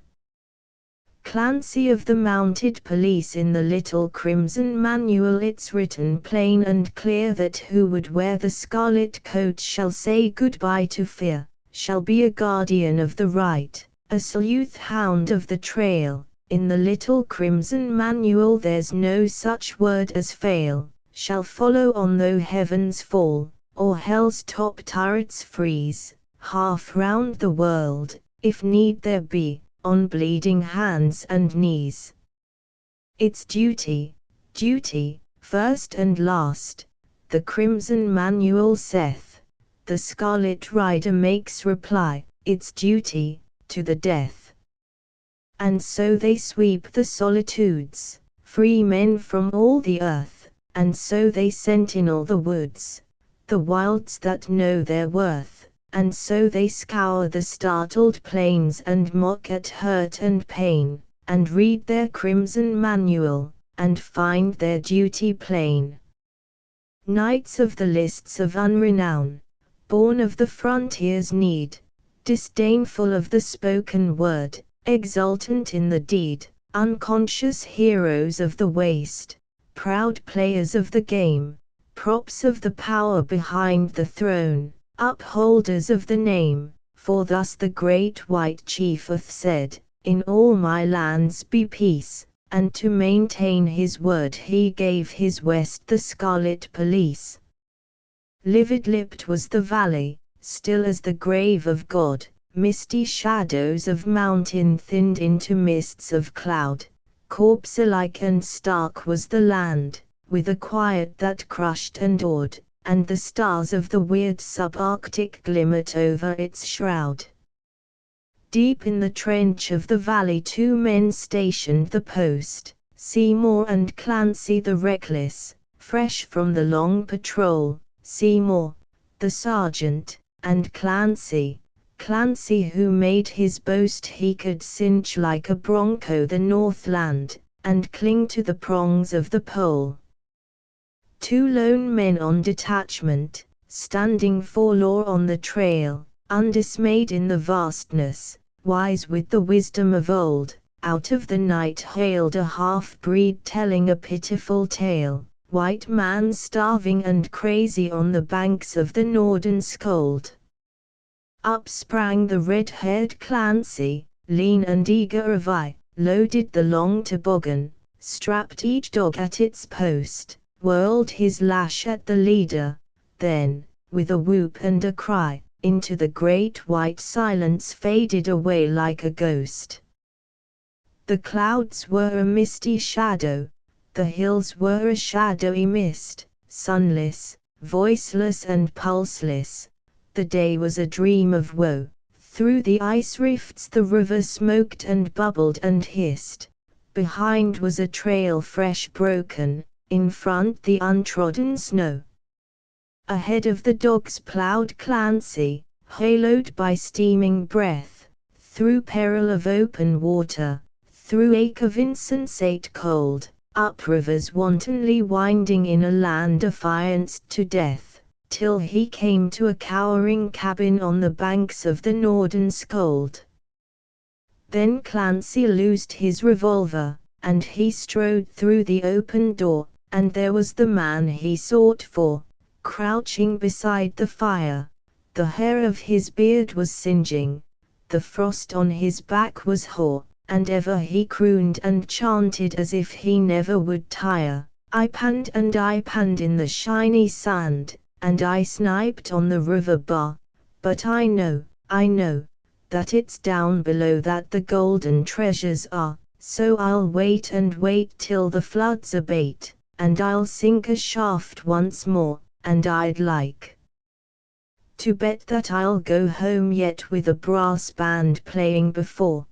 Speaker 1: Clancy of the Mounted Police. In the little crimson manual it's written plain and clear that who would wear the scarlet coat shall say goodbye to fear, shall be a guardian of the right, a sleuth hound of the trail. In the little crimson manual there's no such word as fail, shall follow on though heavens fall, or hell's top turrets freeze, half round the world, if need there be, on bleeding hands and knees. It's duty, duty, first and last, the crimson manual saith. The scarlet rider makes reply, it's duty, to the death. And so they sweep the solitudes, free men from all the earth, and so they sentinel the woods, the wilds that know their worth. And so they scour the startled plains and mock at hurt and pain, and read their crimson manual, and find their duty plain. Knights of the lists of unrenown, born of the frontier's need, disdainful of the spoken word, exultant in the deed, unconscious heroes of the waste, proud players of the game, props of the power behind the throne, upholders of the name, for thus the great white chief hath said, in all my lands be peace, and to maintain his word he gave his west the scarlet police. Livid-lipped was the valley, still as the grave of God, misty shadows of mountain thinned into mists of cloud, corpse-like and stark was the land, with a quiet that crushed and awed, and the stars of the weird subarctic glimmered over its shroud. Deep in the trench of the valley 2 men stationed the post, Seymour and Clancy the reckless, fresh from the long patrol, Seymour, the sergeant, and Clancy who made his boast he could cinch like a bronco the Northland, and cling to the prongs of the pole. 2 lone men on detachment, standing forlorn on the trail, undismayed in the vastness, wise with the wisdom of old, out of the night hailed a half-breed telling a pitiful tale, white man starving and crazy on the banks of the Nordenskjold. Up sprang the red-haired Clancy, lean and eager of eye, loaded the long toboggan, strapped each dog at its post, whirled his lash at the leader, then, with a whoop and a cry, into the great white silence faded away like a ghost. The clouds were a misty shadow, the hills were a shadowy mist, sunless, voiceless and pulseless. The day was a dream of woe. Through the ice rifts the river smoked and bubbled and hissed. Behind was a trail fresh broken, in front the untrodden snow. Ahead of the dogs plowed Clancy, haloed by steaming breath, through peril of open water, through ache of insensate cold, up rivers wantonly winding in a land affianced to death, till he came to a cowering cabin on the banks of the Nordenskjold. Then Clancy loosed his revolver, and he strode through the open door, and there was the man he sought for, crouching beside the fire. The hair of his beard was singeing, the frost on his back was hoar, and ever he crooned and chanted as if he never would tire. I panned in the shiny sand, and I sniped on the river bar, but I know, that it's down below that the golden treasures are, so I'll wait and wait till the floods abate, and I'll sink a shaft once more, and I'd like to bet that I'll go home yet with a brass band playing before.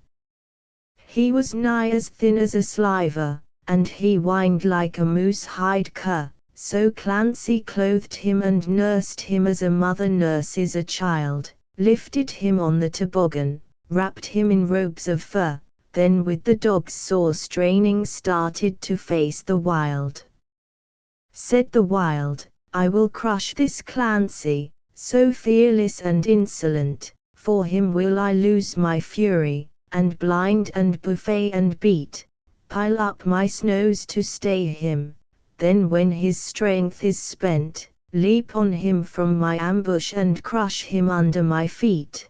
Speaker 1: He was nigh as thin as a sliver, and he whined like a moose-hide cur, so Clancy clothed him and nursed him as a mother nurses a child, lifted him on the toboggan, wrapped him in robes of fur, then with the dogs sore straining started to face the Wild. Said the Wild, I will crush this Clancy, so fearless and insolent, for him will I lose my fury, and blind and buffet and beat, pile up my snows to stay him, then when his strength is spent, leap on him from my ambush and crush him under my feet.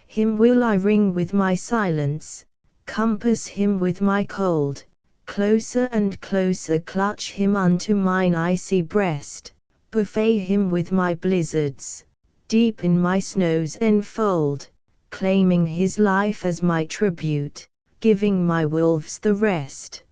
Speaker 1: Him will I ring with my silence, compass him with my cold, closer and closer clutch him unto mine icy breast, buffet him with my blizzards, deep in my snows enfold, claiming his life as my tribute, giving my wolves the rest.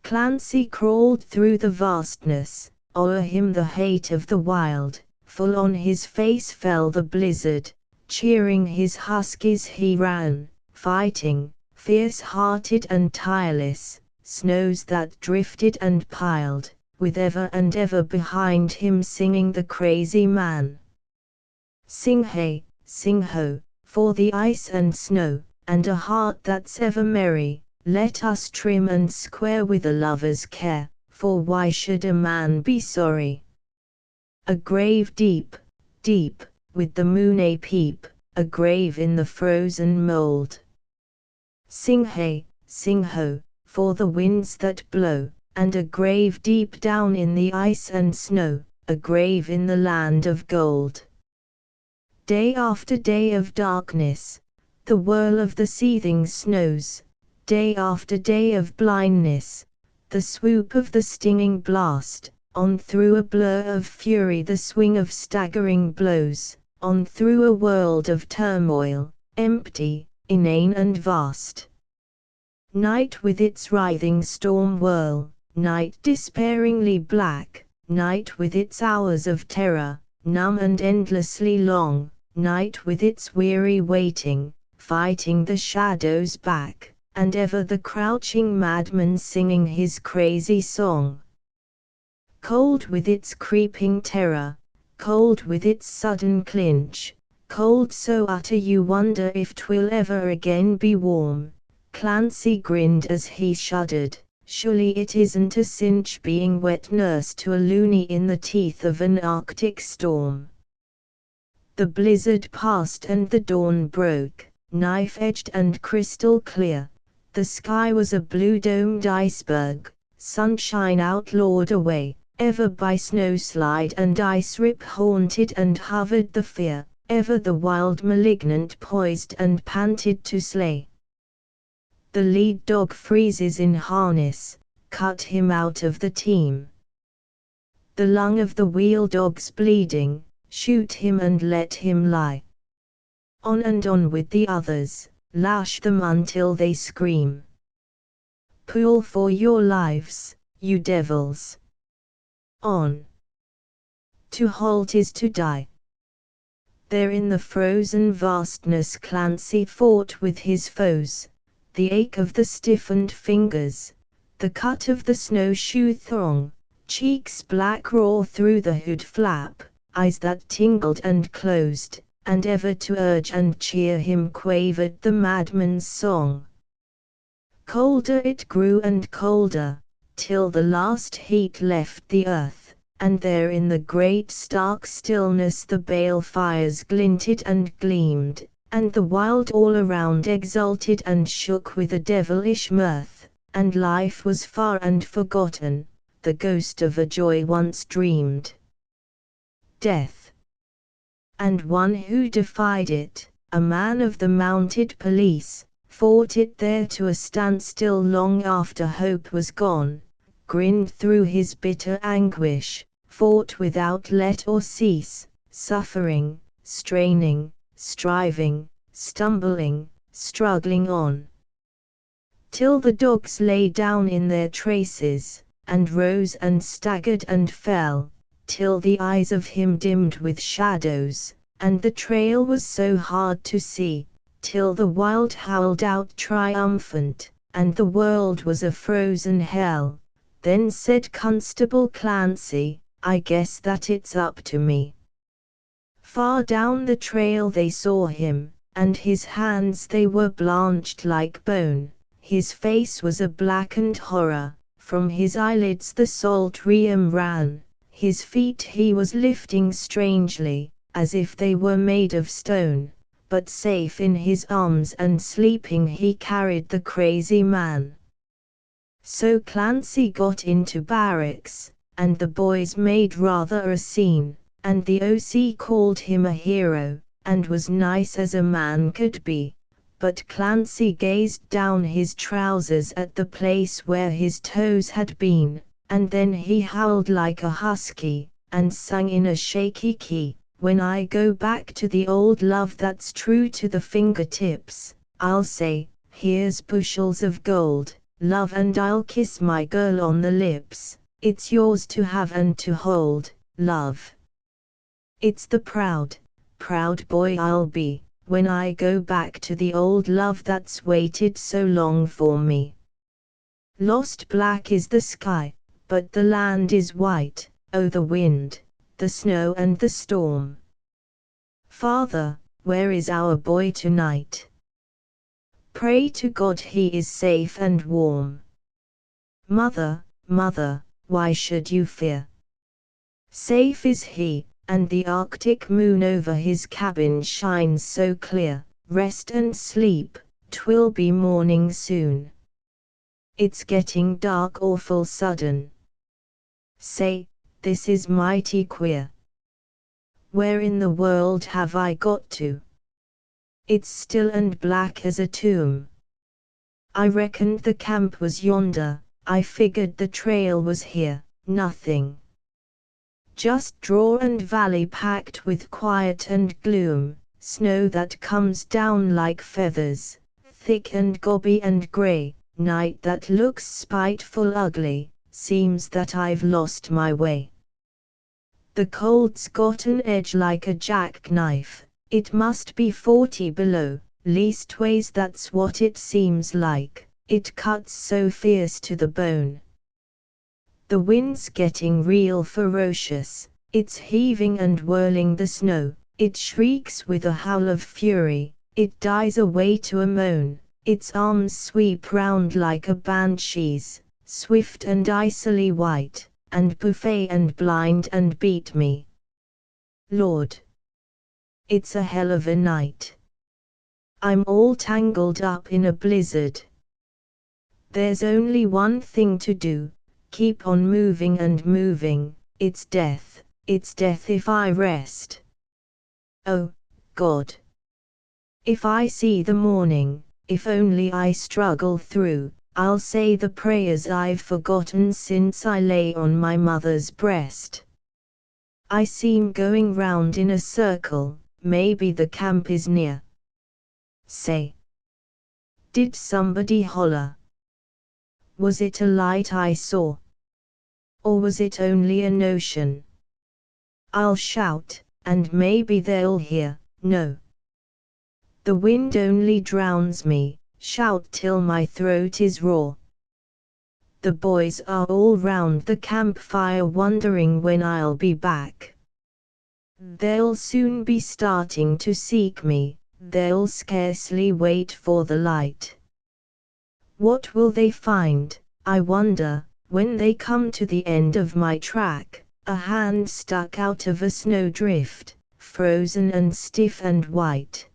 Speaker 1: Clancy crawled through the vastness, o'er him the hate of the Wild, full on his face fell the blizzard, cheering his huskies he ran, fighting, fierce-hearted and tireless, snows that drifted and piled, with ever and ever behind him singing the crazy man. Sing hey, sing ho, for the ice and snow, and a heart that's ever merry, let us trim and square with a lover's care, for why should a man be sorry? A grave deep, deep, with the moon a peep, a grave in the frozen mold. Sing hey, sing ho, for the winds that blow, and a grave deep down in the ice and snow, a grave in the land of gold. Day after day of darkness, the whirl of the seething snows, day after day of blindness, the swoop of the stinging blast, on through a blur of fury the swing of staggering blows, on through a world of turmoil, empty, inane and vast. Night with its writhing storm whirl, night despairingly black, night with its hours of terror, numb and endlessly long, night with its weary waiting, fighting the shadows back, and ever the crouching madman singing his crazy song. Cold with its creeping terror, cold with its sudden clinch, cold so utter you wonder if 'twill ever again be warm. Clancy grinned as he shuddered, surely it isn't a cinch being wet nurse to a loony in the teeth of an Arctic storm. The blizzard passed and the dawn broke, knife-edged and crystal clear. The sky was a blue-domed iceberg, sunshine outlawed away, ever by snowslide and ice-rip haunted and hovered the fear, ever the Wild malignant poised and panted to slay. The lead dog freezes in harness, cut him out of the team. The lung of the wheel dog's bleeding, shoot him and let him lie. On and on with the others, lash them until they scream. Pull for your lives, you devils. On. To halt is to die. There in the frozen vastness Clancy fought with his foes, the ache of the stiffened fingers, the cut of the snowshoe thong, cheeks black raw through the hood flap, eyes that tingled and closed, and ever to urge and cheer him quavered the madman's song. Colder it grew and colder, till the last heat left the earth, and there in the great stark stillness the bale fires glinted and gleamed, and the Wild all around exulted and shook with a devilish mirth, and life was far and forgotten, the ghost of a joy once dreamed. Death. And one who defied it, a man of the mounted police, fought it there to a standstill long after hope was gone, grinned through his bitter anguish, fought without let or cease, suffering, straining, striving, stumbling, struggling on. Till the dogs lay down in their traces, and rose and staggered and fell, till the eyes of him dimmed with shadows, and the trail was so hard to see, till the Wild howled out triumphant, and the world was a frozen hell. Then said Constable Clancy, I guess that it's up to me. Far down the trail they saw him, and his hands they were blanched like bone, his face was a blackened horror, from his eyelids the salt rheum ran, his feet he was lifting strangely, as if they were made of stone, but safe in his arms and sleeping he carried the crazy man. So Clancy got into barracks, and the boys made rather a scene, and the OC called him a hero, and was nice as a man could be, but Clancy gazed down his trousers at the place where his toes had been, and then he howled like a husky, and sung in a shaky key, "When I go back to the old love that's true to the fingertips, I'll say, here's bushels of gold, love, and I'll kiss my girl on the lips, it's yours to have and to hold, love. It's the proud, proud boy I'll be, when I go back to the old love that's waited so long for me. Lost black is the sky, but the land is white, oh the wind, the snow and the storm. Father, where is our boy tonight? Pray to God he is safe and warm. Mother, mother, why should you fear? Safe is he, and the Arctic moon over his cabin shines so clear. Rest and sleep, 'twill be morning soon. It's getting dark awful sudden. Say, this is mighty queer. Where in the world have I got to? It's still and black as a tomb. I reckoned the camp was yonder, I figured the trail was here, nothing. Just draw and valley packed with quiet and gloom, snow that comes down like feathers, thick and gobby and grey, night that looks spiteful ugly, seems that I've lost my way. The cold's got an edge like a jackknife, it must be 40 below, leastways that's what it seems like, it cuts so fierce to the bone. The wind's getting real ferocious, it's heaving and whirling the snow, it shrieks with a howl of fury, it dies away to a moan, its arms sweep round like a banshee's, swift and icily white, and buffet and blind and beat me. Lord! It's a hell of a night. I'm all tangled up in a blizzard. There's only one thing to do. Keep on moving and moving, it's death if I rest. Oh, God! If I see the morning, if only I struggle through, I'll say the prayers I've forgotten since I lay on my mother's breast. I seem going round in a circle, maybe the camp is near. Say, did somebody holler? Was it a light I saw? Or was it only a notion? I'll shout, and maybe they'll hear. No. The wind only drowns me, shout till my throat is raw. The boys are all round the campfire wondering when I'll be back. They'll soon be starting to seek me, they'll scarcely wait for the light. What will they find, I wonder, when they come to the end of my track, a hand stuck out of a snowdrift, frozen and stiff and white.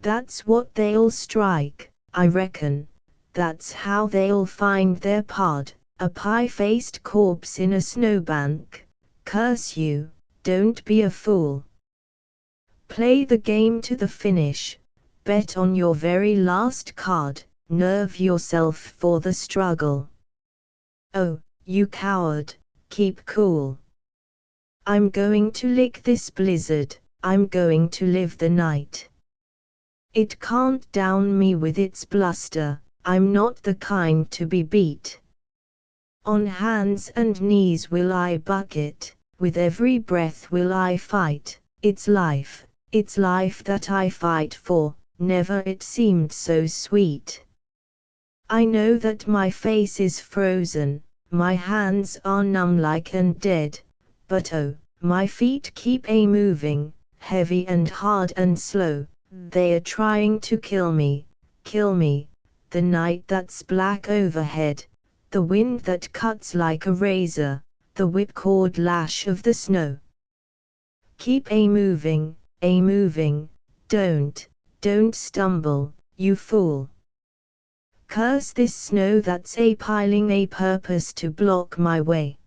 Speaker 1: That's what they'll strike, I reckon, that's how they'll find their pard, a pie-faced corpse in a snowbank. Curse you, don't be a fool. Play the game to the finish, bet on your very last card, nerve yourself for the struggle. Oh, you coward, keep cool. I'm going to lick this blizzard, I'm going to live the night. It can't down me with its bluster, I'm not the kind to be beat. On hands and knees will I bucket, with every breath will I fight, it's life that I fight for, never it seemed so sweet. I know that my face is frozen, my hands are numb like and dead, but oh, my feet keep a moving, heavy and hard and slow, they are trying to kill me, the night that's black overhead, the wind that cuts like a razor, the whipcord lash of the snow. Keep a moving, don't stumble, you fool. Curse this snow that's a piling a purpose to block my way.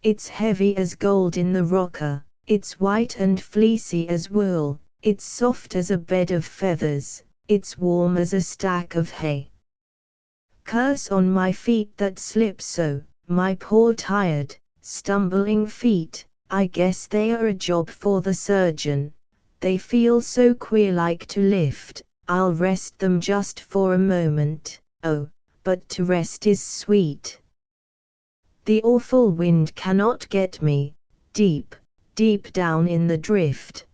Speaker 1: It's heavy as gold in the rocker, it's white and fleecy as wool, it's soft as a bed of feathers, it's warm as a stack of hay. Curse on my feet that slip so, my poor tired, stumbling feet, I guess they are a job for the surgeon. They feel so queer like to lift, I'll rest them just for a moment, oh, but to rest is sweet. The awful wind cannot get me, deep down in the drift.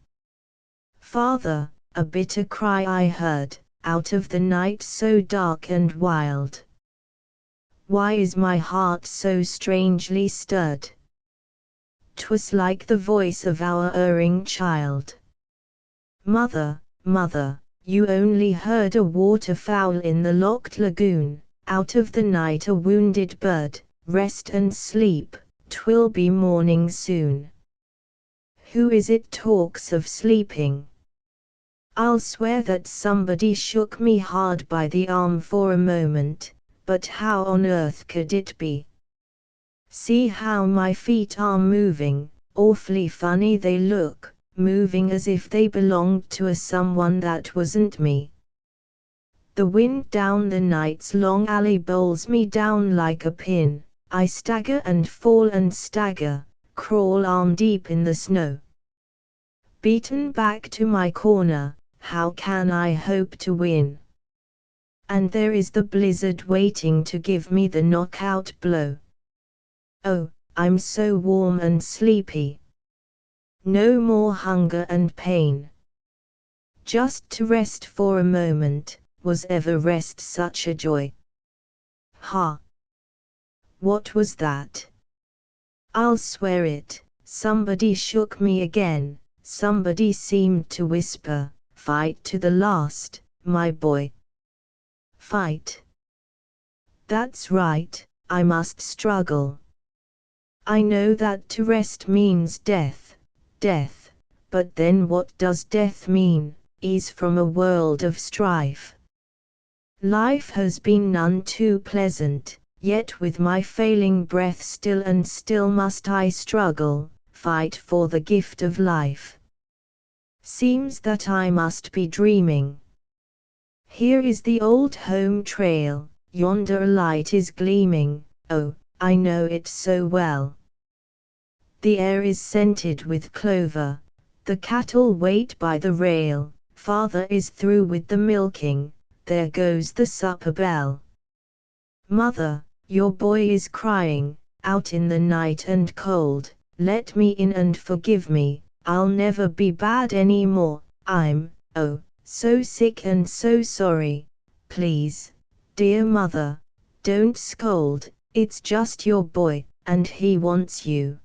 Speaker 1: Father, a bitter cry I heard, out of the night so dark and wild. Why is my heart so strangely stirred? 'Twas like the voice of our erring child. Mother, mother, you only heard a waterfowl in the locked lagoon, out of the night a wounded bird, rest and sleep, 'twill be morning soon. Who is it talks of sleeping? I'll swear that somebody shook me hard by the arm for a moment, but how on earth could it be? See how my feet are moving, awfully funny they look, moving as if they belonged to a someone that wasn't me. The wind down the night's long alley bowls me down like a pin, I stagger and fall and stagger, crawl arm deep in the snow. Beaten back to my corner, how can I hope to win? And there is the blizzard waiting to give me the knockout blow. Oh, I'm so warm and sleepy. No more hunger and pain. Just to rest for a moment, was ever rest such a joy? Ha! What was that? I'll swear it, somebody shook me again, somebody seemed to whisper, fight to the last, my boy. Fight. That's right, I must struggle. I know that to rest means death, but then what does death mean? Ease from a world of strife. Life has been none too pleasant, yet with my failing breath still and still must I struggle, fight for the gift of life. Seems that I must be dreaming. Here is the old home trail, yonder a light is gleaming, oh, I know it so well. The air is scented with clover, the cattle wait by the rail, father is through with the milking, there goes the supper bell. Mother, your boy is crying, out in the night and cold, let me in and forgive me, I'll never be bad any more, I'm, oh, so sick and so sorry, please, dear mother, don't scold, it's just your boy, and he wants you.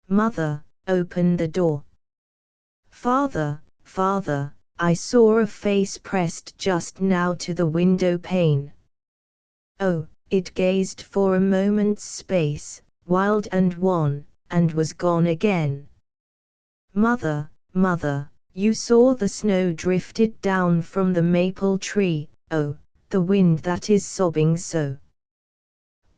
Speaker 1: Mother, open the door. Father, I saw a face pressed just now to the window pane. Oh, it gazed for a moment's space, wild and wan, and was gone again. Mother, you saw the snow drifted down from the maple tree, oh, the wind that is sobbing so.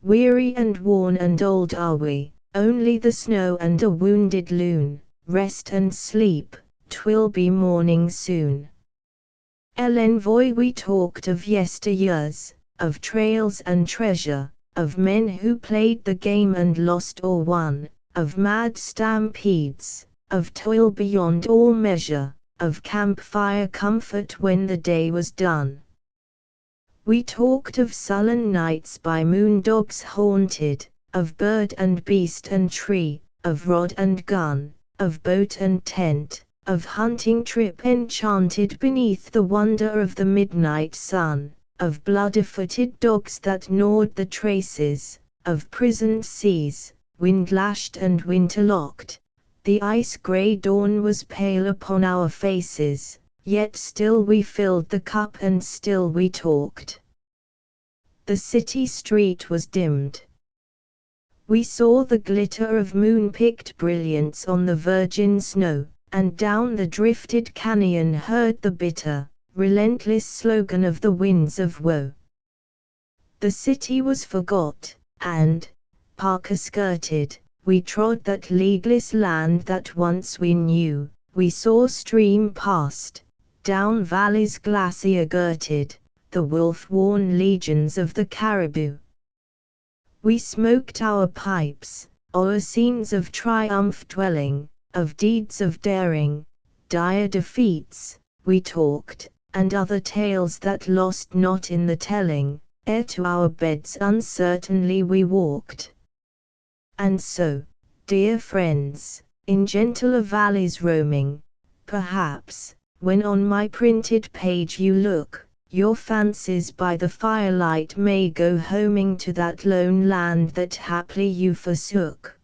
Speaker 1: Weary and worn and old are we, only the snow and a wounded loon, rest and sleep, 'twill be morning soon. L'envoy we talked of yesteryears, of trails and treasure, of men who played the game and lost or won, of mad stampedes, of toil beyond all measure, of campfire comfort when the day was done. We talked of sullen nights by moon dogs haunted, of bird and beast and tree, of rod and gun, of boat and tent, of hunting trip enchanted beneath the wonder of the midnight sun, of blood-footed dogs that gnawed the traces, of prisoned seas, wind-lashed and winterlocked. The ice-grey dawn was pale upon our faces, yet still we filled the cup and still we talked. The city street was dimmed. We saw the glitter of moon-picked brilliance on the virgin snow, and down the drifted canyon heard the bitter, relentless slogan of the winds of woe. The city was forgot, and, parka-skirted, we trod that leagueless land that once we knew. We saw stream past, down valleys glacier-girted, the wolf-worn legions of the caribou. We smoked our pipes, o'er scenes of triumph dwelling, of deeds of daring, dire defeats, we talked, and other tales that lost not in the telling, ere to our beds uncertainly we walked. And so, dear friends, in gentler valleys roaming, perhaps, when on my printed page you look, your fancies by the firelight may go homing to that lone land that haply you forsook.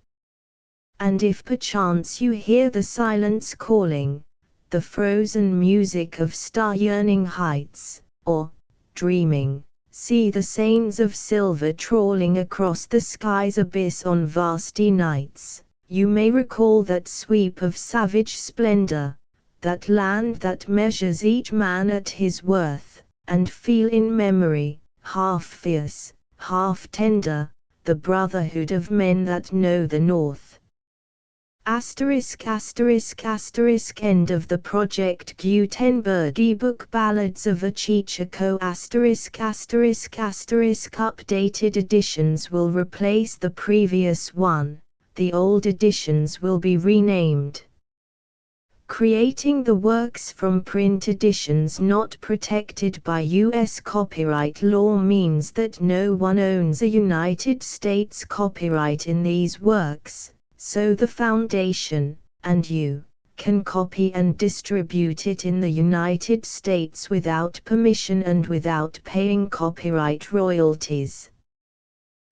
Speaker 1: And if perchance you hear the silence calling, the frozen music of star-yearning heights, or, dreaming, see the seines of silver trawling across the sky's abyss on vasty nights, you may recall that sweep of savage splendor, that land that measures each man at his worth, and feel in memory, half fierce, half tender, the brotherhood of men that know the North. End of the Project Gutenberg ebook Ballads of a Cheechako Updated editions will replace the previous one, the old editions will be renamed. Creating the works from print editions not protected by U.S. copyright law means that no one owns a United States copyright in these works. So the Foundation, and you, can copy and distribute it in the United States without permission and without paying copyright royalties.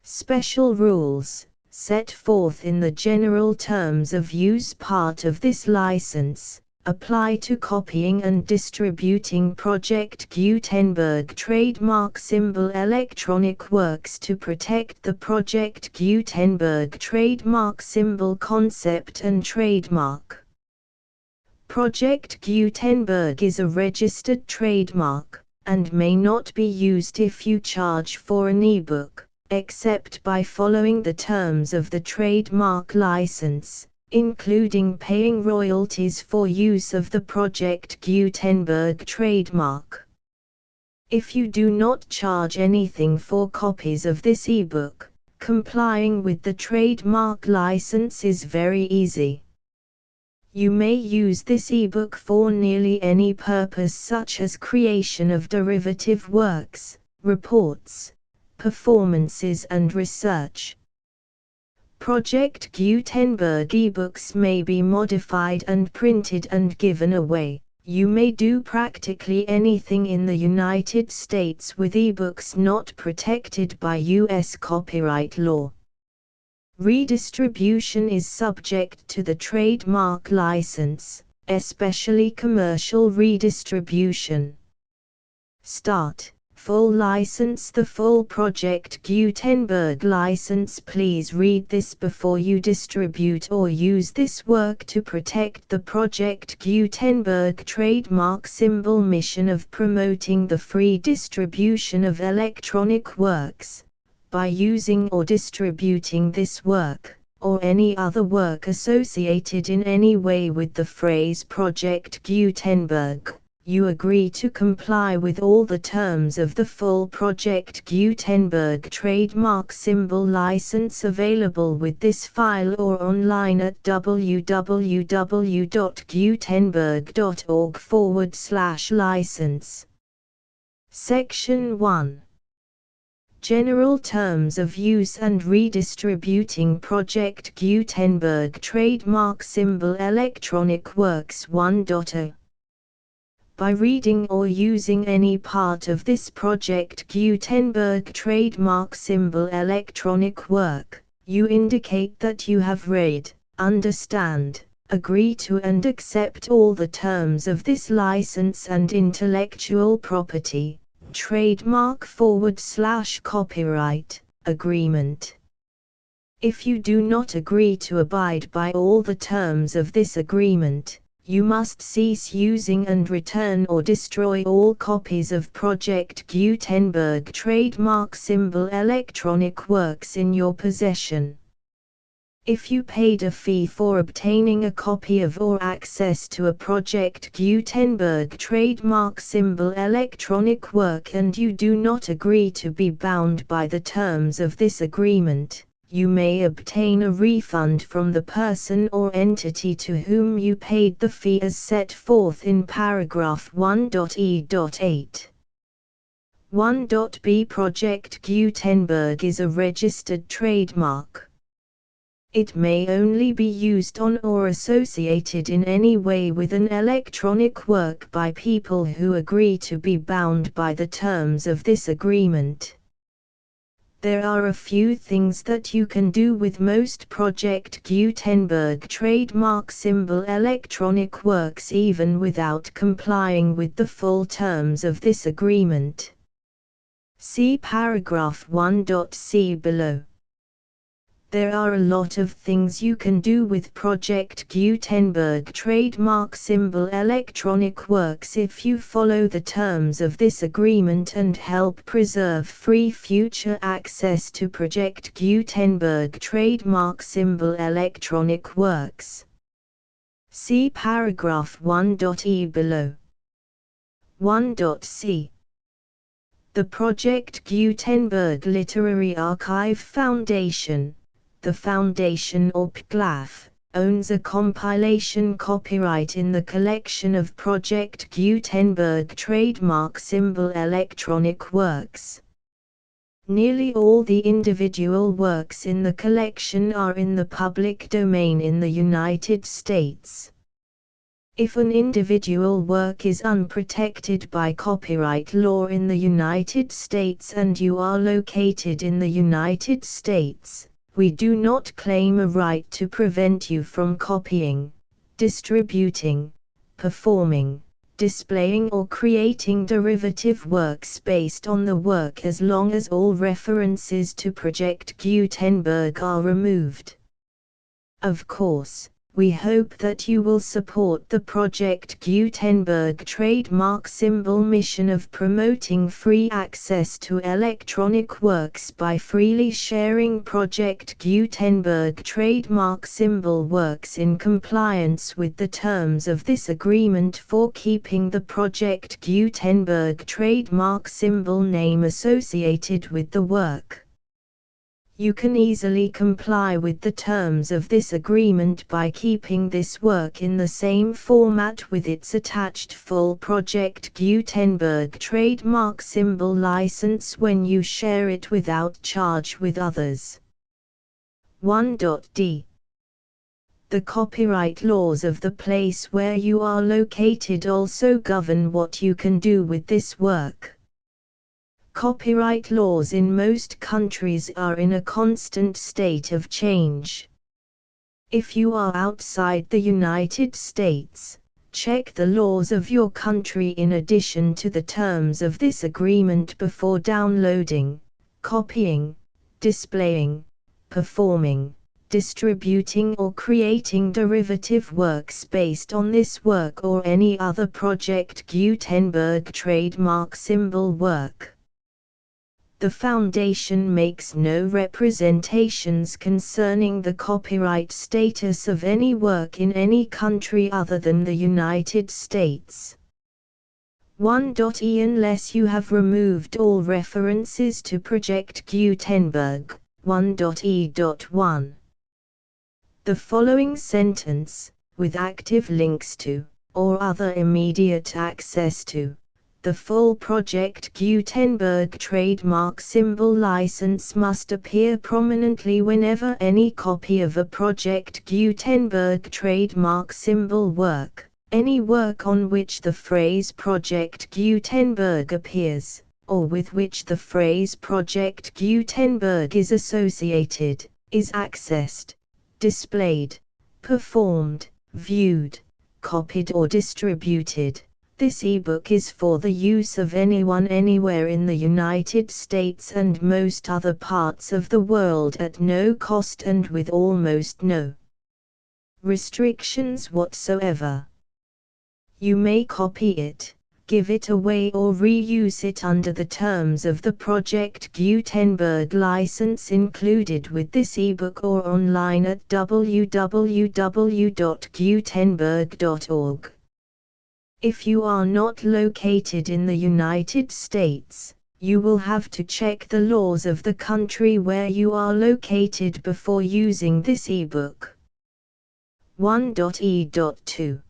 Speaker 1: Special rules, set forth in the general terms of use part of this license, apply to copying and distributing Project Gutenberg trademark symbol electronic works to protect the Project Gutenberg trademark symbol concept and trademark. Project Gutenberg is a registered trademark, and may not be used if you charge for an ebook, except by following the terms of the trademark license, including paying royalties for use of the Project Gutenberg trademark. If you do not charge anything for copies of this ebook, complying with the trademark license is very easy. You may use this ebook for nearly any purpose such as creation of derivative works, reports, performances and research. Project Gutenberg ebooks may be modified and printed and given away. You may do practically anything in the United States with ebooks not protected by U.S. copyright law. Redistribution is subject to the trademark license, especially commercial redistribution. Start. Full license. The full Project Gutenberg license. Please read this before you distribute or use this work to protect the Project Gutenberg trademark symbol mission of promoting the free distribution of electronic works. By using or distributing this work, or any other work associated in any way with the phrase Project Gutenberg, you agree to comply with all the terms of the full Project Gutenberg trademark symbol license available with this file or online at www.gutenberg.org/license. Section 1. General Terms of Use and Redistributing Project Gutenberg Trademark Symbol Electronic Works 1.0. By reading or using any part of this Project Gutenberg trademark symbol electronic work, You indicate that you have read, understand, agree to and accept all the terms of this license and intellectual property, trademark/copyright, agreement. If you do not agree to abide by all the terms of this agreement, you must cease using and return or destroy all copies of Project Gutenberg trademark symbol electronic works in your possession. If you paid a fee for obtaining a copy of or access to a Project Gutenberg trademark symbol electronic work and you do not agree to be bound by the terms of this agreement, you may obtain a refund from the person or entity to whom you paid the fee as set forth in paragraph 1.e.8. 1.b Project Gutenberg is a registered trademark. It may only be used on or associated in any way with an electronic work by people who agree to be bound by the terms of this agreement. There are a few things that you can do with most Project Gutenberg trademark symbol electronic works even without complying with the full terms of this agreement. See paragraph 1.c below. There are a lot of things you can do with Project Gutenberg trademark symbol electronic works if you follow the terms of this agreement and help preserve free future access to Project Gutenberg trademark symbol electronic works. See paragraph 1.e below. 1.c The Project Gutenberg Literary Archive Foundation, the Foundation or PGLAF, owns a compilation copyright in the collection of Project Gutenberg trademark symbol electronic works. Nearly all the individual works in the collection are in the public domain in the United States. If an individual work is unprotected by copyright law in the United States and you are located in the United States, we do not claim a right to prevent you from copying, distributing, performing, displaying or creating derivative works based on the work as long as all references to Project Gutenberg are removed. Of course, we hope that you will support the Project Gutenberg trademark symbol mission of promoting free access to electronic works by freely sharing Project Gutenberg trademark symbol works in compliance with the terms of this agreement for keeping the Project Gutenberg trademark symbol name associated with the work. You can easily comply with the terms of this agreement by keeping this work in the same format with its attached full Project Gutenberg trademark symbol license when you share it without charge with others. 1.d The copyright laws of the place where you are located also govern what you can do with this work. Copyright laws in most countries are in a constant state of change. If you are outside the United States, check the laws of your country in addition to the terms of this agreement before downloading, copying, displaying, performing, distributing or creating derivative works based on this work or any other Project Gutenberg trademark symbol work. The Foundation makes no representations concerning the copyright status of any work in any country other than the United States. 1.e Unless you have removed all references to Project Gutenberg, 1.e.1. The following sentence, with active links to, or other immediate access to, the full Project Gutenberg trademark symbol license must appear prominently whenever any copy of a Project Gutenberg trademark symbol work, any work on which the phrase Project Gutenberg appears, or with which the phrase Project Gutenberg is associated, is accessed, displayed, performed, viewed, copied or distributed. This ebook is for the use of anyone anywhere in the United States and most other parts of the world at no cost and with almost no restrictions whatsoever. You may copy it, give it away or reuse it under the terms of the Project Gutenberg license included with this ebook or online at www.gutenberg.org. If you are not located in the United States, you will have to check the laws of the country where you are located before using this ebook. 1.e.2.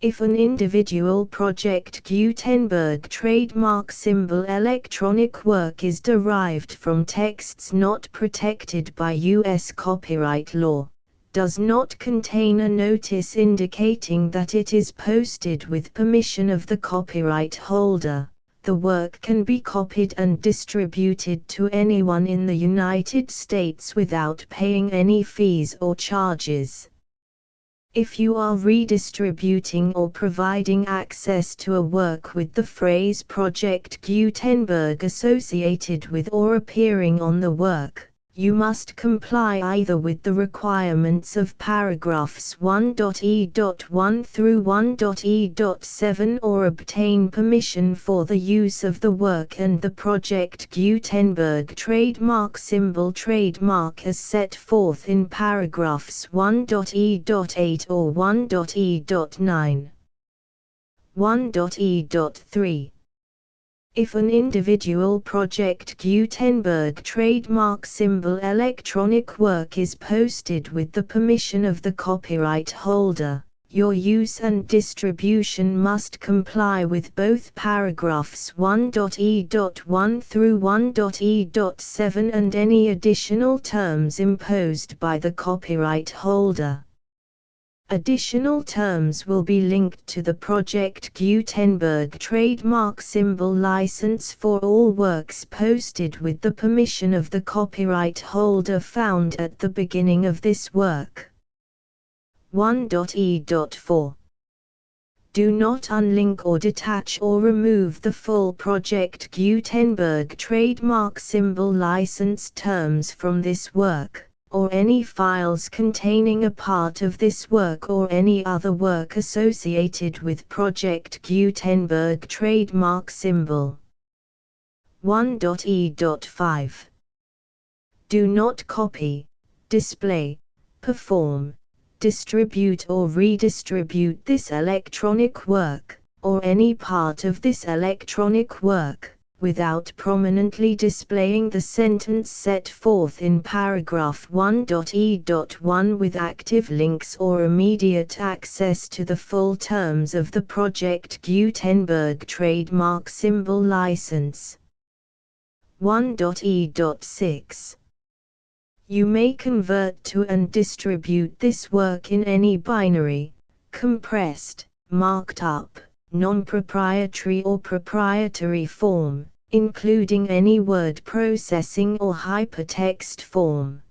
Speaker 1: If an individual Project Gutenberg trademark symbol electronic work is derived from texts not protected by U.S. copyright law, does not contain a notice indicating that it is posted with permission of the copyright holder, the work can be copied and distributed to anyone in the United States without paying any fees or charges. If you are redistributing or providing access to a work with the phrase Project Gutenberg associated with or appearing on the work, you must comply either with the requirements of paragraphs 1.e.1 through 1.e.7 or obtain permission for the use of the work and the Project Gutenberg trademark symbol trademark as set forth in paragraphs 1.e.8 or 1.e.9. 1.e.3. If an individual Project Gutenberg trademark symbol electronic work is posted with the permission of the copyright holder, your use and distribution must comply with both paragraphs 1.e.1 through 1.e.7 and any additional terms imposed by the copyright holder. Additional terms will be linked to the Project Gutenberg trademark symbol license for all works posted with the permission of the copyright holder found at the beginning of this work. 1.e.4. Do not unlink or detach or remove the full Project Gutenberg trademark symbol license terms from this work, or any files containing a part of this work or any other work associated with Project Gutenberg trademark symbol. 1.e.5. Do not copy, display, perform, distribute or redistribute this electronic work, or any part of this electronic work, without prominently displaying the sentence set forth in paragraph 1.e.1 with active links or immediate access to the full terms of the Project Gutenberg trademark symbol license. 1.e.6. You may convert to and distribute this work in any binary, compressed, marked up, non-proprietary or proprietary form, including any word processing or hypertext form.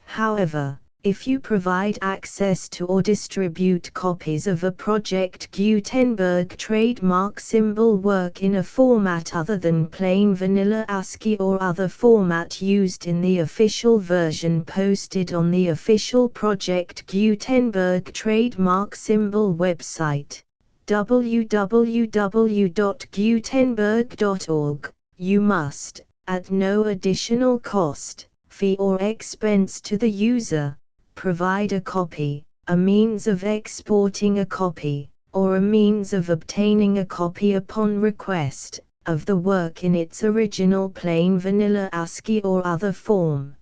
Speaker 1: However, if you provide access to or distribute copies of a Project Gutenberg trademark symbol work in a format other than plain vanilla ASCII or other format used in the official version posted on the official Project Gutenberg trademark symbol website, www.gutenberg.org, you must, at no additional cost, fee or expense to the user, provide a copy, a means of exporting a copy, or a means of obtaining a copy upon request, of the work in its original plain vanilla ASCII or other form.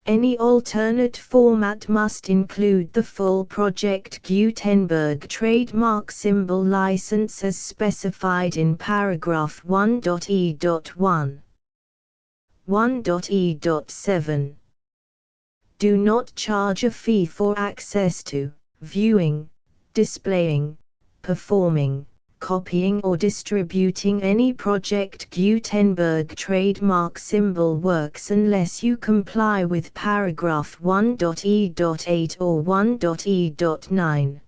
Speaker 1: Any alternate format must include the full Project Gutenberg trademark symbol license as specified in paragraph 1.e.1. 1.e.7. Do not charge a fee for access to, viewing, displaying, performing, copying or distributing any Project Gutenberg trademark symbol works unless you comply with paragraph 1.e.8 or 1.e.9.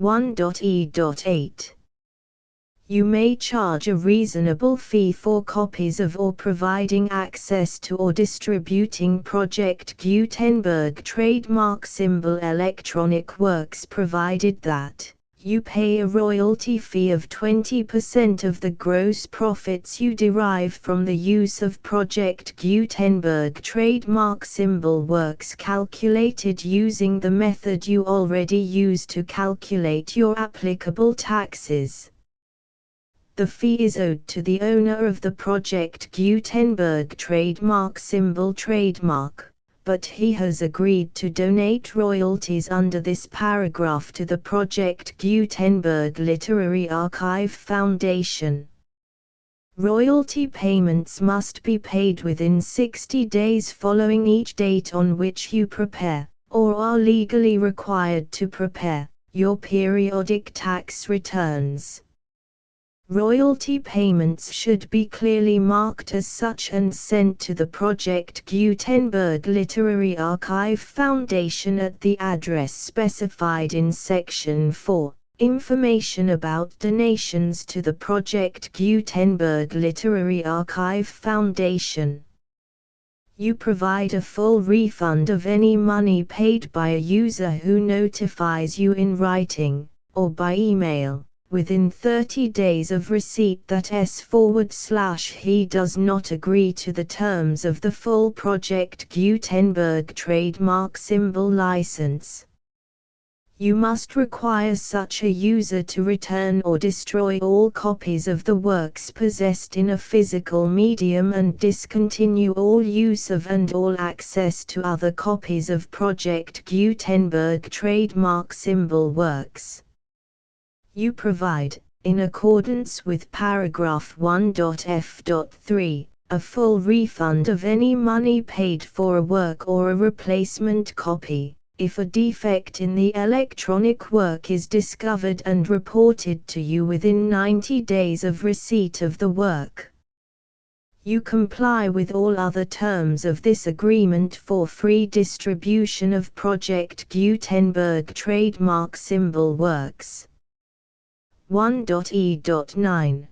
Speaker 1: 1.e.8. You may charge a reasonable fee for copies of or providing access to or distributing Project Gutenberg trademark symbol electronic works provided that you pay a royalty fee of 20% of the gross profits you derive from the use of Project Gutenberg trademark symbol works calculated using the method you already use to calculate your applicable taxes. The fee is owed to the owner of the Project Gutenberg trademark symbol trademark, but he has agreed to donate royalties under this paragraph to the Project Gutenberg Literary Archive Foundation. Royalty payments must be paid within 60 days following each date on which you prepare, or are legally required to prepare, your periodic tax returns. Royalty payments should be clearly marked as such and sent to the Project Gutenberg Literary Archive Foundation at the address specified in Section 4, Information about donations to the Project Gutenberg Literary Archive Foundation. You provide a full refund of any money paid by a user who notifies you in writing, or by email, within 30 days of receipt that he does not agree to the terms of the full Project Gutenberg trademark symbol license. You must require such a user to return or destroy all copies of the works possessed in a physical medium and discontinue all use of and all access to other copies of Project Gutenberg trademark symbol works. You provide, in accordance with paragraph 1.f.3, a full refund of any money paid for a work or a replacement copy, if a defect in the electronic work is discovered and reported to you within 90 days of receipt of the work. You comply with all other terms of this agreement for free distribution of Project Gutenberg trademark symbol works. 1.e.9.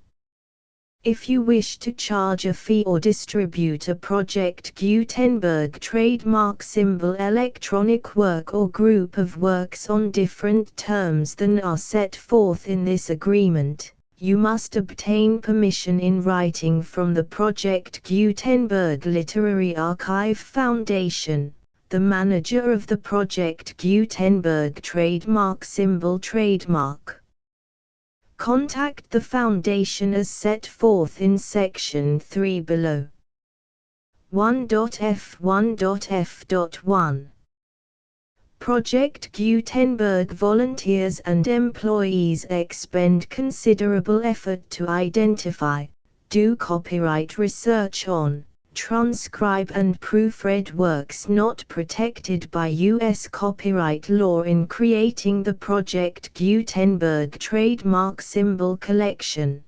Speaker 1: If you wish to charge a fee or distribute a Project Gutenberg trademark symbol electronic work or group of works on different terms than are set forth in this agreement, you must obtain permission in writing from the Project Gutenberg Literary Archive Foundation, the manager of the Project Gutenberg trademark symbol trademark. Contact the Foundation as set forth in Section 3 below. 1.f1.f.1. Project Gutenberg volunteers and employees expend considerable effort to identify, do copyright research on, transcribe and proofread works not protected by U.S. copyright law in creating the Project Gutenberg trademark symbol collection.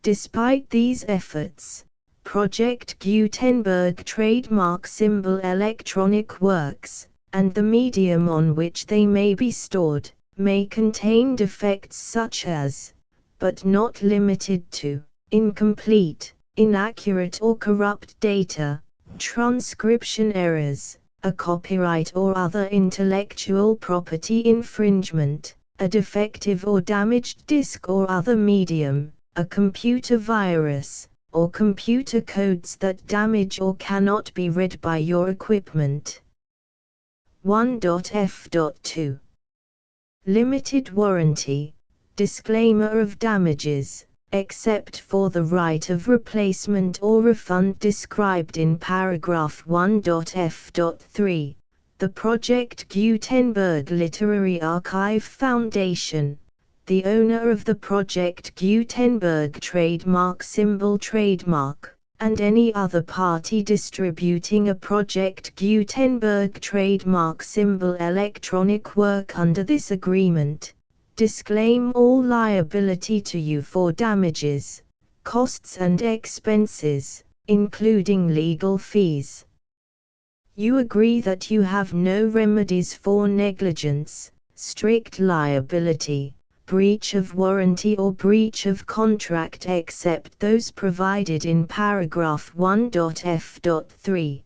Speaker 1: Despite these efforts, Project Gutenberg trademark symbol electronic works, and the medium on which they may be stored, may contain defects such as, but not limited to, incomplete, inaccurate or corrupt data, transcription errors, a copyright or other intellectual property infringement, a defective or damaged disk or other medium, a computer virus, or computer codes that damage or cannot be read by your equipment. 1.f.2. Limited warranty, disclaimer of damages, except for the right of replacement or refund described in paragraph 1.f.3, the Project Gutenberg Literary Archive Foundation, the owner of the Project Gutenberg trademark symbol trademark, and any other party distributing a Project Gutenberg trademark symbol electronic work under this agreement, disclaim all liability to you for damages, costs and expenses, including legal fees. You agree that you have no remedies for negligence, strict liability, breach of warranty or breach of contract except those provided in paragraph 1.f.3.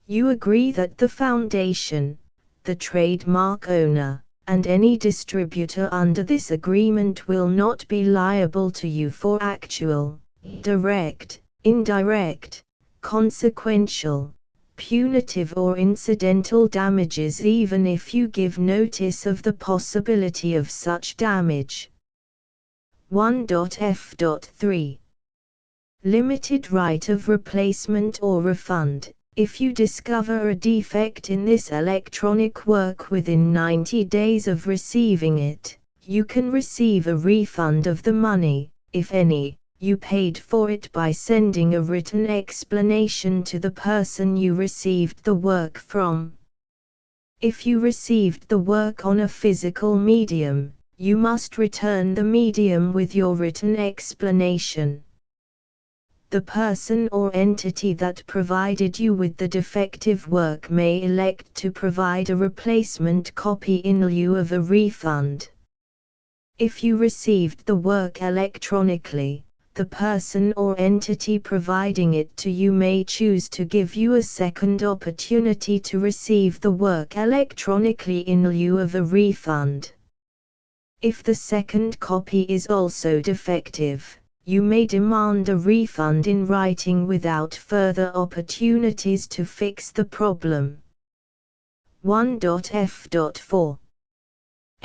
Speaker 1: You agree that the foundation, the trademark owner, and any distributor under this agreement will not be liable to you for actual, direct, indirect, consequential, punitive or incidental damages even if you give notice of the possibility of such damage. 1.f.3. Limited right of replacement or refund. If you discover a defect in this electronic work within 90 days of receiving it, you can receive a refund of the money, if any, you paid for it by sending a written explanation to the person you received the work from. If you received the work on a physical medium, you must return the medium with your written explanation. The person or entity that provided you with the defective work may elect to provide a replacement copy in lieu of a refund. If you received the work electronically, the person or entity providing it to you may choose to give you a second opportunity to receive the work electronically in lieu of a refund. If the second copy is also defective, you may demand a refund in writing without further opportunities to fix the problem. 1.f.4.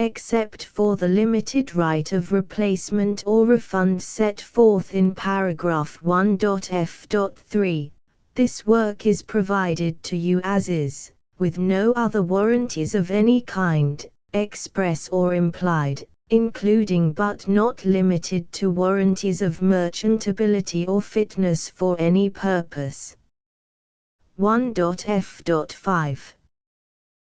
Speaker 1: Except for the limited right of replacement or refund set forth in paragraph 1.f.3, this work is provided to you as is, with no other warranties of any kind, express or implied, including but not limited to warranties of merchantability or fitness for any purpose. 1.f.5.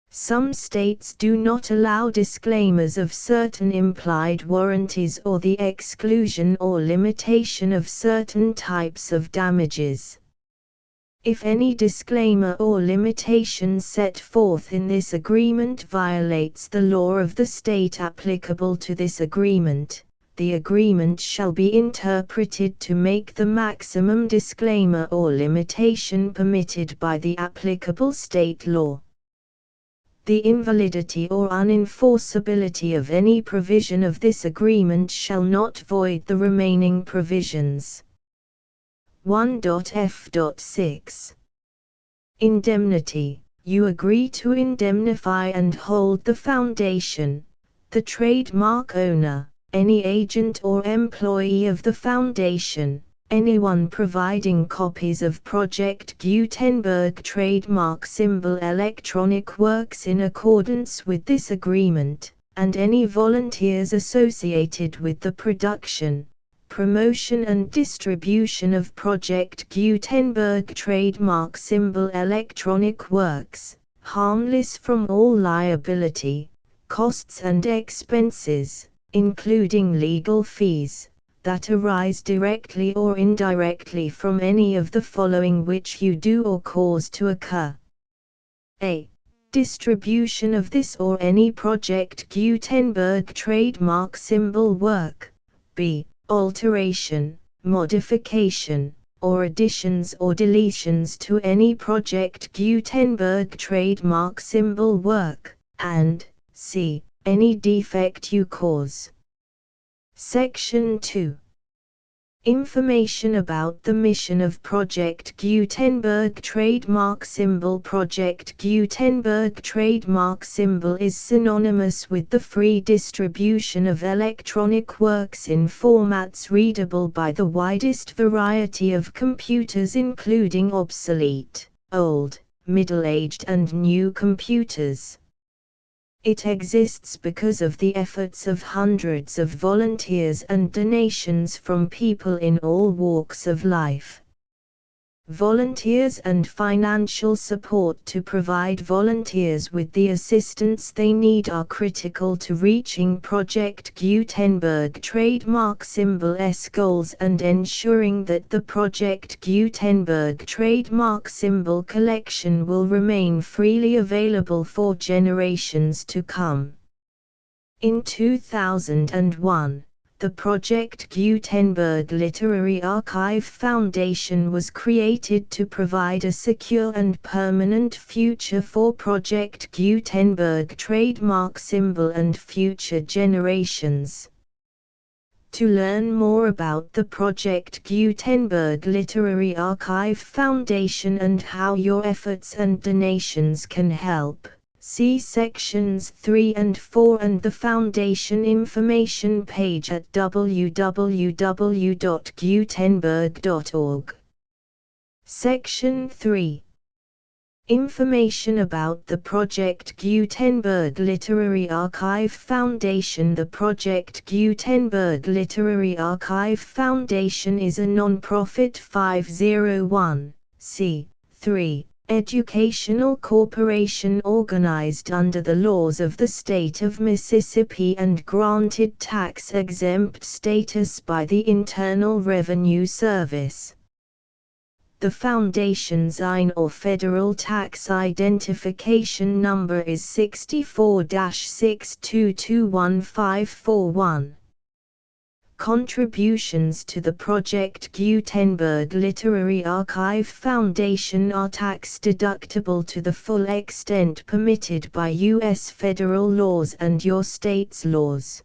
Speaker 1: Some states do not allow disclaimers of certain implied warranties or the exclusion or limitation of certain types of damages. If any disclaimer or limitation set forth in this agreement violates the law of the state applicable to this agreement, the agreement shall be interpreted to make the maximum disclaimer or limitation permitted by the applicable state law. The invalidity or unenforceability of any provision of this agreement shall not void the remaining provisions. 1.f.6. Indemnity. You agree to indemnify and hold the foundation, the trademark owner, any agent or employee of the foundation, anyone providing copies of Project Gutenberg trademark symbol electronic works in accordance with this agreement, and any volunteers associated with the production, promotion and distribution of Project Gutenberg trademark symbol electronic works, harmless from all liability, costs and expenses, including legal fees, that arise directly or indirectly from any of the following which you do or cause to occur. A. Distribution of this or any Project Gutenberg trademark symbol work. B. Alteration, modification, or additions or deletions to any Project Gutenberg trademark symbol work, and c. Any defect you cause. Section 2. Information about the mission of Project Gutenberg trademark symbol. Project Gutenberg trademark symbol is synonymous with the free distribution of electronic works in formats readable by the widest variety of computers, including obsolete, old, middle-aged and new computers. It exists because of the efforts of hundreds of volunteers and donations from people in all walks of life. Volunteers and financial support to provide volunteers with the assistance they need are critical to reaching Project Gutenberg trademark symbol's goals and ensuring that the Project Gutenberg trademark symbol collection will remain freely available for generations to come. In 2001, the Project Gutenberg Literary Archive Foundation was created to provide a secure and permanent future for Project Gutenberg trademark symbol and future generations. To learn more about the Project Gutenberg Literary Archive Foundation and how your efforts and donations can help, see sections 3 and 4 and the Foundation information page at www.gutenberg.org. Section 3. Information about the Project Gutenberg Literary Archive Foundation. The Project Gutenberg Literary Archive Foundation is a non-profit 501(c)(3) educational corporation organized under the laws of the state of Mississippi and granted tax-exempt status by the Internal Revenue Service. The Foundation's IN or Federal Tax Identification Number is 64-6221541. Contributions to the Project Gutenberg Literary Archive Foundation are tax-deductible to the full extent permitted by U.S. federal laws and your state's laws.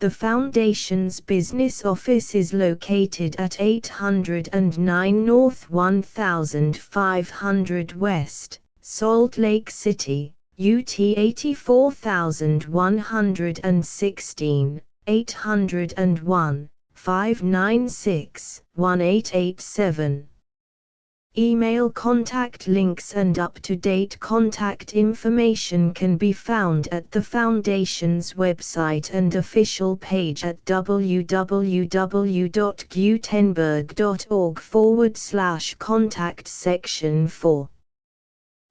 Speaker 1: The Foundation's business office is located at 809 North 1500 West, Salt Lake City, UT 84116. 801-596-1887. Email contact links and up-to-date contact information can be found at the Foundation's website and official page at www.gutenberg.org/contact section 4.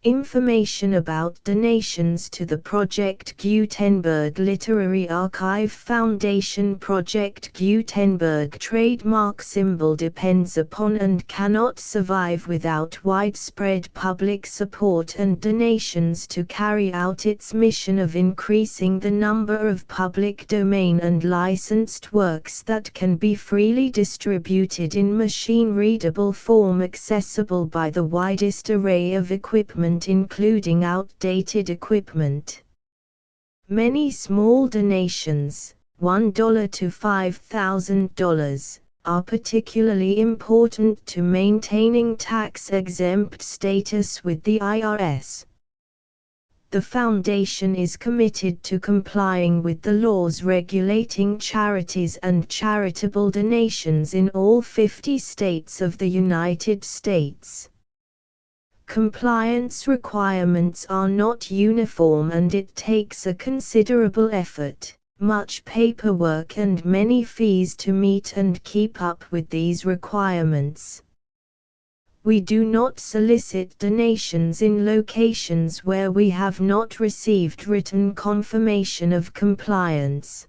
Speaker 1: Information about donations to the Project Gutenberg Literary Archive Foundation. Project Gutenberg trademark symbol depends upon and cannot survive without widespread public support and donations to carry out its mission of increasing the number of public domain and licensed works that can be freely distributed in machine-readable form accessible by the widest array of equipment including outdated equipment. Many small donations, $1 to $5,000, are particularly important to maintaining tax-exempt status with the IRS. The Foundation is committed to complying with the laws regulating charities and charitable donations in all 50 states of the United States. Compliance requirements are not uniform and it takes a considerable effort, much paperwork and many fees to meet and keep up with these requirements. We do not solicit donations in locations where we have not received written confirmation of compliance.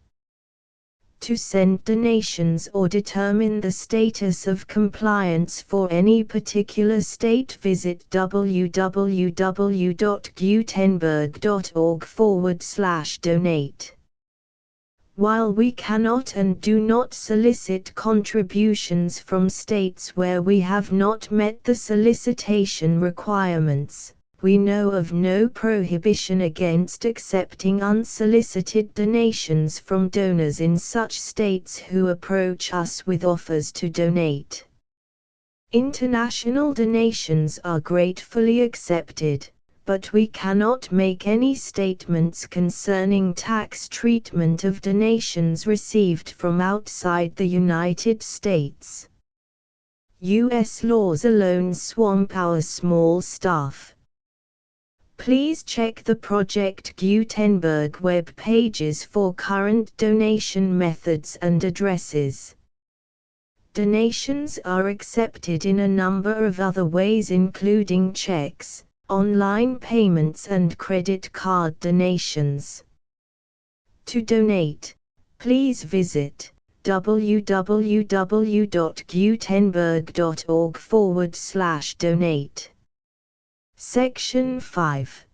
Speaker 1: To send donations or determine the status of compliance for any particular state, visit www.gutenberg.org/donate. While we cannot and do not solicit contributions from states where we have not met the solicitation requirements, we know of no prohibition against accepting unsolicited donations from donors in such states who approach us with offers to donate. International donations are gratefully accepted, but we cannot make any statements concerning tax treatment of donations received from outside the United States. U.S. laws alone swamp our small staff. Please check the Project Gutenberg web pages for current donation methods and addresses. Donations are accepted in a number of other ways, including checks, online payments and credit card donations. To donate, please visit www.gutenberg.org/donate. Section 5.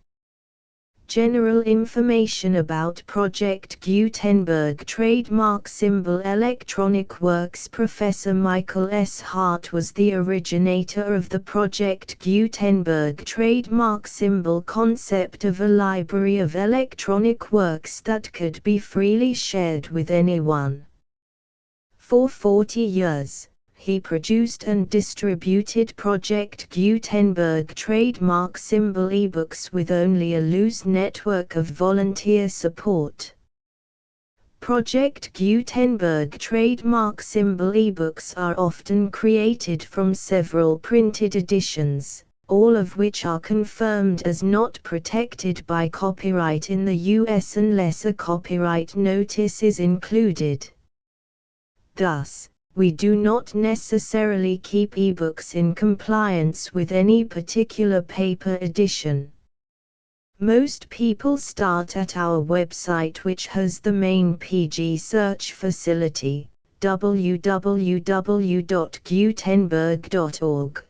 Speaker 1: General information about Project Gutenberg trademark symbol Electronic Works. Professor Michael S. Hart was the originator of the Project Gutenberg trademark symbol concept of a library of electronic works that could be freely shared with anyone. For 40 years, he produced and distributed Project Gutenberg trademark symbol ebooks with only a loose network of volunteer support. Project Gutenberg trademark symbol ebooks are often created from several printed editions, all of which are confirmed as not protected by copyright in the US unless a copyright notice is included. Thus, we do not necessarily keep ebooks in compliance with any particular paper edition. Most people start at our website, which has the main PG search facility, www.gutenberg.org.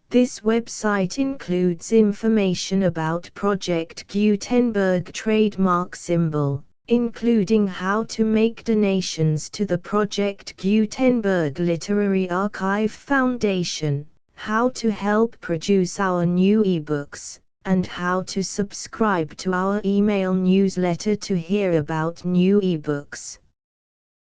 Speaker 1: This website includes information about Project Gutenberg trademark symbol, including how to make donations to the Project Gutenberg Literary Archive Foundation, how to help produce our new ebooks, and how to subscribe to our email newsletter to hear about new ebooks.